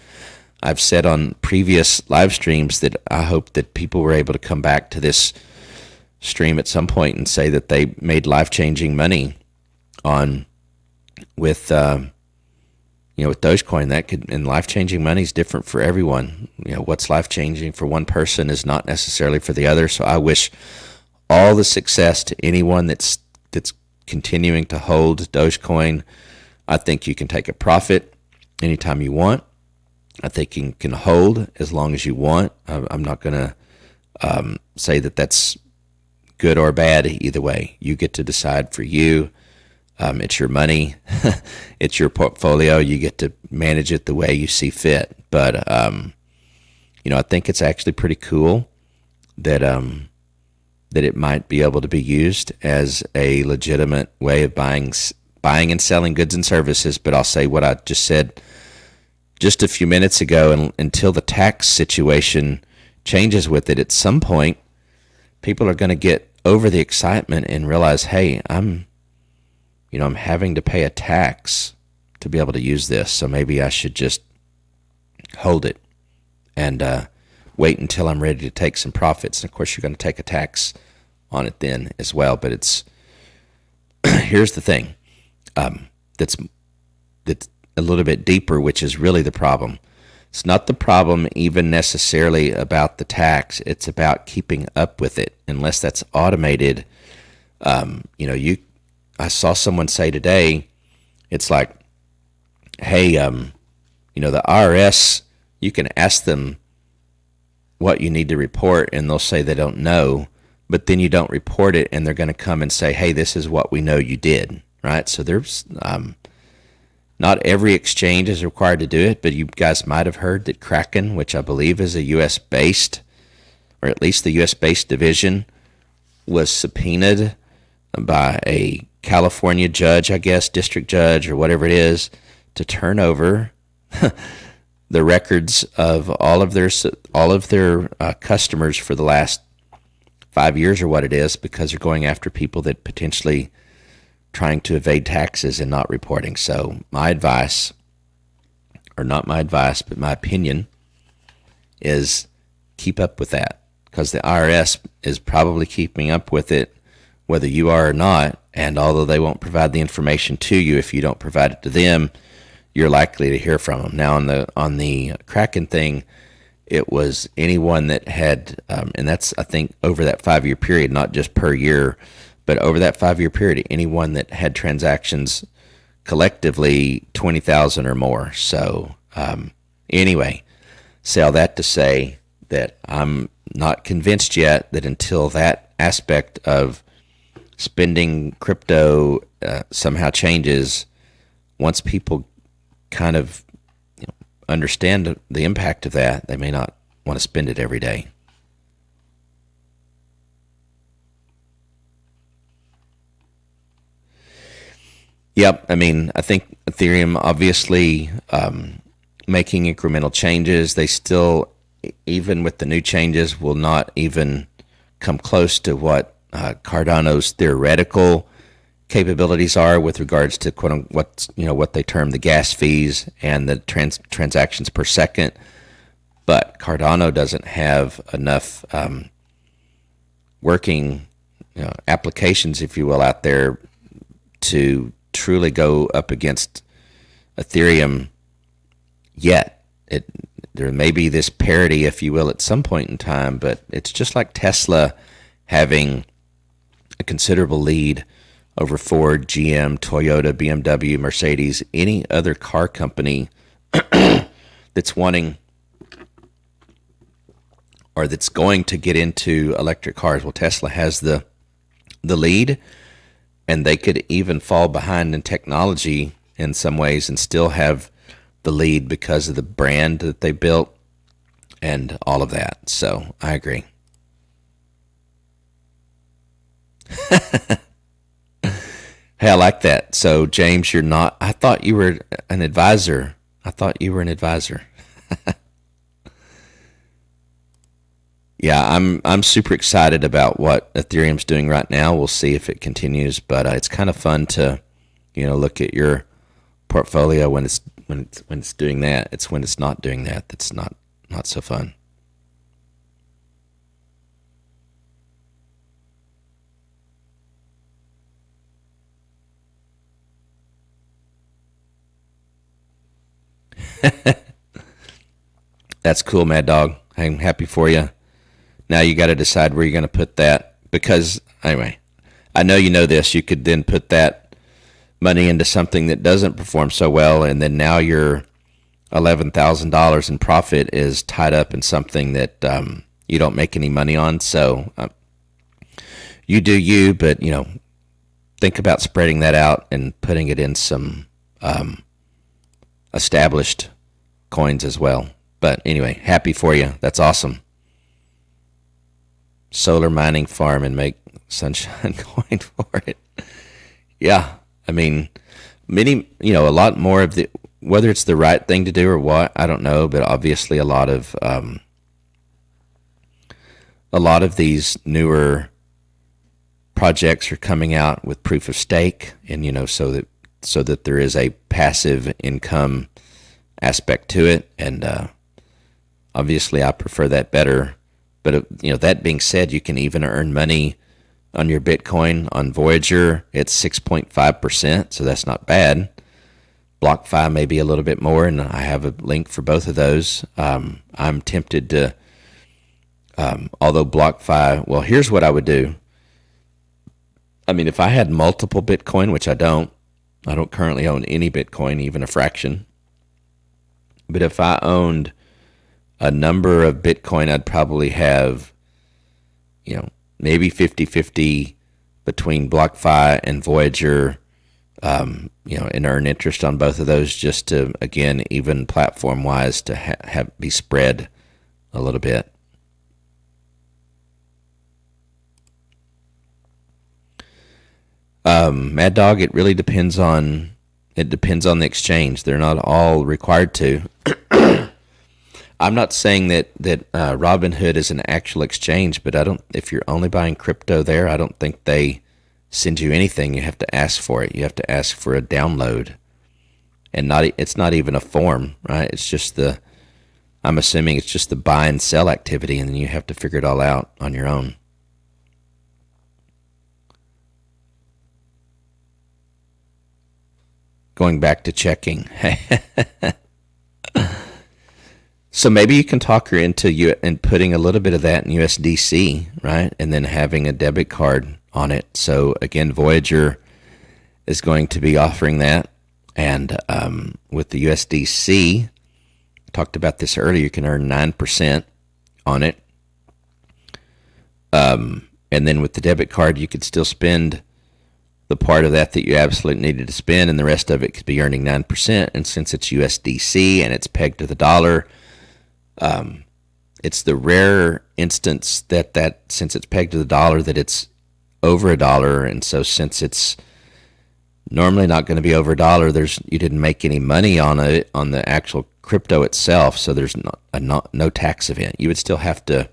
I've said on previous live streams that I hope that people were able to come back to this stream at some point and say that they made life-changing money with Dogecoin. And life-changing money is different for everyone. What's life-changing for one person is not necessarily for the other. So I wish all the success to anyone that's continuing to hold Dogecoin. I think you can take a profit anytime you want. I think you can hold as long as you want. I'm not going to say that that's good or bad either way. You get to decide for you. It's your money. It's your portfolio. You get to manage it the way you see fit. But, I think it's actually pretty cool that it might be able to be used as a legitimate way of buying and selling goods and services. But I'll say what I just said just a few minutes ago, and until the tax situation changes with it, at some point, people are going to get over the excitement and realize, hey, I'm having to pay a tax to be able to use this, so maybe I should just hold it and wait until I'm ready to take some profits. And of course, you're going to take a tax on it then as well. But it's here's the thing that's a little bit deeper, which is really the problem. It's not the problem even necessarily about the tax. It's about keeping up with it. Unless that's automated, I saw someone say today, it's like, hey, the IRS, you can ask them what you need to report, and they'll say they don't know, but then you don't report it, and they're going to come and say, hey, this is what we know you did, right? So there's not every exchange is required to do it, but you guys might have heard that Kraken, which I believe is a U.S.-based, or at least the U.S.-based division, was subpoenaed by a California judge, I guess, district judge or whatever it is, to turn over the records of all of their customers for the last 5 years or what it is, because they're going after people that potentially trying to evade taxes and not reporting. So my advice, or not my advice, but my opinion is keep up with that, because the IRS is probably keeping up with it whether you are or not. And although they won't provide the information to you, if you don't provide it to them, you're likely to hear from them. Now on the Kraken thing, it was anyone that had, and that's, I think, over that 5-year period, not just per year, but over that 5-year period, anyone that had transactions collectively 20,000 or more. So anyway, say all that to say that I'm not convinced yet that until that aspect of spending crypto somehow changes, once people kind of understand the impact of that, they may not want to spend it every day. Yep, I mean, I think Ethereum obviously making incremental changes. They still, even with the new changes, will not even come close to what Cardano's theoretical capabilities are with regards to what they term the gas fees and the transactions per second. But Cardano doesn't have enough working applications, if you will, out there to truly go up against Ethereum yet. There may be this parity, if you will, at some point in time, but it's just like Tesla having a considerable lead over Ford, GM, Toyota, BMW, Mercedes, any other car company that's wanting or that's going to get into electric cars. Well, Tesla has the lead, and they could even fall behind in technology in some ways and still have the lead because of the brand that they built and all of that. So I agree. Hey, I like that. So, James, you're not. I thought you were an advisor. Yeah, I'm super excited about what Ethereum's doing right now. We'll see if it continues, but it's kind of fun to, look at your portfolio when it's doing that. It's when it's not doing that that's not so fun. That's cool, Mad Dog. I'm happy for you. Now you got to decide where you're going to put that, because anyway, I know you know this. You could then put that money into something that doesn't perform so well, and then now your $11,000 in profit is tied up in something that you don't make any money on. So you do you, but think about spreading that out and putting it in some established coins as well. But anyway, happy for you. That's awesome. Solar mining farm and make sunshine coin for it. Yeah, I mean, a lot more of whether it's the right thing to do or what, I don't know, but obviously a lot of these newer projects are coming out with proof of stake, and so that there is a passive income aspect to it, and obviously I prefer that better. But that being said, you can even earn money on your Bitcoin on Voyager. It's 6.5%, so that's not bad. BlockFi may be a little bit more, and I have a link for both of those. I'm tempted to, although BlockFi, well, here's what I would do. I mean, if I had multiple Bitcoin, which I don't currently own any Bitcoin, even a fraction. But if I owned a number of Bitcoin, I'd probably have, maybe 50-50 between BlockFi and Voyager, and earn interest on both of those, just to, again, even platform-wise, to have be spread a little bit. Mad Dog, it really depends on the exchange. They're not all required to. I'm not saying that Robinhood is an actual exchange, but I don't. If you're only buying crypto there, I don't think they send you anything. You have to ask for it. You have to ask for a download, and it's not even a form, right? It's just I'm assuming it's just the buy and sell activity, and then you have to figure it all out on your own. Going back to checking. So maybe you can talk her into you and putting a little bit of that in USDC, right? And then having a debit card on it. So again, Voyager is going to be offering that. And with the USDC, I talked about this earlier, you can earn 9% on it. And then with the debit card, you could still spend the part of that you absolutely needed to spend, and the rest of it could be earning 9%. And since it's USDC and it's pegged to the dollar, it's the rare instance that since it's pegged to the dollar, that it's over $1. And so since it's normally not going to be over $1, you didn't make any money on the actual crypto itself. So there's no tax event. You would still have to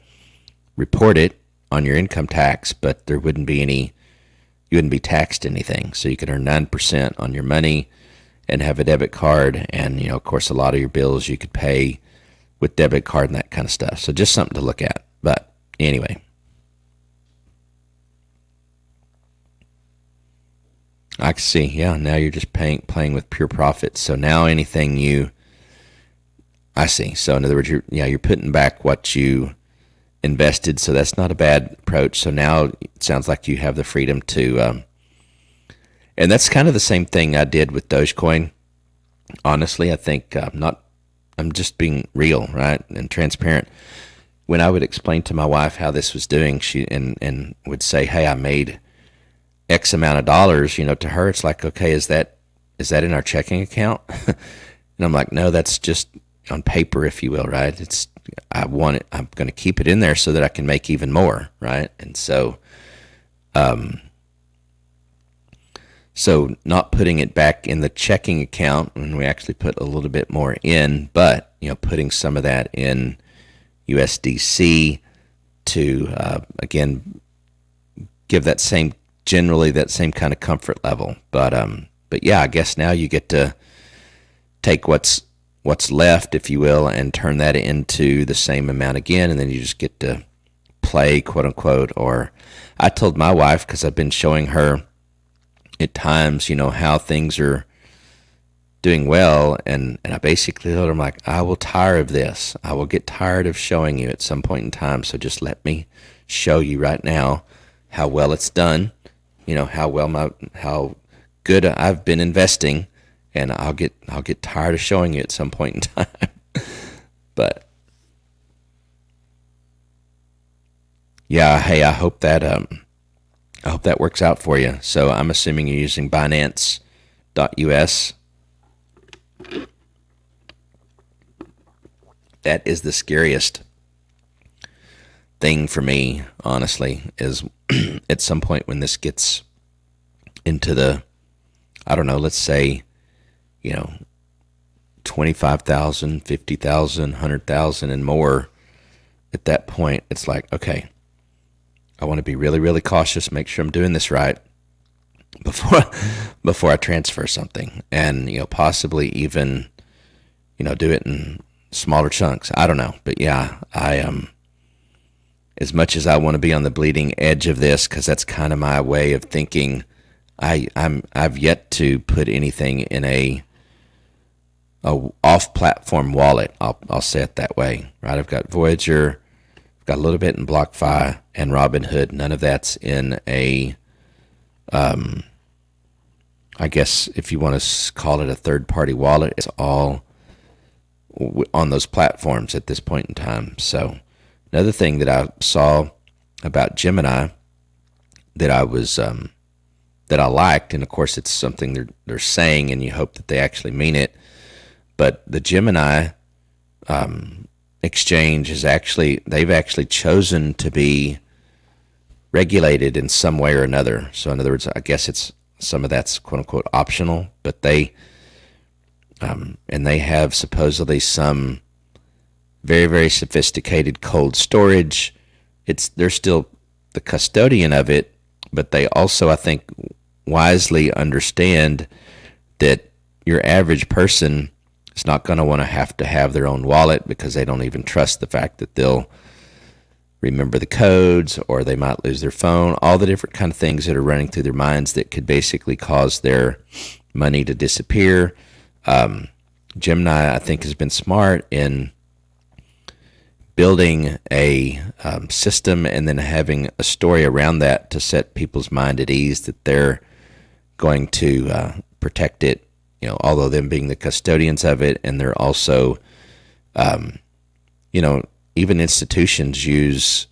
report it on your income tax, but you wouldn't be taxed anything. So you could earn 9% on your money and have a debit card. And, of course, a lot of your bills you could pay with debit card and that kind of stuff. So just something to look at. But anyway. I can see. Yeah, now you're just playing with pure profit. So now anything I see. So in other words, you're putting back what you invested. So that's not a bad approach. So now it sounds like you have the freedom to, and that's kind of the same thing I did with Dogecoin. Honestly, I think I'm just being real, right, and transparent. When I would explain to my wife how this was doing, she and would say, "Hey, I made X amount of dollars." To her, it's like, "Okay, is that in our checking account?" And I'm like, "No, that's just on paper, if you will, right? I'm going to keep it in there so that I can make even more, right?" And so, not putting it back in the checking account when we actually put a little bit more in, but putting some of that in USDC to again give that same kind of comfort level. But yeah, I guess now you get to take what's left, if you will, and turn that into the same amount again, and then you just get to play, quote unquote. Or I told my wife, because I've been showing her at times, how things are doing well, and I basically told her, I'm like, I will tire of this. I will get tired of showing you at some point in time, so just let me show you right now how well it's done, how good I've been investing, and I'll get tired of showing you at some point in time. But yeah, hey, I hope that works out for you. So I'm assuming you're using Binance.us. That is the scariest thing for me, honestly, is at some point when this gets into the, I don't know, let's say, 25,000, 50,000, 100,000 and more. At that point, it's like, okay, I want to be really, really cautious, make sure I'm doing this right before I transfer something, and possibly even do it in smaller chunks. I don't know, but yeah, I as much as I want to be on the bleeding edge of this, because that's kind of my way of thinking, I've yet to put anything in a off-platform wallet. I'll say it that way, right? I've got Voyager, I've got a little bit in BlockFi and Robinhood. None of that's in a, I guess if you want to call it a third-party wallet, it's all on those platforms at this point in time. So another thing that I saw about Gemini that I was that I liked, and of course it's something they're saying, and you hope that they actually mean it, but the Gemini exchange is they've actually chosen to be regulated in some way or another. So in other words, I guess some of that's quote unquote optional, but they and they have supposedly some very, very sophisticated cold storage. They're still the custodian of it, but they also, I think, wisely understand that your average person is not going to want to have their own wallet, because they don't even trust the fact that they'll remember the codes, or they might lose their phone, all the different kind of things that are running through their minds that could basically cause their money to disappear. Gemini, I think, has been smart in building a system and then having a story around that to set people's mind at ease that they're going to protect it, although them being the custodians of it. And they're also, even institutions use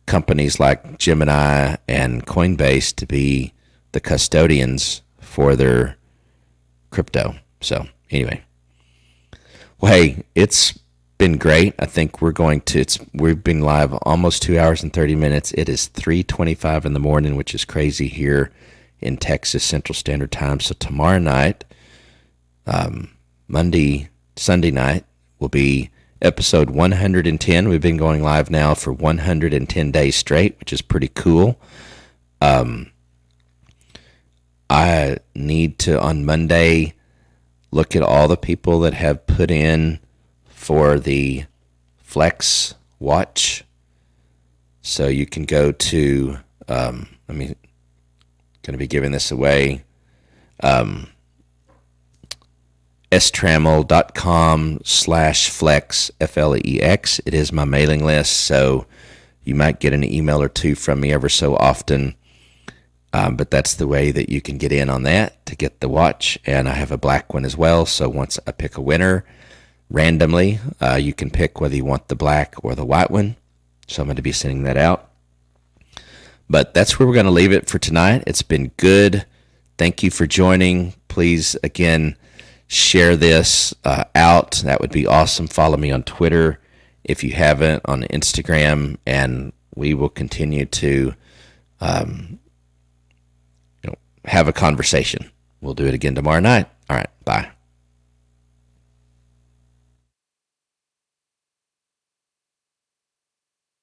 companies like Gemini and Coinbase to be the custodians for their crypto. So anyway, well, hey, it's been great. I think we've been live almost 2 hours and 30 minutes. It is 3:25 in the morning, which is crazy here in Texas Central Standard Time. So tomorrow night, Sunday night, will be episode 110. We've been going live now for 110 days straight, which is pretty cool. I need to, on Monday, look at all the people that have put in for the Flex watch. So you can go to, going to be giving this away, strammel.com/flex, FLEX. It is my mailing list, so you might get an email or two from me ever so often. But that's the way that you can get in on that to get the watch. And I have a black one as well. So once I pick a winner randomly, you can pick whether you want the black or the white one. So I'm going to be sending that out. But that's where we're going to leave it for tonight. It's been good. Thank you for joining. Please, again, share this out. That would be awesome. Follow me on Twitter if you haven't, on Instagram, and we will continue to have a conversation. We'll do it again tomorrow night. All right, bye.